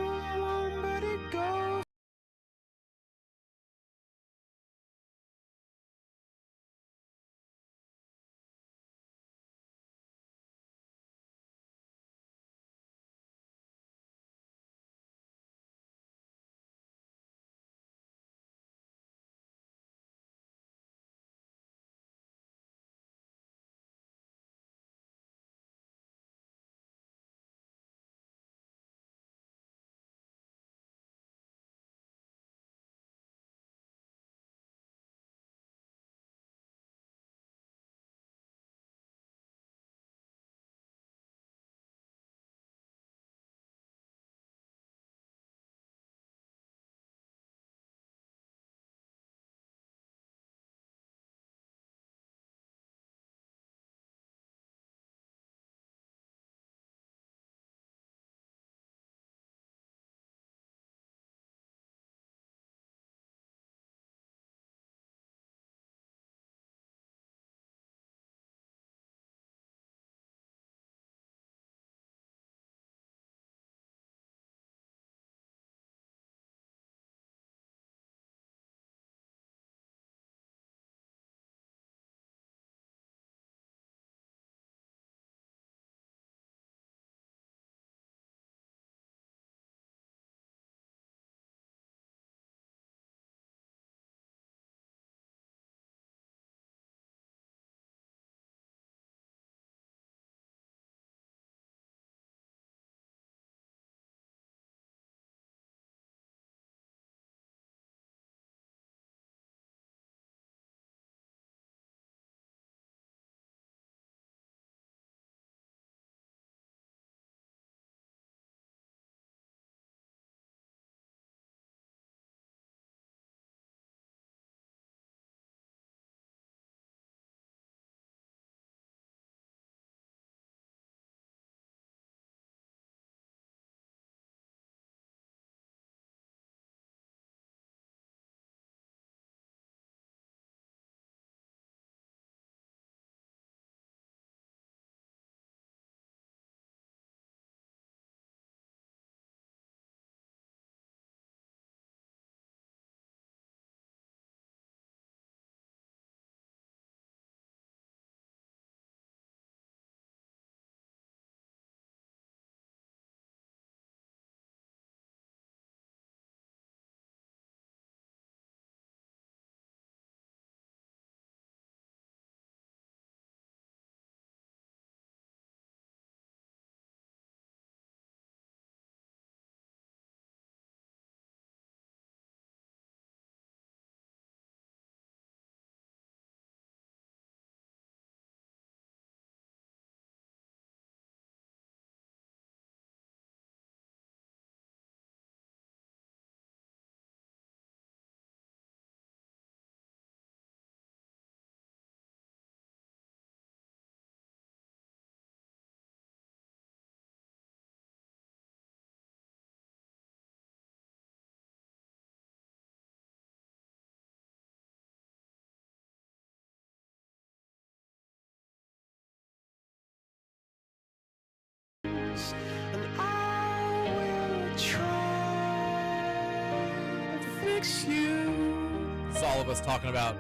It's all of us talking about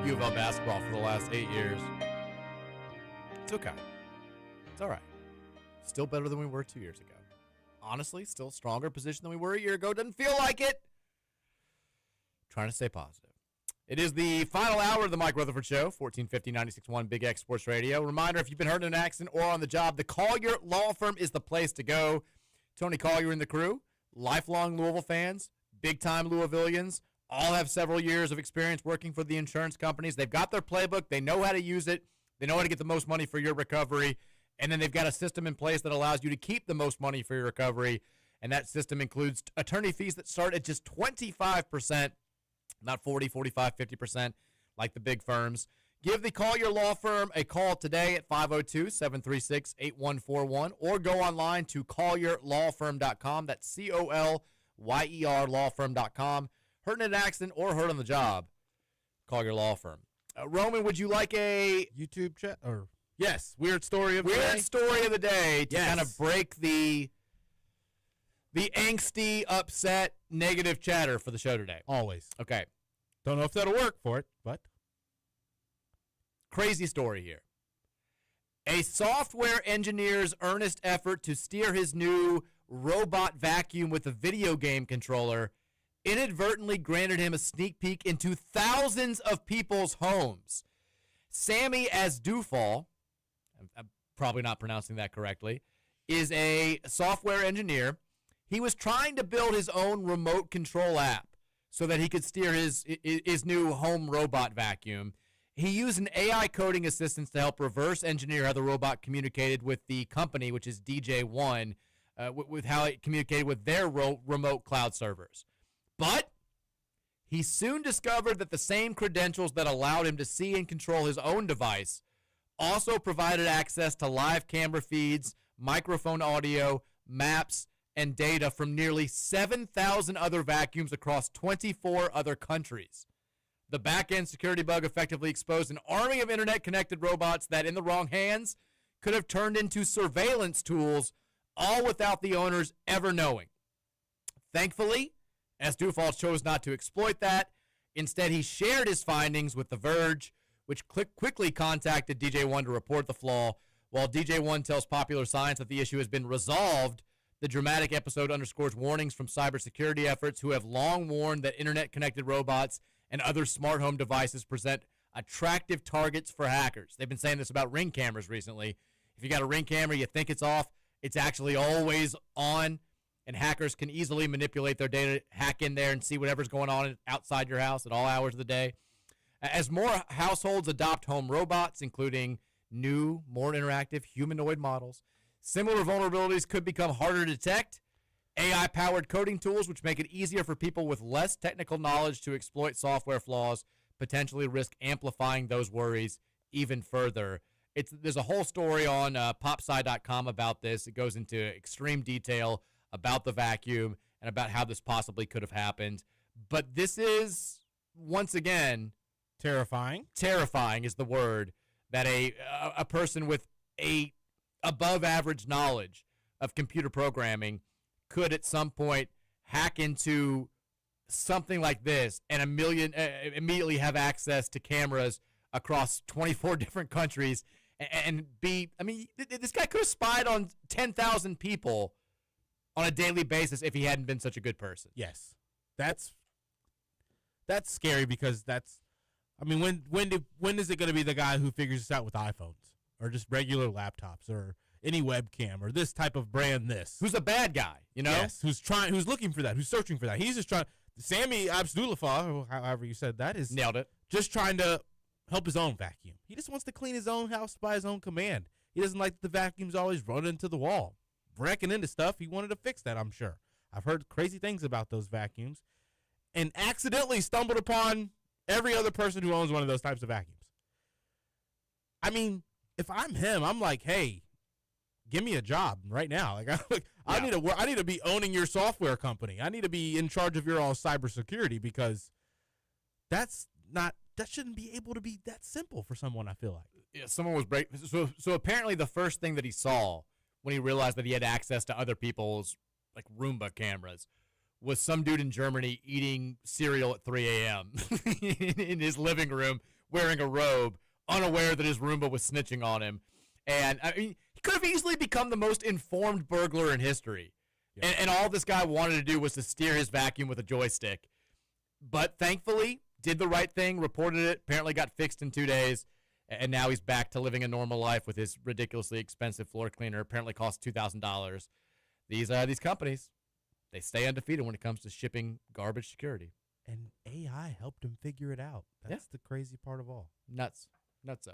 U of L basketball for the last 8 years. It's okay. It's all right. Still better than we were 2 years ago. Honestly, still stronger position than we were a year ago. Doesn't feel like it. Trying to stay positive. It is the final hour of the Mike Rutherford Show, 1450 96.1 Big X Sports Radio. Reminder, if you've been hurt in an accident or on the job, the Collier Law Firm is the place to go. Tony Collier and the crew, lifelong Louisville fans, big-time Louisvillians, all have several years of experience working for the insurance companies. They've got their playbook. They know how to use it. They know how to get the most money for your recovery, and then they've got a system in place that allows you to keep the most money for your recovery, and that system includes attorney fees that start at just 25%, not 40, 45, 50% like the big firms. Give the Collier Law Firm a call today at 502-736-8141 or go online to collierlawfirm.com. That's COLYER lawfirm.com. Hurt in an accident or hurt on the job, call your law firm. Roman, would you like a YouTube chat? Or yes, weird story of the day? weird story of the day to kind of break the angsty, upset, negative chatter for the show today? Always. Okay. Don't know if that'll work for it, but Crazy story here. A software engineer's earnest effort to steer his new robot vacuum with a video game controller inadvertently granted him a sneak peek into thousands of people's homes. Sammy Asdufal, I'm probably not pronouncing that correctly, is a software engineer. He was trying to build his own remote control app so that he could steer his new home robot vacuum. He used an AI coding assistant to help reverse engineer how the robot communicated with the company, which is DJ1, with how it communicated with their remote cloud servers. But he soon discovered that the same credentials that allowed him to see and control his own device also provided access to live camera feeds, microphone audio, maps, and data from nearly 7,000 other vacuums across 24 other countries. The back-end security bug effectively exposed an army of internet-connected robots that, in the wrong hands, could have turned into surveillance tools, all without the owners ever knowing. Thankfully, Asdufal chose not to exploit that. Instead, he shared his findings with The Verge, which quickly contacted DJ1 to report the flaw. While DJ1 tells Popular Science that the issue has been resolved, the dramatic episode underscores warnings from cybersecurity efforts who have long warned that internet-connected robots and other smart home devices present attractive targets for hackers. They've been saying this about Ring cameras recently. If you got a Ring camera, you think it's off, it's actually always on, and hackers can easily manipulate their data, hack in there, and see whatever's going on outside your house at all hours of the day. As more households adopt home robots, including new, more interactive humanoid models, similar vulnerabilities could become harder to detect. AI-powered coding tools, which make it easier for people with less technical knowledge to exploit software flaws, potentially risk amplifying those worries even further. There's a whole story on popsci.com about this. It goes into extreme detail about the vacuum and about how this possibly could have happened. But this is, once again, terrifying. Terrifying is the word, that a person with a above-average knowledge of computer programming could at some point hack into something like this and immediately have access to cameras across 24 different countries and this guy could have spied on 10,000 people on a daily basis if he hadn't been such a good person. Yes. That's scary because when is it going to be the guy who figures this out with iPhones or just regular laptops or any webcam or this type of brand who's a bad guy, you know? Yes, who's looking for that, who's searching for that. He's just trying. Sammy Abdullah, however you said that, is nailed it. Just trying to help his own vacuum. He just wants to clean his own house by his own command. He doesn't like the vacuums always running into the wall, breaking into stuff. He wanted to fix that, I'm sure. I've heard crazy things about those vacuums and accidentally stumbled upon every other person who owns one of those types of vacuums. I mean, if I'm him, I'm like, hey, give me a job right now. I need to be owning your software company. I need to be in charge of your all cybersecurity because that shouldn't be able to be that simple for someone, I feel like. Yeah, someone was so apparently the first thing that he saw when he realized that he had access to other people's like Roomba cameras was some dude in Germany eating cereal at 3 a.m. in his living room wearing a robe, unaware that his Roomba was snitching on him. And I mean, he could have easily become the most informed burglar in history. Yeah. And all this guy wanted to do was to steer his vacuum with a joystick. But thankfully, did the right thing, reported it, apparently got fixed in 2 days, and now he's back to living a normal life with his ridiculously expensive floor cleaner. Apparently costs $2,000. These companies, they stay undefeated when it comes to shipping garbage security. And AI helped him figure it out. That's the crazy part of all. Nuts. So.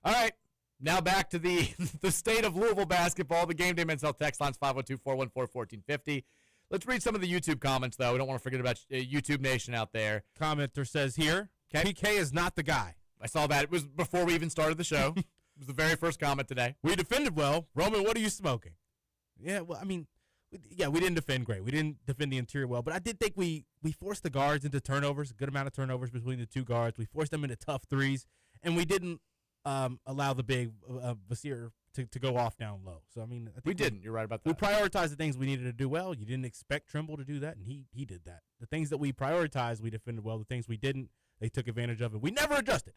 All right. Now back to the the state of Louisville basketball. The Game Day Men's Health text line's 502-414-1450. Let's read some of the YouTube comments, though. We don't want to forget about YouTube Nation out there. Commenter says here, PK is not the guy. I saw that. It was before we even started the show. It was the very first comment today. We defended well. Roman, what are you smoking? Yeah, well, I mean, we didn't defend great. We didn't defend the interior well. But I did think we forced the guards into turnovers, a good amount of turnovers between the two guards. We forced them into tough threes, and we didn't allow the big Vasir to go off down low. So, I mean, I think we didn't. You're right about that. We prioritized the things we needed to do well. You didn't expect Trimble to do that, and he did that. The things that we prioritized, we defended well. The things we didn't, they took advantage of it. We never adjusted.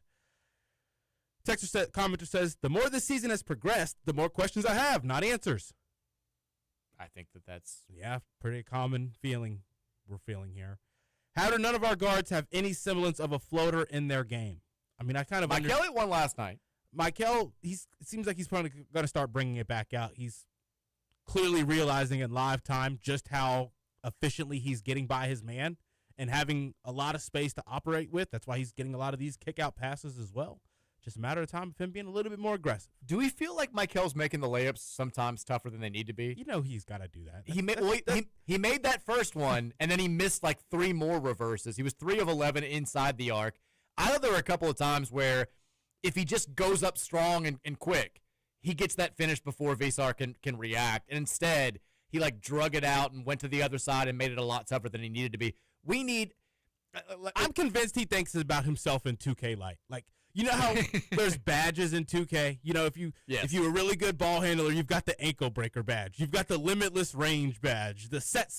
Commenter says, the more this season has progressed, the more questions I have, not answers. I think that's... Yeah, pretty common feeling we're feeling here. How do none of our guards have any semblance of a floater in their game? I mean, I kind of Michael hit one last night. Michael, it seems like he's probably going to start bringing it back out. He's clearly realizing in live time just how efficiently he's getting by his man and having a lot of space to operate with. That's why he's getting a lot of these kick-out passes as well. Just a matter of time of him being a little bit more aggressive. Do we feel like Michael's making the layups sometimes tougher than they need to be? You know he's got to do that. He made that first one, and then he missed like 3 more reverses. He was 3 of 11 inside the arc. I know there were a couple of times where if he just goes up strong and quick, he gets that finish before Visar can react. And instead, he like drug it out and went to the other side and made it a lot tougher than he needed to be. We need... I'm convinced he thinks about himself in 2K Lite. Like, you know how there's badges in 2K? You know, if you're a really good ball handler, you've got the ankle breaker badge. You've got the limitless range badge, the set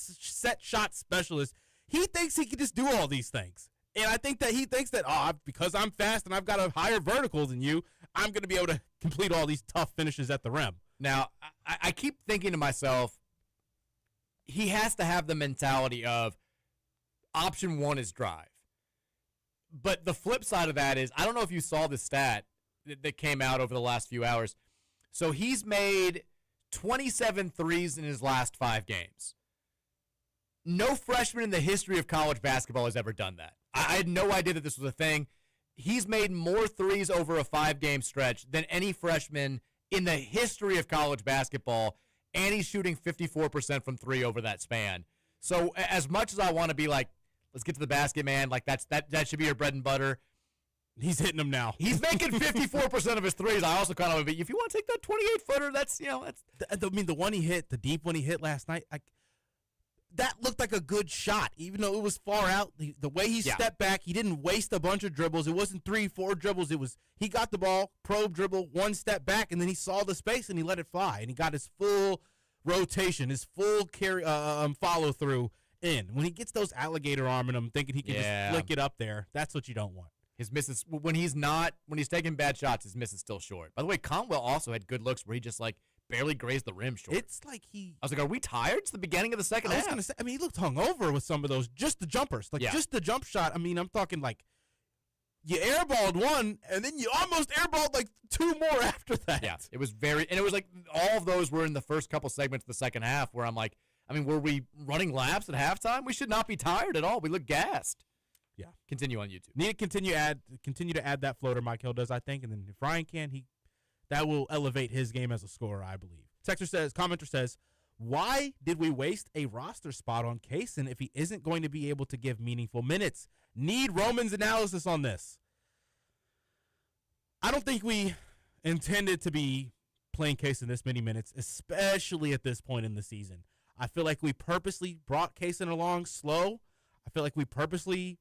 shot specialist. He thinks he can just do all these things. And I think that he thinks that, because I'm fast and I've got a higher vertical than you, I'm going to be able to complete all these tough finishes at the rim. Now, I keep thinking to myself, he has to have the mentality of option 1 is drive. But the flip side of that is, I don't know if you saw the stat that came out over the last few hours. So he's made 27 threes in his last 5 games. No freshman in the history of college basketball has ever done that. I had no idea that this was a thing. He's made more threes over a 5-game stretch than any freshman in the history of college basketball, and he's shooting 54% from 3 over that span. So as much as I want to be like, let's get to the basket, man, like that should be your bread and butter, he's hitting them now. He's making 54% of his threes. I also kind of, if you want to take that 28-footer, that's. I mean, the one he hit, the deep one he hit last night, that looked like a good shot, even though it was far out. The way he stepped back, he didn't waste a bunch of dribbles. It wasn't 3-4 dribbles. It was he got the ball, probe dribble, 1 step back, and then he saw the space and he let it fly. And he got his full rotation, his full carry follow through in. When he gets those alligator arm in him, thinking he can just flick it up there, that's what you don't want. His misses when he's taking bad shots, his miss is still short. By the way, Conwell also had good looks where he just barely grazed the rim short. It's like I was like, are we tired? It's the beginning of the second half. I was going to say, I mean, he looked hungover with some of those, just the jumpers. Just the jump shot. I mean, I'm talking you airballed 1, and then you almost airballed 2 more after that. Yeah, it was and it was all of those were in the first couple segments of the second half where I'm like, I mean, were we running laps at halftime? We should not be tired at all. We look gassed. Yeah. Continue on YouTube. Need to continue to add that floater Mike Hill does, I think, and then if Ryan can, that will elevate his game as a scorer, I believe. Commenter says, why did we waste a roster spot on Kaysen if he isn't going to be able to give meaningful minutes? Need Roman's analysis on this. I don't think we intended to be playing Kaysen this many minutes, especially at this point in the season. I feel like we purposely brought Kaysen along slow. I feel like we purposely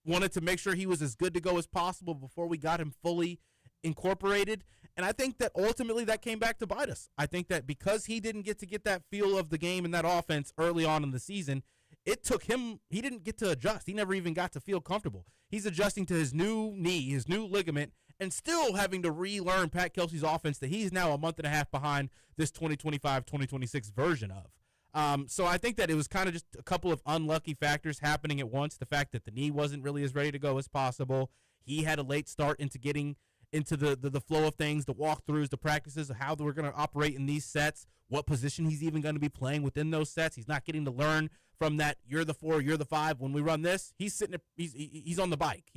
wanted to make sure he was as good to go as possible before we got him fully incorporated. And I think that ultimately that came back to bite us. I think that because he didn't get to get that feel of the game and that offense early on in the season, it took him, he didn't get to adjust. He never even got to feel comfortable. He's adjusting to his new knee, his new ligament, and still having to relearn Pat Kelsey's offense that he's now a month and a half behind this 2025-2026 version of. So I think that it was kind of just a couple of unlucky factors happening at once. The fact that the knee wasn't really as ready to go as possible. He had a late start into getting into the flow of things, the walkthroughs, the practices of how we're going to operate in these sets, what position he's even going to be playing within those sets. He's not getting to learn from that, you're the 4, you're the 5. When we run this, he's sitting, he's on the bike.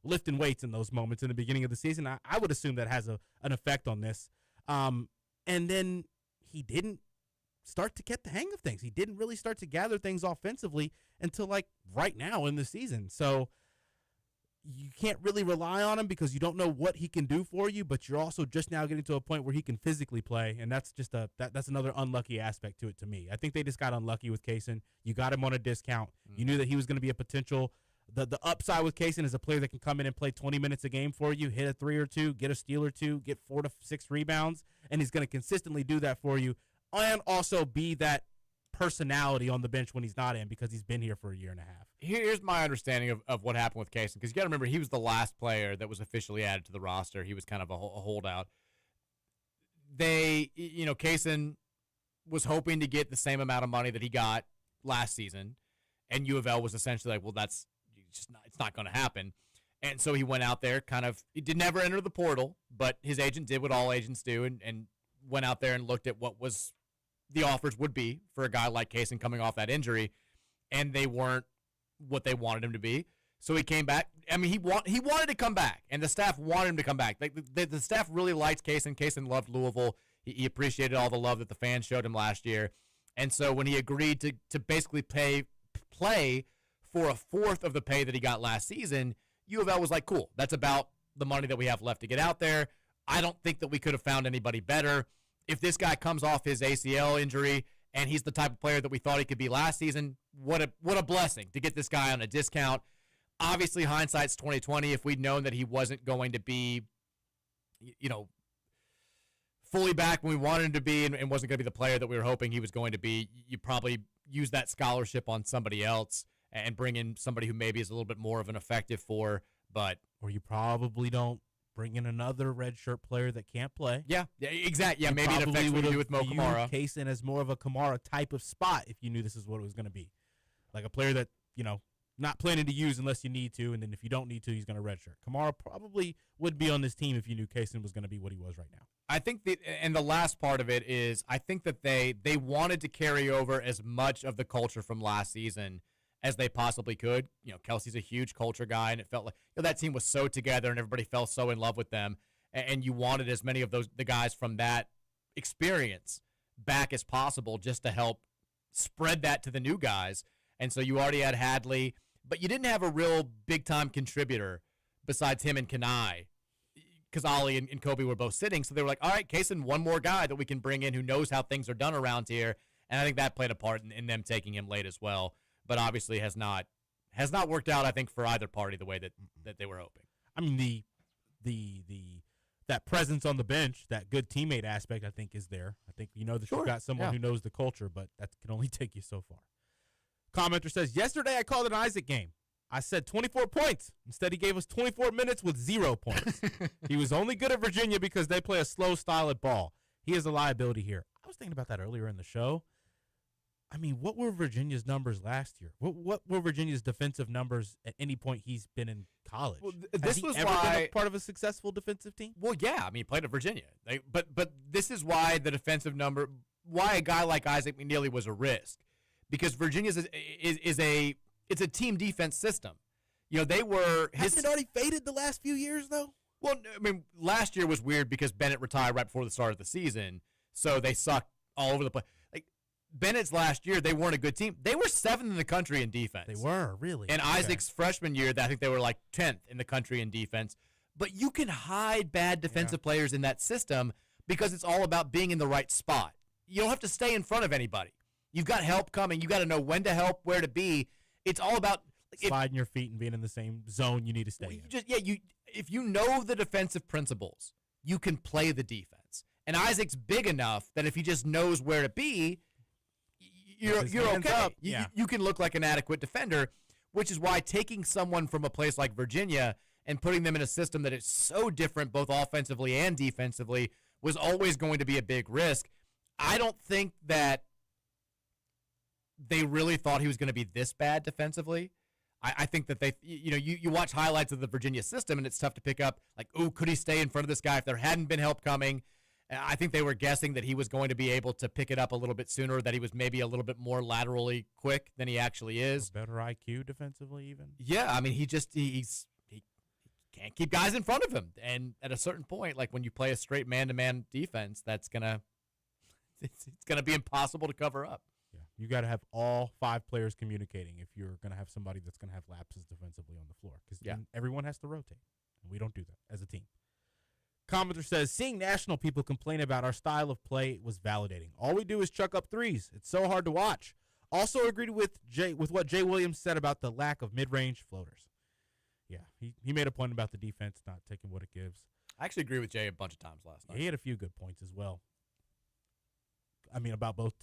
lifting weights in those moments in the beginning of the season. I would assume that has an effect on this. And then he didn't start to get the hang of things. He didn't really start to gather things offensively until like right now in the season. So you can't really rely on him because you don't know what he can do for you, but you're also just now getting to a point where he can physically play, and that's just that's another unlucky aspect to it to me. I think they just got unlucky with Kaysen. You got him on a discount. You knew that he was going to be a potential. The upside with Kaysen is a player that can come in and play 20 minutes a game for you, hit a 3 or 2, get a steal or 2, get 4 to 6 rebounds, and he's going to consistently do that for you, and also be that personality on the bench when he's not in because he's been here for a year and a half. Here's my understanding of what happened with Kaysen, because you got to remember he was the last player that was officially added to the roster. He was kind of a holdout. Kaysen was hoping to get the same amount of money that he got last season, and U of L was essentially like, well, it's not going to happen. And so he went out there, he did never enter the portal, but his agent did what all agents do and went out there and looked at what was the offers would be for a guy like Kaysen coming off that injury, and they weren't what they wanted him to be. So he came back. I mean, he wanted to come back, and the staff wanted him to come back. Like the staff really liked Kaysen. Kaysen loved Louisville. He appreciated all the love that the fans showed him last year. And so when he agreed to basically play for a fourth of the pay that he got last season, U of L was like, cool, that's about the money that we have left to get out there. I don't think that we could have found anybody better. If this guy comes off his ACL injury and he's the type of player that we thought he could be last season, what a blessing to get this guy on a discount. Obviously, hindsight's 2020. If we'd known that he wasn't going to be, fully back when we wanted him to be and wasn't going to be the player that we were hoping he was going to be, you probably use that scholarship on somebody else and bring in somebody who maybe is a little bit more of an effective four. Or you probably don't bring in another redshirt player that can't play. Yeah, exactly. Yeah, maybe it affects what you do with Mo Kamara. Kaysen as more of a Kamara type of spot if you knew this is what it was going to be. Like a player that, not planning to use unless you need to, and then if you don't need to, he's going to redshirt. Kamara probably would be on this team if you knew Kaysen was going to be what he was right now. I think and the last part of it is I think that they wanted to carry over as much of the culture from last season as they possibly could. Kelsey's a huge culture guy, and it felt like that team was so together and everybody fell so in love with them, and you wanted as many of the guys from that experience back as possible just to help spread that to the new guys. And so you already had Hadley, but you didn't have a real big-time contributor besides him and Kanai, because Ollie and Kobe were both sitting. So they were like, all right, Kaysen, one more guy that we can bring in who knows how things are done around here. And I think that played a part in them taking him late as well. But obviously has not worked out, I think, for either party the way that they were hoping. I mean, that presence on the bench, that good teammate aspect, I think, is there. I think that you've got someone who knows the culture, but that can only take you so far. Commenter says, yesterday I called an Isaac game. I said 24 points. Instead, he gave us 24 minutes with 0 points. He was only good at Virginia because they play a slow style at ball. He is a liability here. I was thinking about that earlier in the show. I mean, what were Virginia's numbers last year? What were Virginia's defensive numbers at any point he's been in college? Well, this Has was he ever why been a part of a successful defensive team? Well, yeah. I mean, he played at Virginia. But this is why the defensive number, why a guy like Isaac McNeely was a risk. Because Virginia's is a team defense system. Hasn't it already faded the last few years, though? Well, I mean, last year was weird because Bennett retired right before the start of the season, so they sucked all over the place. Like Bennett's last year, they weren't a good team. They were 7th in the country in defense. They were, really. And Isaac's freshman year, I think they were like 10th in the country in defense. But you can hide bad defensive players in that system because it's all about being in the right spot. You don't have to stay in front of anybody. You've got help coming. You got to know when to help, where to be. It's all about sliding your feet and being in the same zone you need to stay in. If you know the defensive principles, you can play the defense. And Isaac's big enough that if he just knows where to be, you're okay. You can look like an adequate defender, which is why taking someone from a place like Virginia and putting them in a system that is so different both offensively and defensively was always going to be a big risk. I don't think that they really thought he was going to be this bad defensively. I think that you watch highlights of the Virginia system, and it's tough to pick up, like, could he stay in front of this guy if there hadn't been help coming? I think they were guessing that he was going to be able to pick it up a little bit sooner, that he was maybe a little bit more laterally quick than he actually is. Better IQ defensively even? Yeah, I mean, he can't keep guys in front of him. And at a certain point, like when you play a straight man-to-man defense, it's gonna be impossible to cover up. Yeah, you got to have all 5 players communicating if you're going to have somebody that's going to have lapses defensively on the floor, because everyone has to rotate, and we don't do that as a team. Commenter says, seeing national people complain about our style of play was validating. All we do is chuck up threes. It's so hard to watch. Also agreed with what Jay Williams said about the lack of mid-range floaters. Yeah, he made a point about the defense not taking what it gives. I actually agree with Jay a bunch of times last night. He had a few good points as well. I mean, about both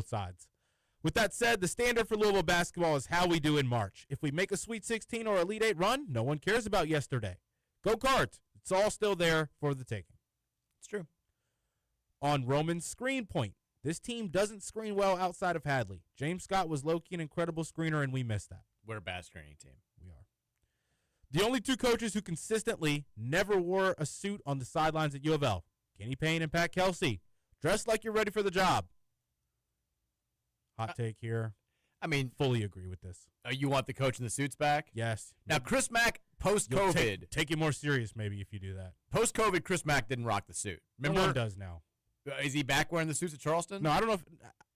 sides. With that said, the standard for Louisville basketball is how we do in March. If we make a Sweet 16 or Elite 8 run, no one cares about yesterday. Go Cards. It's all still there for the taking. It's true. On Roman's screen point, this team doesn't screen well outside of Hadley. James Scott was low-key an incredible screener, and we missed that. We're a bad screening team. We are. The only 2 coaches who consistently never wore a suit on the sidelines at U of L, Kenny Payne and Pat Kelsey. Dress like you're ready for the job. Hot take here. I mean, fully agree with this. You want the coach in the suits back? Yes. Now, Chris Mack, post-COVID. Take it more serious maybe if you do that. Post-COVID, Chris Mack didn't rock the suit. Remember? No one does now. Is he back wearing the suits at Charleston? No, I don't know if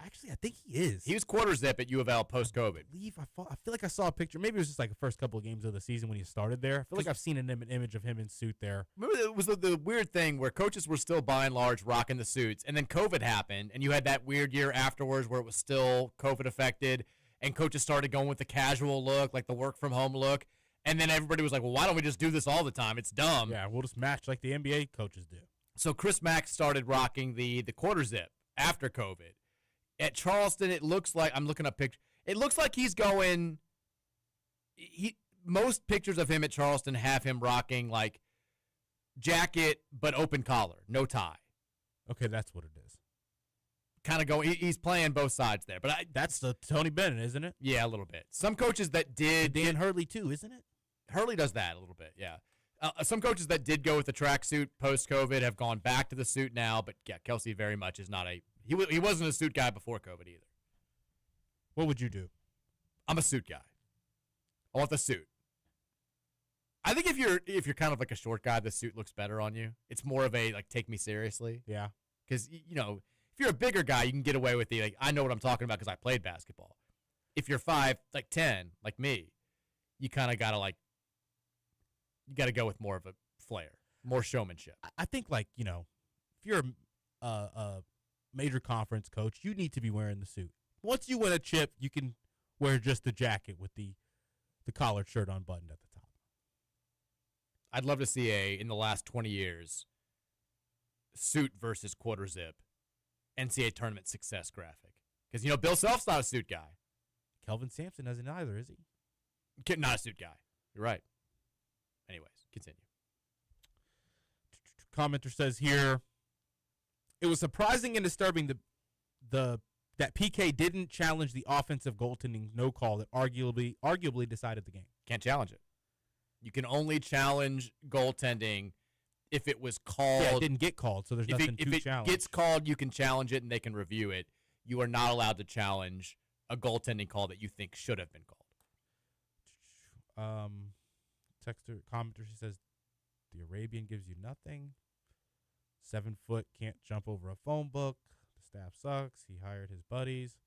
actually I think he is. He was quarter zip at U of L post-COVID. I feel like I saw a picture. Maybe it was just like the first couple of games of the season when he started there. I feel like I've seen an image of him in suit there. Remember, it was the weird thing where coaches were still by and large rocking the suits, and then COVID happened, and you had that weird year afterwards where it was still COVID affected, and coaches started going with the casual look, like the work from home look, and then everybody was like, well, why don't we just do this all the time? It's dumb. Yeah, we'll just match like the NBA coaches do. So Chris Mack started rocking the quarter zip after COVID. At Charleston, it looks like, I'm looking up pictures, it looks like he's going, most pictures of him at Charleston have him rocking like jacket but open collar, no tie. Okay, that's what it is. Kind of going, he's playing both sides there. But that's the Tony Bennett, isn't it? Yeah, a little bit. Some coaches that did. Dan Hurley too, isn't it? Hurley does that a little bit, yeah. Some coaches that did go with the tracksuit post-COVID have gone back to the suit now, but yeah, Kelsey very much is not he wasn't a suit guy before COVID either. What would you do? I'm a suit guy. I want the suit. I think if you're kind of like a short guy, the suit looks better on you. It's more of a like take me seriously. Yeah. Because if you're a bigger guy, you can get away with the like I know what I'm talking about because I played basketball. If you're 5'10", like me, you kind of gotta you got to go with more of a flair, more showmanship. I think, if you're a major conference coach, you need to be wearing the suit. Once you win a chip, you can wear just the jacket with the collared shirt unbuttoned at the top. I'd love to see in the last 20 years, suit versus quarter zip, NCAA tournament success graphic. Because, Bill Self's not a suit guy. Kelvin Sampson isn't either, is he? Not a suit guy. You're right. Anyways, continue. Commenter says here, it was surprising and disturbing that PK didn't challenge the offensive goaltending no call that arguably decided the game. Can't challenge it. You can only challenge goaltending if it was called. Yeah, it didn't get called, so there's nothing to challenge. If it gets called, you can challenge it and they can review it. You are not allowed to challenge a goaltending call that you think should have been called. Commenter, she says, the Arabian gives you nothing. 7 foot can't jump over a phone book. The staff sucks. He hired his buddies.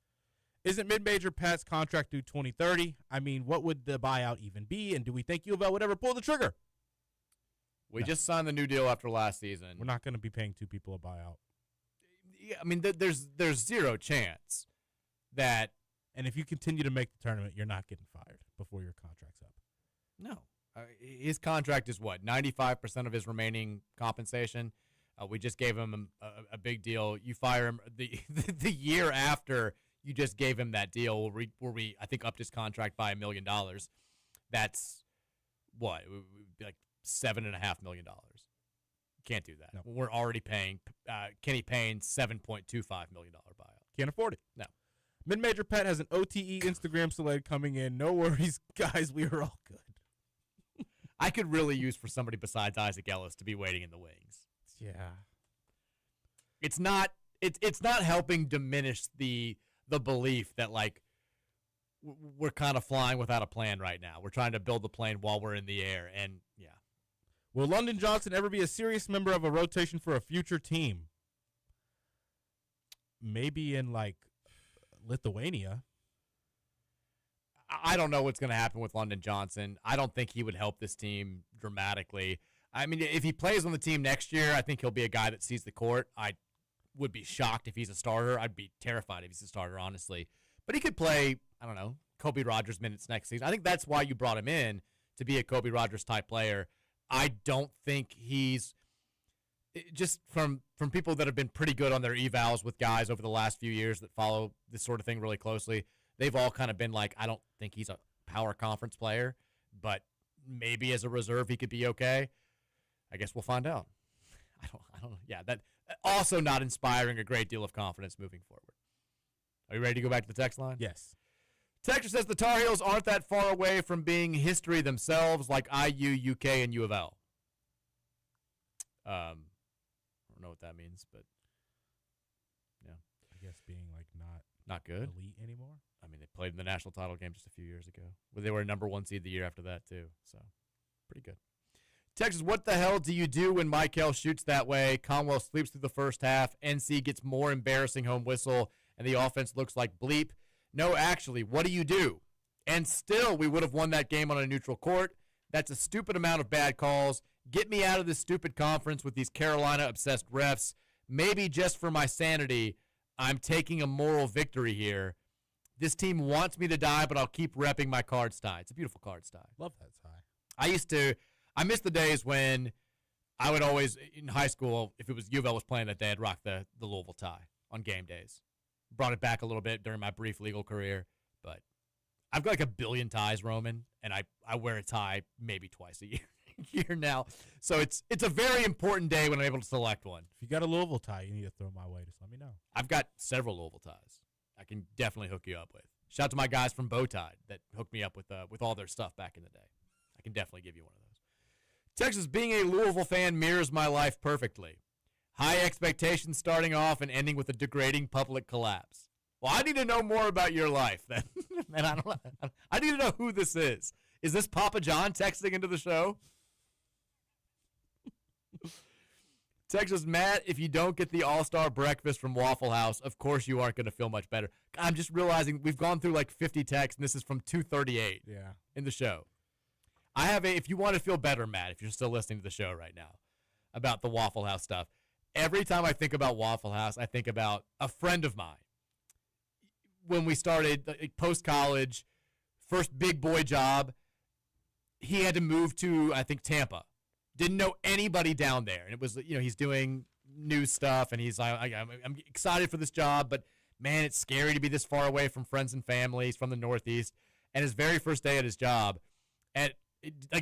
Isn't mid-major Pat's contract due 2030? I mean, what would the buyout even be? And do we think U of L would ever pull the trigger? We just signed the new deal after last season. We're not going to be paying 2 people a buyout. Yeah, I mean, there's zero chance that. And if you continue to make the tournament, you're not getting fired before your contract's up. No. His contract is what, 95% of his remaining compensation? We just gave him a big deal. You fire him the year after you just gave him that deal where we I think upped his contract by $1 million. That's what, like $7.5 million. Can't do that. No. We're already paying Kenny Payne $7.25 million buyout. Can't afford it. No. Mid-major Pat has an OTE Instagram select coming in. No worries, guys. We are all good. I could really use for somebody besides Isaac Ellis to be waiting in the wings. Yeah. It's not helping diminish the belief that we're kind of flying without a plan right now. We're trying to build the plane while we're in the air, and yeah. Will London Johnson ever be a serious member of a rotation for a future team? Maybe in, like, Lithuania. I don't know what's going to happen with London Johnson. I don't think he would help this team dramatically. I mean, if he plays on the team next year, I think he'll be a guy that sees the court. I would be shocked if he's a starter. I'd be terrified if he's a starter, honestly. But he could play, I don't know, Kobe Rogers minutes next season. I think that's why you brought him in, to be a Kobe Rogers type player. I don't think he's just from people that have been pretty good on their evals with guys over the last few years that follow this sort of thing really closely. They've all kind of been like, I don't think he's a power conference player, but maybe as a reserve he could be okay. I guess we'll find out. I don't know. Yeah, that also not inspiring a great deal of confidence moving forward. Are you ready to go back to the text line? Yes. Texture says the Tar Heels aren't that far away from being history themselves, like IU, UK, and U of L. I don't know what that means, but yeah. I guess being, like, not good. elite anymore. I mean, they played in the national title game just a few years ago. Well, they were a number 1 seed the year after that, too. So, pretty good. Texas, what the hell do you do when Michael shoots that way? Conwell sleeps through the first half. NC gets more embarrassing home whistle, and the offense looks like bleep. No, actually, what do you do? And still, we would have won that game on a neutral court. That's a stupid amount of bad calls. Get me out of this stupid conference with these Carolina-obsessed refs. Maybe just for my sanity, I'm taking a moral victory here. This team wants me to die, but I'll keep repping my cards tie. It's a beautiful cards tie. Love that tie. I miss the days when I would always, in high school, if it was U of L was playing that day, I'd rock the Louisville tie on game days. Brought it back a little bit during my brief legal career, but I've got like a billion ties, Roman, and I wear a tie maybe twice a year now. So it's a very important day when I'm able to select one. If you got a Louisville tie you need to throw my way, just let me know. I've got several Louisville ties I can definitely hook you up with. Shout out to my guys from Bowtide that hooked me up with all their stuff back in the day. I can definitely give you one of those. Texas, being a Louisville fan mirrors my life perfectly. High expectations starting off and ending with a degrading public collapse. Well, I need to know more about your life then. Man, I need to know who this is. Is this Papa John texting into the show? Texas, Matt, if you don't get the all-star breakfast from Waffle House, of course you aren't going to feel much better. I'm just realizing we've gone through like 50 texts, and this is from 2:38 in the show. I have if you want to feel better, Matt, if you're still listening to the show right now, about the Waffle House stuff, every time I think about Waffle House, I think about a friend of mine. When we started post-college, first big boy job, he had to move to, I think, Tampa. Didn't know anybody down there. And it was, he's doing new stuff, and he's like, I'm excited for this job, but, man, it's scary to be this far away from friends and families from the Northeast. And his very first day at his job, and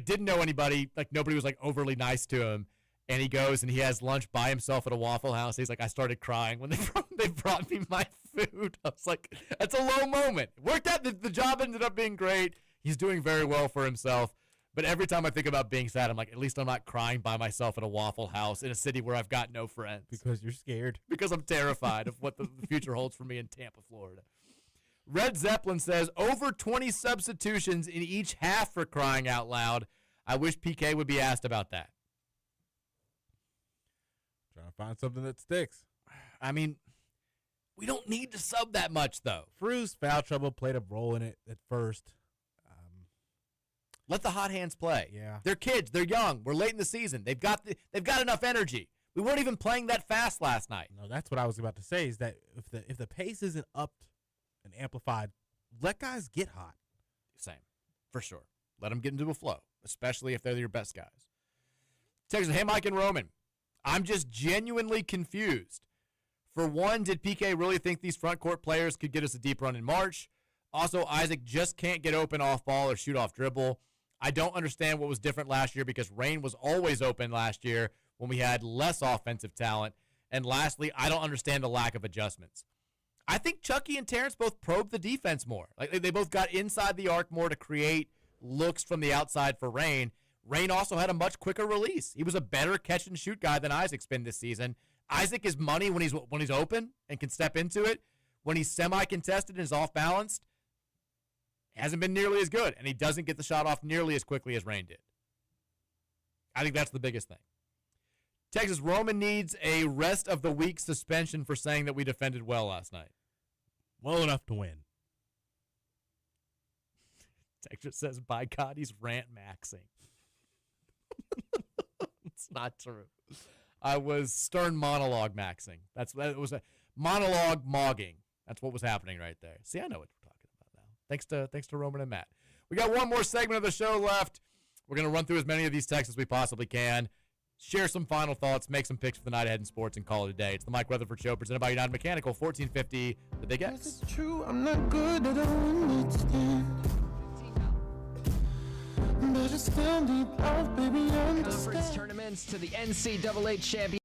didn't know anybody, like nobody was like overly nice to him. And he goes and he has lunch by himself at a Waffle House. He's like, I started crying when they brought me my food. I was like, that's a low moment. Worked out. The job ended up being great. He's doing very well for himself. But every time I think about being sad, I'm like, at least I'm not crying by myself at a Waffle House in a city where I've got no friends. Because you're scared. Because I'm terrified of what the future holds for me in Tampa, Florida. Red Zeppelin says, over 20 substitutions in each half for crying out loud. I wish PK would be asked about that. Trying to find something that sticks. I mean, we don't need to sub that much, though. Frew's foul trouble played a role in it at first. Let the hot hands play. Yeah. They're kids. They're young. We're late in the season. They've got enough energy. We weren't even playing that fast last night. No, that's what I was about to say, is that if the pace isn't upped and amplified, let guys get hot. Same. For sure. Let them get into a flow, especially if they're your best guys. Texas, hey, Mike and Roman. I'm just genuinely confused. For one, did PK really think these front court players could get us a deep run in March? Also, Isaac just can't get open off ball or shoot off dribble. I don't understand what was different last year because Rain was always open last year when we had less offensive talent. And lastly, I don't understand the lack of adjustments. I think Chucky and Terrence both probed the defense more. Like they both got inside the arc more to create looks from the outside for Rain. Rain also had a much quicker release. He was a better catch and shoot guy than Isaac's been this season. Isaac is money when he's open and can step into it. When he's semi-contested and is off-balanced, hasn't been nearly as good, and he doesn't get the shot off nearly as quickly as Rain did. I think that's the biggest thing. Texas, Roman needs a rest of the week suspension for saying that we defended well last night. Well enough to win. Texas says, by God, he's rant maxing. It's not true. I was stern monologue maxing. That was a monologue mogging. That's what was happening right there. See, I know what we're talking about now. Thanks to Roman and Matt. We got one more segment of the show left. We're going to run through as many of these texts as we possibly can, share some final thoughts, make some picks for the night ahead in sports, and call it a day. It's the Mike Rutherford Show, presented by United Mechanical, 1450, The Big X. Is it true? I'm not good, I don't understand. But I still need love, baby, Conference understand. tournaments to the NCAA champion.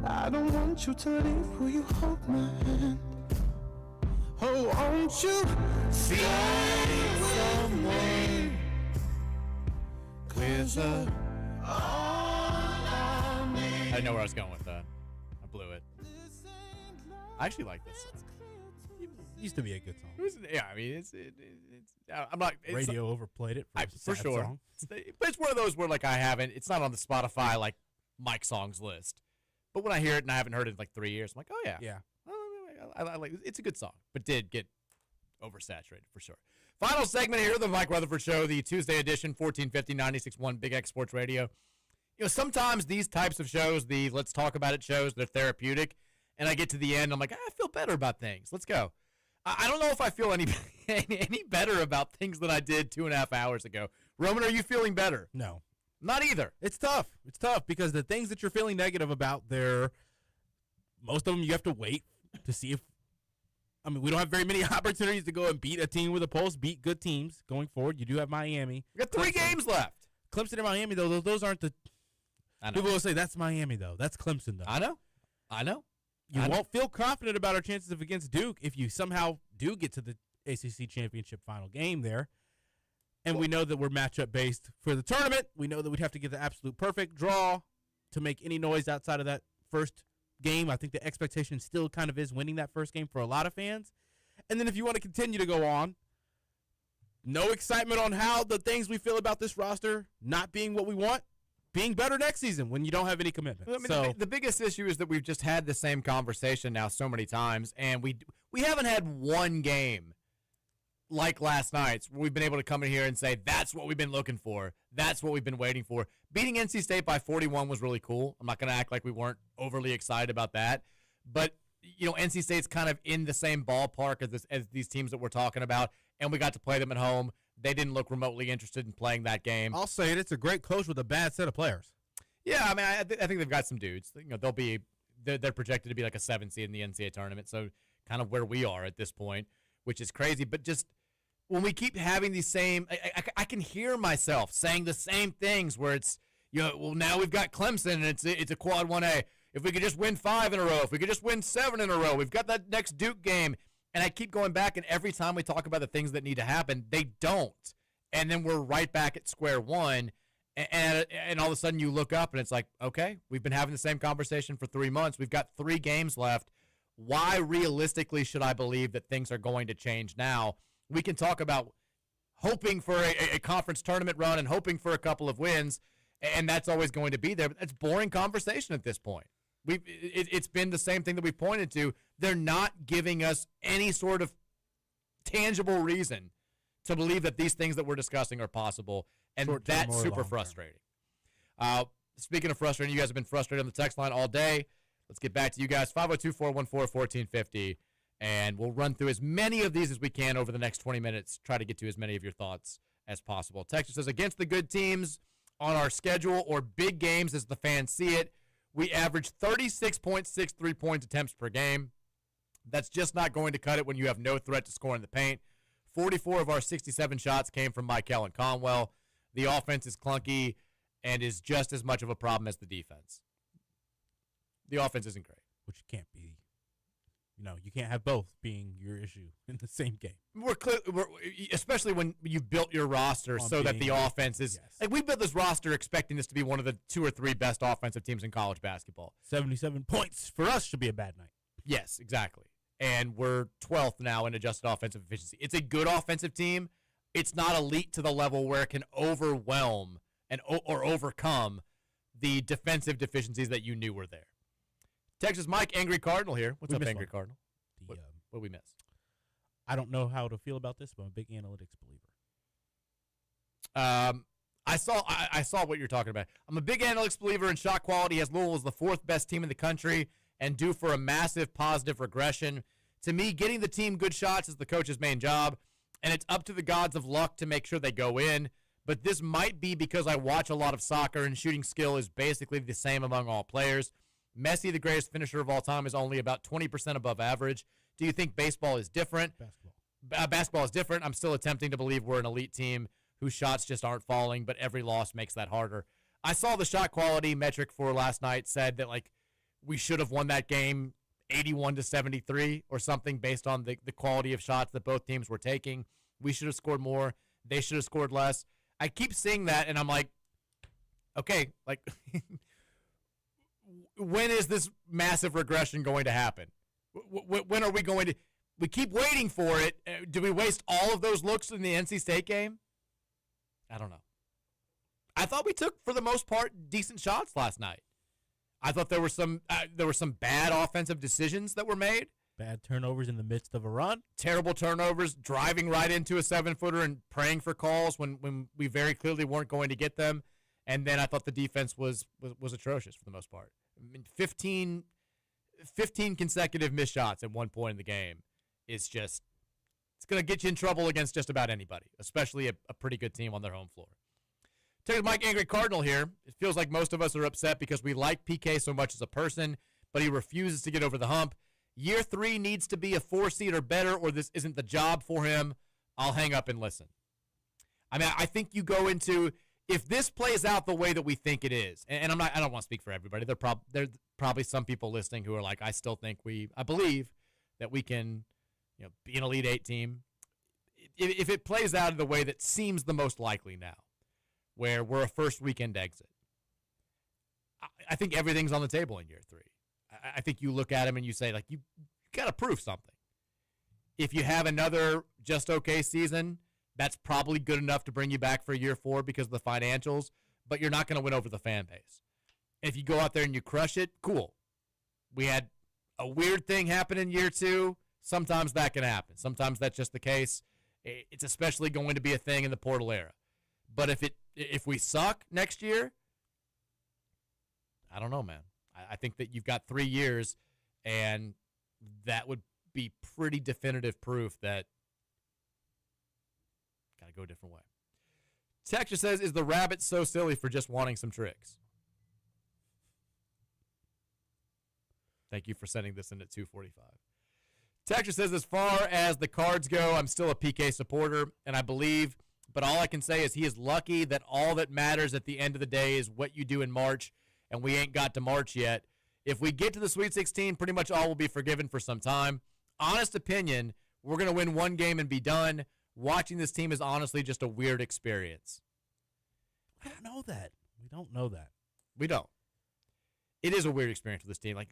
I don't want you to leave. Will you hold my hand? Oh, won't you stay with me? With a... All I I didn't know where I was going with that. I blew it. I actually like this song. used to be a good song. I mean, I'm not. Radio overplayed it for sad sure. song. But it's one of those where like it's not on the Spotify like Mike songs list. But when I hear it and I haven't heard it in like 3 years, I'm like, oh yeah, Yeah. I like it's a good song, but did get oversaturated for sure. Final segment here of the Mike Rutherford Show, the Tuesday edition, 1450 96.1 Big X Sports Radio. Sometimes these types of shows, the let's talk about it shows, they're therapeutic, and I get to the end, I'm like, I feel better about things. Let's go. I don't know if I feel any better about things that I did 2.5 hours ago. Roman, are you feeling better? No. Not either. It's tough. It's tough because the things that you're feeling negative about, most of them you have to wait to see if. I mean, we don't have very many opportunities to go and beat a team with a pulse, beat good teams going forward. You do have Miami. We got 3 games left. Clemson and Miami, though, those aren't the. I know. People will say that's Miami, though. That's Clemson, though. I know. You won't feel confident about our chances of against Duke if you somehow do get to the ACC championship final game there. And we know that we're matchup based for the tournament. We know that we'd have to get the absolute perfect draw to make any noise outside of that first game. I think the expectation still kind of is winning that first game for a lot of fans. And then if you want to continue to go on, no excitement on how the things we feel about this roster not being what we want, being better next season when you don't have any commitment. I mean, the biggest issue is that we've just had the same conversation now so many times, and we haven't had one game like last night's where we've been able to come in here and say, that's what we've been looking for. That's what we've been waiting for. Beating NC State by 41 was really cool. I'm not going to act like we weren't overly excited about that. But, NC State's kind of in the same ballpark as these teams that we're talking about, and we got to play them at home. They didn't look remotely interested in playing that game. I'll say it. It's a great coach with a bad set of players. Yeah, I mean, I think they've got some dudes. They're projected to be like a 7 seed in the NCAA tournament, so kind of where we are at this point, which is crazy. But just when we keep having these same, I can hear myself saying the same things where it's, well, now we've got Clemson and it's a quad 1A. If we could just win 5 in a row, if we could just win 7 in a row, we've got that next Duke game. And I keep going back, and every time we talk about the things that need to happen, they don't. And then we're right back at square one, and all of a sudden you look up, and it's like, okay, we've been having the same conversation for 3 months. We've got 3 games left. Why realistically should I believe that things are going to change now? We can talk about hoping for a conference tournament run and hoping for a couple of wins, and that's always going to be there. But that's boring conversation at this point. It's been the same thing that we've pointed to. They're not giving us any sort of tangible reason to believe that these things that we're discussing are possible, and that's super frustrating. Speaking of frustrating, you guys have been frustrated on the text line all day. Let's get back to you guys, 502-414-1450, and we'll run through as many of these as we can over the next 20 minutes, try to get to as many of your thoughts as possible. Texas says, against the good teams on our schedule or big games as the fans see it, we average 36.63 points attempts per game. That's just not going to cut it when you have no threat to score in the paint. 44 of our 67 shots came from Michael and Conwell. The offense is clunky and is just as much of a problem as the defense. The offense isn't great. Which can't be. You can't have both being your issue in the same game. We're especially when you've built your roster so that the offense is like we built this roster expecting this to be one of the 2 or 3 best offensive teams in college basketball. 77 points for us should be a bad night. Yes, exactly. And we're 12th now in adjusted offensive efficiency. It's a good offensive team. It's not elite to the level where it can overwhelm or overcome the defensive deficiencies that you knew were there. Texas Mike, Angry Cardinal here. What's up, Angry Cardinal? What did we miss? I don't know how to feel about this, but I'm a big analytics believer. I saw what you're talking about. I'm a big analytics believer in shot quality, as Louisville is the 4th best team in the country and due for a massive positive regression. To me, getting the team good shots is the coach's main job, and it's up to the gods of luck to make sure they go in. But this might be because I watch a lot of soccer and shooting skill is basically the same among all players. Messi, the greatest finisher of all time, is only about 20% above average. Do you think baseball is different? Basketball is different. I'm still attempting to believe we're an elite team whose shots just aren't falling, but every loss makes that harder. I saw the shot quality metric for last night said that we should have won that game 81-73 or something based on the quality of shots that both teams were taking. We should have scored more. They should have scored less. I keep seeing that, and I'm like, okay, when is this massive regression going to happen? When are we going to we keep waiting for it. Do we waste all of those looks in the NC State game? I don't know. I thought we took, for the most part, decent shots last night. I thought there were some bad offensive decisions that were made. Bad turnovers in the midst of a run. Terrible turnovers, driving right into a 7-footer and praying for calls when we very clearly weren't going to get them. And then I thought the defense was atrocious for the most part. I mean, 15 consecutive missed shots at one point in the game is just, it's going to get you in trouble against just about anybody, especially a pretty good team on their home floor. Take Mike Angry Cardinal here. It feels like most of us are upset because we like PK so much as a person, but he refuses to get over the hump. Year 3 needs to be a 4 seed or better, or this isn't the job for him. I'll hang up and listen. I mean, I think you go into, if this plays out the way that we think it is, and I don't want to speak for everybody. There's probably some people listening who are like, I believe that we can, be an Elite 8 team. If it plays out in the way that seems the most likely now, where we're a first weekend exit, I think everything's on the table in year 3. I think you look at him and you say, like, you got to prove something. If you have another just okay season, that's probably good enough to bring you back for year 4 because of the financials, but you're not going to win over the fan base. If you go out there and you crush it, cool. We had a weird thing happen in year 2. Sometimes that can happen. Sometimes that's just the case. It's especially going to be a thing in the portal era. But if we suck next year, I don't know, man. I think that you've got 3 years, and that would be pretty definitive proof that got to go a different way. Texture says, is the rabbit so silly for just wanting some tricks? Thank you for sending this in at 2:45. Texture says, as far as the Cards go, I'm still a PK supporter, and I believe, but all I can say is he is lucky that all that matters at the end of the day is what you do in March, and we ain't got to March yet. If we get to the Sweet 16, pretty much all will be forgiven for some time. Honest opinion, we're going to win one game and be done. Watching this team is honestly just a weird experience. I don't know that. We don't know that. We don't. It is a weird experience with this team. Like,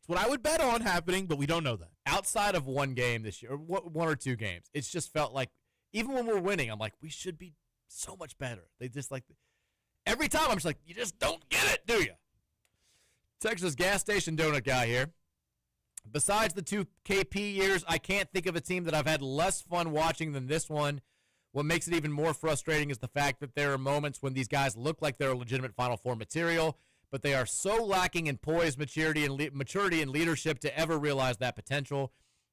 It's what I would bet on happening, but we don't know that. Outside of one game this year, or 1 or 2 games, it's just felt like, even when we're winning, I'm like, we should be so much better. They just like, every time I'm just like, you just don't get it, do you? Texas gas station donut guy here. Besides the 2 KP years, I can't think of a team that I've had less fun watching than this one. What makes it even more frustrating is the fact that there are moments when these guys look like they're legitimate Final Four material, but they are so lacking in poise, maturity, and leadership to ever realize that potential.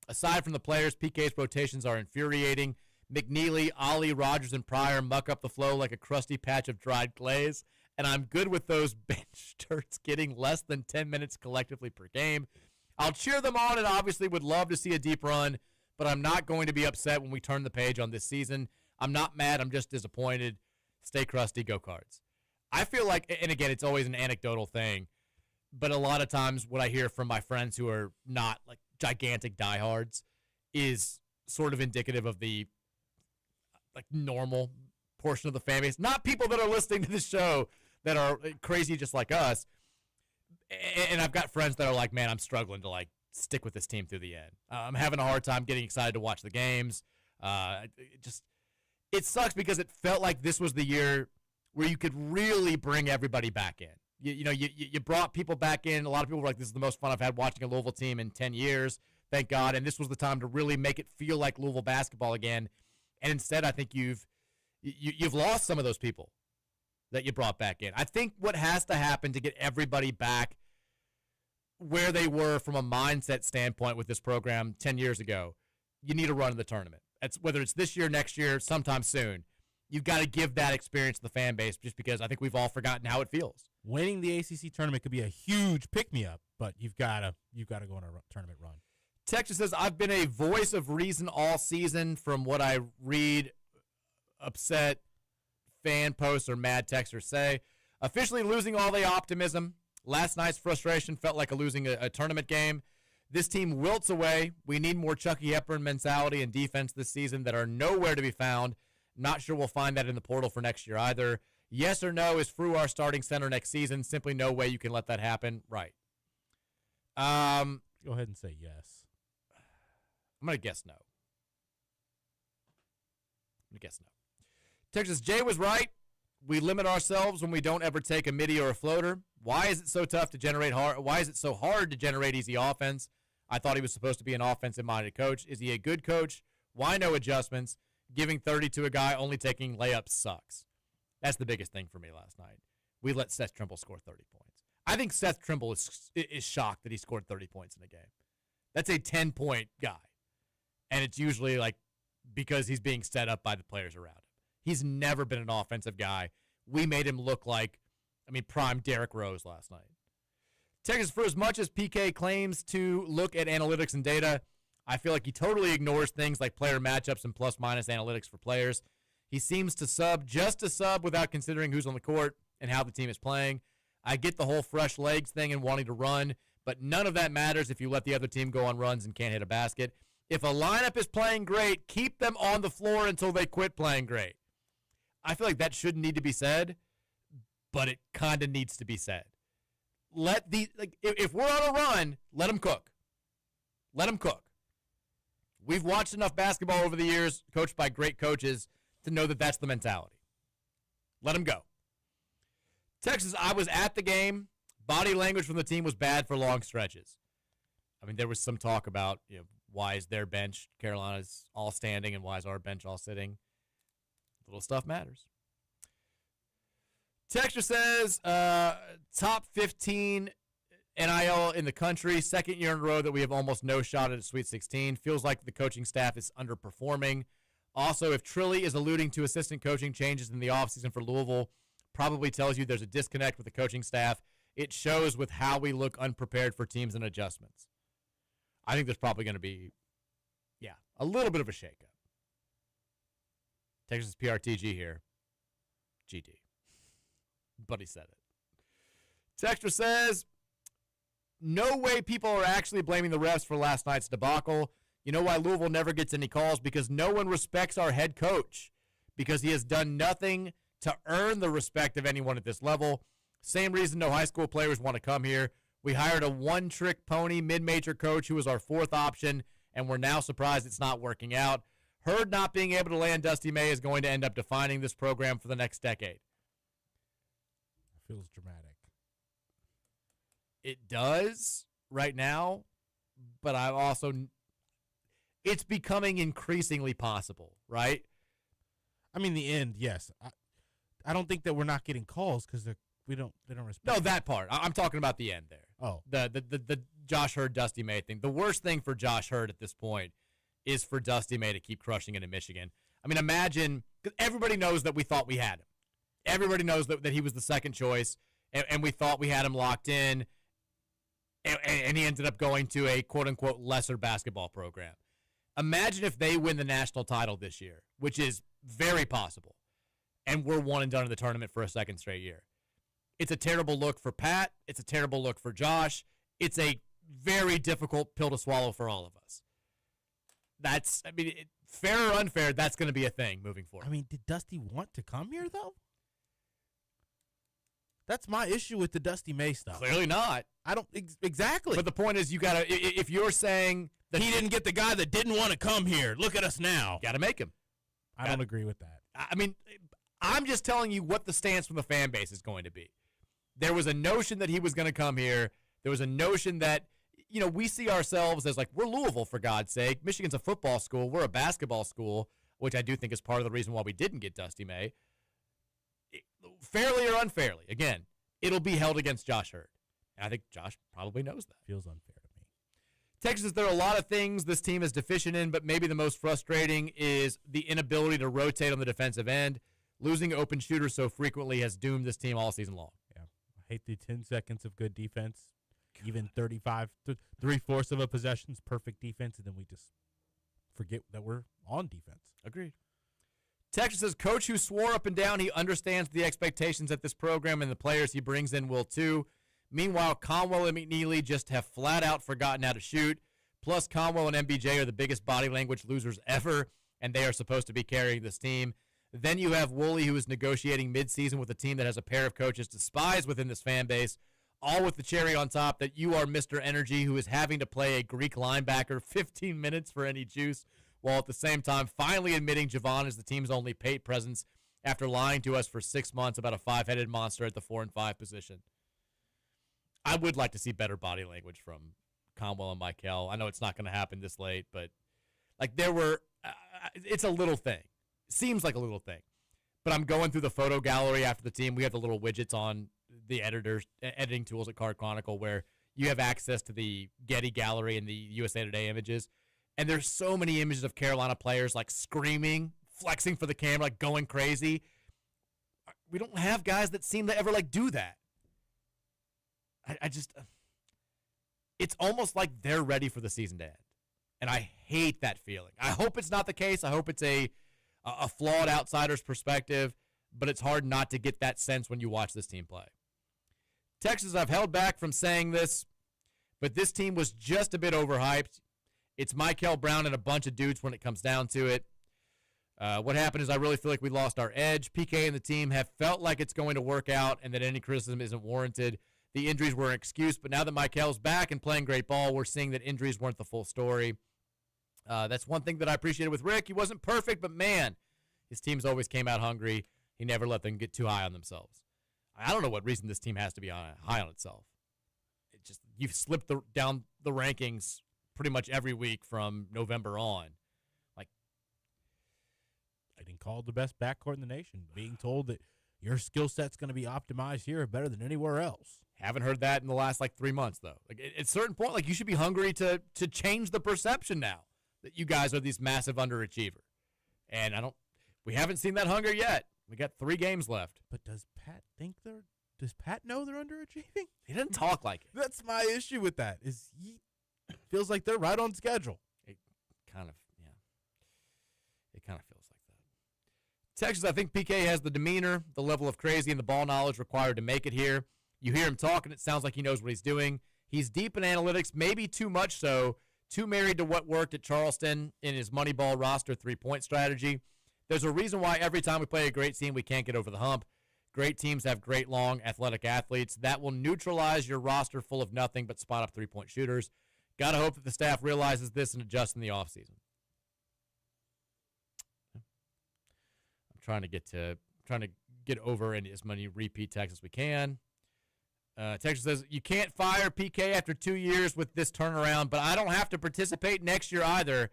Aside from the players, PK's rotations are infuriating. McNeely, Ollie, Rogers, and Pryor muck up the flow like a crusty patch of dried glaze, and I'm good with those bench turds getting less than 10 minutes collectively per game. I'll cheer them on and obviously would love to see a deep run, but I'm not going to be upset when we turn the page on this season. I'm not mad. I'm just disappointed. Stay crusty. Go Cards. I feel like, and again, it's always an anecdotal thing, but a lot of times what I hear from my friends who are not like gigantic diehards is sort of indicative of the like normal portion of the fan base. Not people that are listening to the show that are crazy just like us. And I've got friends that are like, man, I'm struggling to like stick with this team through the end. I'm having a hard time getting excited to watch the games. It sucks because it felt like this was the year where you could really bring everybody back in. You brought people back in. A lot of people were like, this is the most fun I've had watching a Louisville team in 10 years. Thank God. And this was the time to really make it feel like Louisville basketball again. And instead, I think you've lost some of those people that you brought back in. I think what has to happen to get everybody back where they were from a mindset standpoint with this program 10 years ago, you need a run in the tournament. Whether it's this year, next year, sometime soon. You've got to give that experience to the fan base just because I think we've all forgotten how it feels. Winning the ACC tournament could be a huge pick-me-up, but you've got to go on a tournament run. Texas says, I've been a voice of reason all season from what I read, upset fan posts or mad texters say. Officially losing all the optimism. Last night's frustration felt like losing a tournament game. This team wilts away. We need more Chucky Hepburn mentality and defense this season that are nowhere to be found. Not sure we'll find that in the portal for next year either. Yes or no, is Frew our starting center next season? Simply no way you can let that happen. Right. Go ahead and say yes. I'm going to guess no. Texas Jay was right. We limit ourselves when we don't ever take a midi or a floater. Why is it so tough to generate Why is it so hard to generate easy offense? I thought he was supposed to be an offensive-minded coach. Is he a good coach? Why no adjustments? Giving 30 to a guy only taking layups sucks. That's the biggest thing for me last night. We let Seth Trimble score 30 points. I think Seth Trimble is shocked that he scored 30 points in a game. That's a 10-point guy. And it's usually like because he's being set up by the players around him. He's never been an offensive guy. We made him look like, prime Derrick Rose last night. Texas, for as much as PK claims to look at analytics and data, I feel like he totally ignores things like player matchups and plus-minus analytics for players. He seems to sub just to sub without considering who's on the court and how the team is playing. I get the whole fresh legs thing and wanting to run, but none of that matters if you let the other team go on runs and can't hit a basket. If a lineup is playing great, keep them on the floor until they quit playing great. I feel like that shouldn't need to be said, but it kind of needs to be said. If we're on a run, let them cook. Let them cook. We've watched enough basketball over the years, coached by great coaches, to know that that's the mentality. Let them go. Texas, I was at the game. Body language from the team was bad for long stretches. There was some talk about, why is their bench, Carolina's all standing, and why is our bench all sitting? Little stuff matters. Texture says, top 15 NIL in the country, second year in a row that we have almost no shot at a Sweet 16. Feels like the coaching staff is underperforming. Also, if Trilly is alluding to assistant coaching changes in the offseason for Louisville, probably tells you there's a disconnect with the coaching staff. It shows with how we look unprepared for teams and adjustments. I think there's probably going to be, a little bit of a shakeup. Texas PRTG here. GD. But he said it. Texter says, no way people are actually blaming the refs for last night's debacle. You know why Louisville never gets any calls? Because no one respects our head coach. Because he has done nothing to earn the respect of anyone at this level. Same reason no high school players want to come here. We hired a one-trick pony mid-major coach who was our fourth option, and we're now surprised it's not working out. Hurd not being able to land Dusty May is going to end up defining this program for the next decade. Feels dramatic. It does right now, but it's becoming increasingly possible, right? The end, yes. I don't think that we're not getting calls because they don't respect. No, that part. I'm talking about the end there. Oh, the Josh Hurd Dusty May thing. The worst thing for Josh Hurd at this point is for Dusty May to keep crushing it in Michigan. Imagine, because everybody knows that we thought we had him. Everybody knows that he was the second choice, and we thought we had him locked in, and he ended up going to a quote-unquote lesser basketball program. Imagine if they win the national title this year, which is very possible, and we're one and done in the tournament for a second straight year. It's a terrible look for Pat. It's a terrible look for Josh. It's a very difficult pill to swallow for all of us. That's, fair or unfair, that's going to be a thing moving forward. Did Dusty want to come here, though? That's my issue with the Dusty May stuff. Clearly not. I don't exactly. But the point is, you got to, if you're saying that he didn't get the guy that didn't want to come here, look at us now. Got to make him. I don't agree with that. I'm just telling you what the stance from the fan base is going to be. There was a notion that he was going to come here. There was a notion that, we see ourselves as we're Louisville, for God's sake. Michigan's a football school. We're a basketball school, which I do think is part of the reason why we didn't get Dusty May. Fairly or unfairly, again, it'll be held against Josh Hurd. And I think Josh probably knows that. Feels unfair to me. Texas, there are a lot of things this team is deficient in, but maybe the most frustrating is the inability to rotate on the defensive end. Losing open shooters so frequently has doomed this team all season long. Yeah, I hate the 10 seconds of good defense. Even 35, three-fourths of a possession's perfect defense, and then we just forget that we're on defense. Agreed. Texas says, coach who swore up and down he understands the expectations at this program and the players he brings in will too. Meanwhile, Conwell and McNeely just have flat out forgotten how to shoot. Plus, Conwell and MBJ are the biggest body language losers ever, and they are supposed to be carrying this team. Then you have Woolley, who is negotiating midseason with a team that has a pair of coaches despised within this fan base. all with the cherry on top that you are Mr. Energy, who is having to play a Greek linebacker 15 minutes for any juice, while at the same time finally admitting Javon is the team's only paid presence after lying to us for 6 months about a 5-headed monster at the 4 and 5 position. I would like to see better body language from Conwell and Michael. I know it's not going to happen this late, but like there were, it's a little thing. Seems like a little thing. But I'm going through the photo gallery after the team. We have the little widgets on the editing tools at Card Chronicle where you have access to the Getty gallery and the USA Today images. And there's so many images of Carolina players like screaming, flexing for the camera, like going crazy. We don't have guys that seem to ever like do that. I just, it's almost like they're ready for the season to end. And I hate that feeling. I hope it's not the case. I hope it's a flawed outsider's perspective, but it's hard not to get that sense when you watch this team play. Texas, I've held back from saying this, but this team was just a bit overhyped. It's Michael Brown and a bunch of dudes when it comes down to it. What happened is I really feel like we lost our edge. PK and the team have felt like it's going to work out and that any criticism isn't warranted. The injuries were an excuse, but now that Michael's back and playing great ball, we're seeing that injuries weren't the full story. That's one thing that I appreciated with Rick. He wasn't perfect, but man, his teams always came out hungry. He never let them get too high on themselves. I don't know what reason this team has to be high on itself. It just you've slipped down the rankings pretty much every week from November on. Like, getting called the best backcourt in the nation, being told that your skill set's going to be optimized here better than anywhere else. Haven't heard that in the last 3 months though. Like at a certain point, you should be hungry to change the perception now that you guys are these massive underachiever. And we haven't seen that hunger yet. We got 3 games left. But does Pat know they're underachieving? He doesn't talk like it. That's my issue with that, is he feels like they're right on schedule. It kind of feels like that. Texas, I think PK has the demeanor, the level of crazy, and the ball knowledge required to make it here. You hear him talk, and it sounds like he knows what he's doing. He's deep in analytics, maybe too much so, too married to what worked at Charleston in his Moneyball roster three-point strategy. There's a reason why every time we play a great team, we can't get over the hump. Great teams have great, long, athletic athletes. That will neutralize your roster full of nothing but spot-up three-point shooters. Got to hope that the staff realizes this and adjusts in the offseason. I'm trying to get over in as many repeat texts as we can. Texas says, you can't fire PK after 2 years with this turnaround, but I don't have to participate next year either.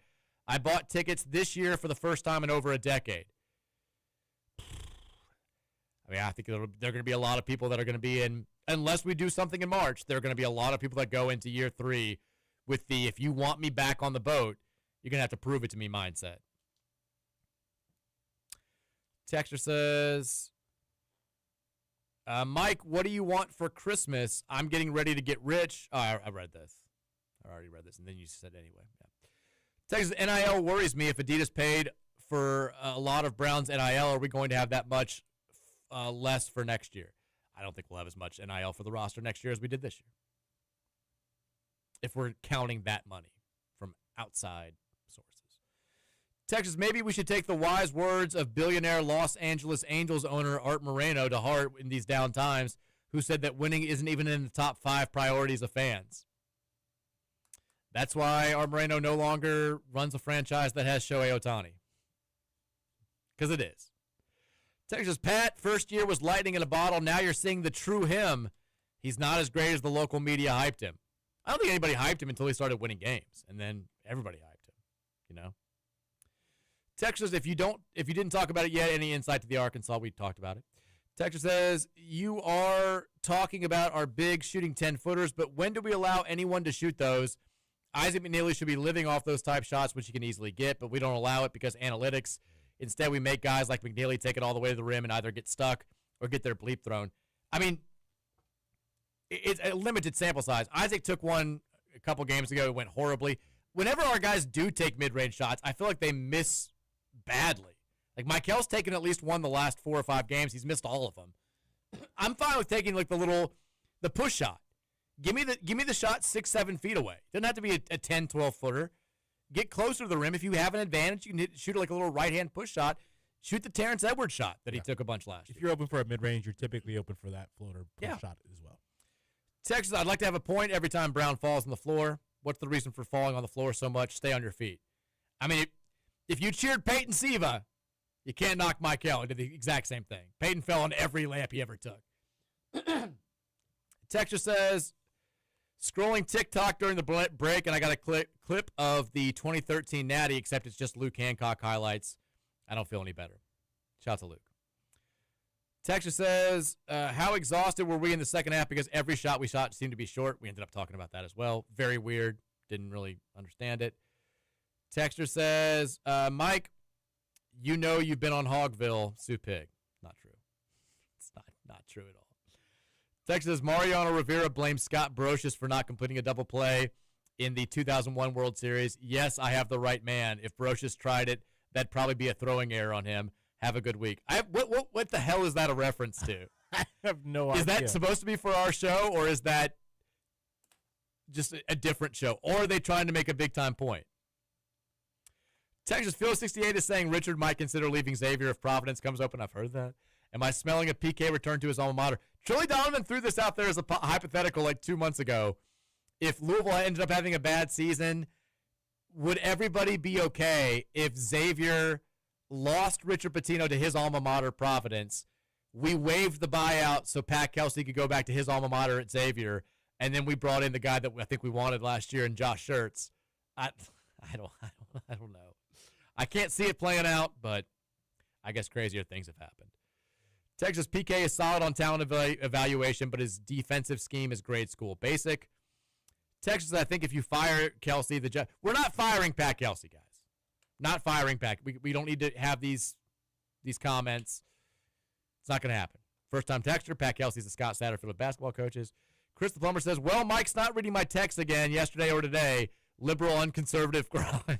I bought tickets this year for the first time in over a decade. I mean, I think there are going to be a lot of people that are going to be in, unless we do something in March, there are going to be a lot of people that go into year 3 with the, if you want me back on the boat, you're going to have to prove it to me mindset. Texter says, Mike, what do you want for Christmas? I'm getting ready to get rich. Oh, I read this. I already read this, and then you said anyway. Yeah. Texas, NIL worries me. If Adidas paid for a lot of Brown's NIL, are we going to have that much less for next year? I don't think we'll have as much NIL for the roster next year as we did this year, if we're counting that money from outside sources. Texas, maybe we should take the wise words of billionaire Los Angeles Angels owner Art Moreno to heart in these down times, who said that winning isn't even in the top 5 priorities of fans. That's why Art Moreno no longer runs a franchise that has Shohei Ohtani. Because it is. Texas, Pat, first year was lightning in a bottle. Now you're seeing the true him. He's not as great as the local media hyped him. I don't think anybody hyped him until he started winning games, and then everybody hyped him, you know? Texas, if you didn't talk about it yet, any insight to the Arkansas, we talked about it. Texas says, you are talking about our big shooting 10-footers, but when do we allow anyone to shoot those? Isaac McNeely should be living off those type shots, which he can easily get, but we don't allow it because analytics. Instead, we make guys like McNeely take it all the way to the rim and either get stuck or get their bleep thrown. I mean, it's a limited sample size. Isaac took one a couple games ago. It went horribly. Whenever our guys do take mid-range shots, I feel like they miss badly. Like, Michael's taken at least one the last 4 or 5 games. He's missed all of them. I'm fine with taking, like, the push shot. Give me the shot 6-7 feet away. Doesn't have to be a 10, 12-footer. Get closer to the rim. If you have an advantage, you can shoot like a little right-hand push shot. Shoot the Terrence Edwards shot that he took a bunch last year. If you're open for a mid-range, you're typically open for that floater push shot as well. Texas, I'd like to have a point every time Brown falls on the floor. What's the reason for falling on the floor so much? Stay on your feet. I mean, if you cheered Peyton Siva, you can't knock Michael. He did the exact same thing. Peyton fell on every layup he ever took. Texas says, scrolling TikTok during the break, and I got a clip of the 2013 Natty, except it's just Luke Hancock highlights. I don't feel any better. Shout out to Luke. Texas says, how exhausted were we in the second half because every shot we shot seemed to be short? We ended up talking about that as well. Very weird. Didn't really understand it. Texter says, Mike, you know you've been on Hogville, Sue Pig. Not true. It's not true at all. Texas says, Mariano Rivera blames Scott Brocious for not completing a double play in the 2001 World Series. Yes, I have the right man. If Brocious tried it, that'd probably be a throwing error on him. Have a good week. What the hell is that a reference to? I have no idea. Is that supposed to be for our show, or is that just a different show? Or are they trying to make a big-time point? Texas Phil 68 is saying Richard might consider leaving Xavier if Providence comes open. I've heard that. Am I smelling a PK return to his alma mater? Trilly Donovan threw this out there as a hypothetical like 2 months ago. If Louisville ended up having a bad season, would everybody be okay if Xavier lost Richard Pitino to his alma mater, Providence? We waived the buyout so Pat Kelsey could go back to his alma mater at Xavier, and then we brought in the guy that I think we wanted last year in Josh Schertz. I don't know. I can't see it playing out, but I guess crazier things have happened. Texas PK is solid on talent evaluation, but his defensive scheme is grade school basic. Texas, I think if you fire Kelsey, we're not firing Pat Kelsey, guys. Not firing Pat. We don't need to have these comments. It's not going to happen. First-time texter, Pat Kelsey's the Scott Satterfield of basketball coaches. Chris the Plumber says, well, Mike's not reading my text again yesterday or today. Liberal unconservative grounds.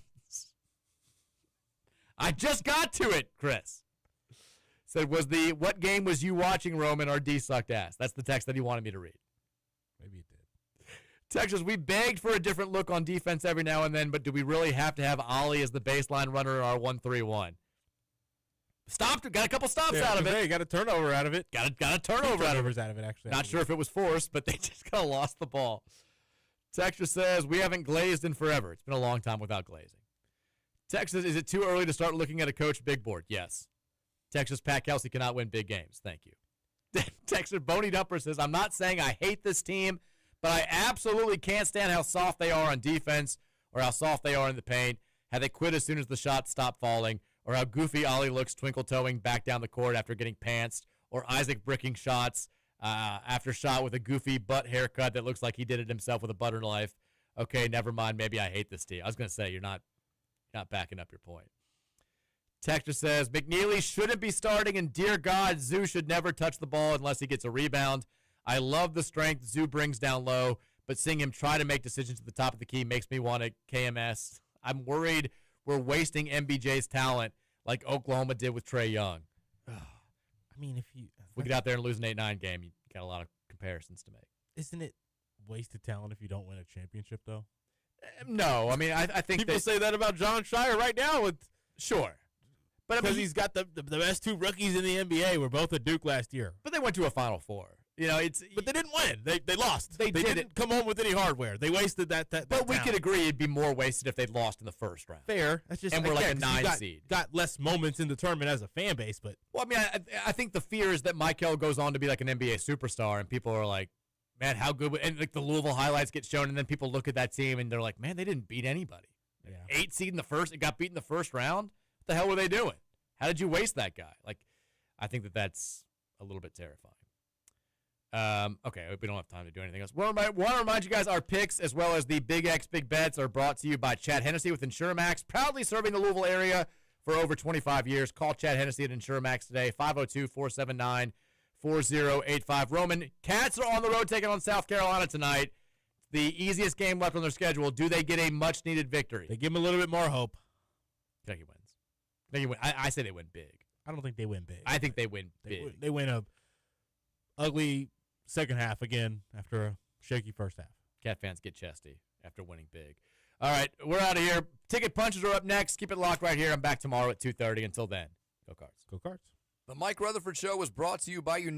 I just got to it, Chris. Said, what game was you watching, Roman? Our D sucked ass. That's the text that he wanted me to read. Maybe it did. Texas, we begged for a different look on defense every now and then, but do we really have to have Ollie as the baseline runner in our 1-3-1? Stopped. Got a couple stops out of it. Hey, got a turnover out of it. Got a turnover out of it. Actually. Not sure if it was forced, but they just kind of lost the ball. Texas says, we haven't glazed in forever. It's been a long time without glazing. Texas, is it too early to start looking at a coach big board? Yes. Texas, Pat Kelsey cannot win big games. Thank you. Texas, Boney Dumper says, I'm not saying I hate this team, but I absolutely can't stand how soft they are on defense or how soft they are in the paint, how they quit as soon as the shots stop falling, or how goofy Ollie looks twinkle-toeing back down the court after getting pantsed, or Isaac bricking shots after shot with a goofy butt haircut that looks like he did it himself with a butter knife. Okay, never mind. Maybe I hate this team. I was going to say, you're not backing up your point. Texter says, McNeely shouldn't be starting, and dear God, Zoo should never touch the ball unless he gets a rebound. I love the strength Zoo brings down low, but seeing him try to make decisions at the top of the key makes me want to KMS. I'm worried we're wasting MBJ's talent like Oklahoma did with Trae Young. I mean, if we get out there and lose an 8-9 game, you got a lot of comparisons to make. Isn't it wasted talent if you don't win a championship, though? No, I mean, I think people say that about John Shire right now. Sure. But because he's got the best two rookies in the NBA. Were both at Duke last year. But they went to a Final Four. You know, but they didn't win. They lost. They didn't come home with any hardware. They wasted that But we could agree it'd be more wasted if they'd lost in the first round. Fair. That's just, and we're like a 9 seed. Got less moments in the tournament as a fan base, but well, I mean, I think the fear is that Michael goes on to be like an NBA superstar, and people are like, man, how good? And like the Louisville highlights get shown, and then people look at that team and they're like, man, they didn't beat anybody. Yeah. 8 seed in the first, it got beat in the first round. What the hell were they doing? How did you waste that guy? Like, I think that's a little bit terrifying. Okay, we don't have time to do anything else. Want to remind you guys, our picks as well as the Big X Big Bets are brought to you by Chad Hennessy with InsureMax, proudly serving the Louisville area for over 25 years. Call Chad Hennessy at InsureMax today, 502-479-4085. Roman, Cats are on the road taking on South Carolina tonight. The easiest game left on their schedule. Do they get a much-needed victory? They give them a little bit more hope. Kentucky wins. I say they win big. I don't think they win big. I think they win big. They win a ugly second half again after a shaky first half. Cat fans get chesty after winning big. All right, we're out of here. Ticket punches are up next. Keep it locked right here. I'm back tomorrow at 2:30. Until then, go Cards. Go Cards. The Mike Rutherford Show was brought to you by United.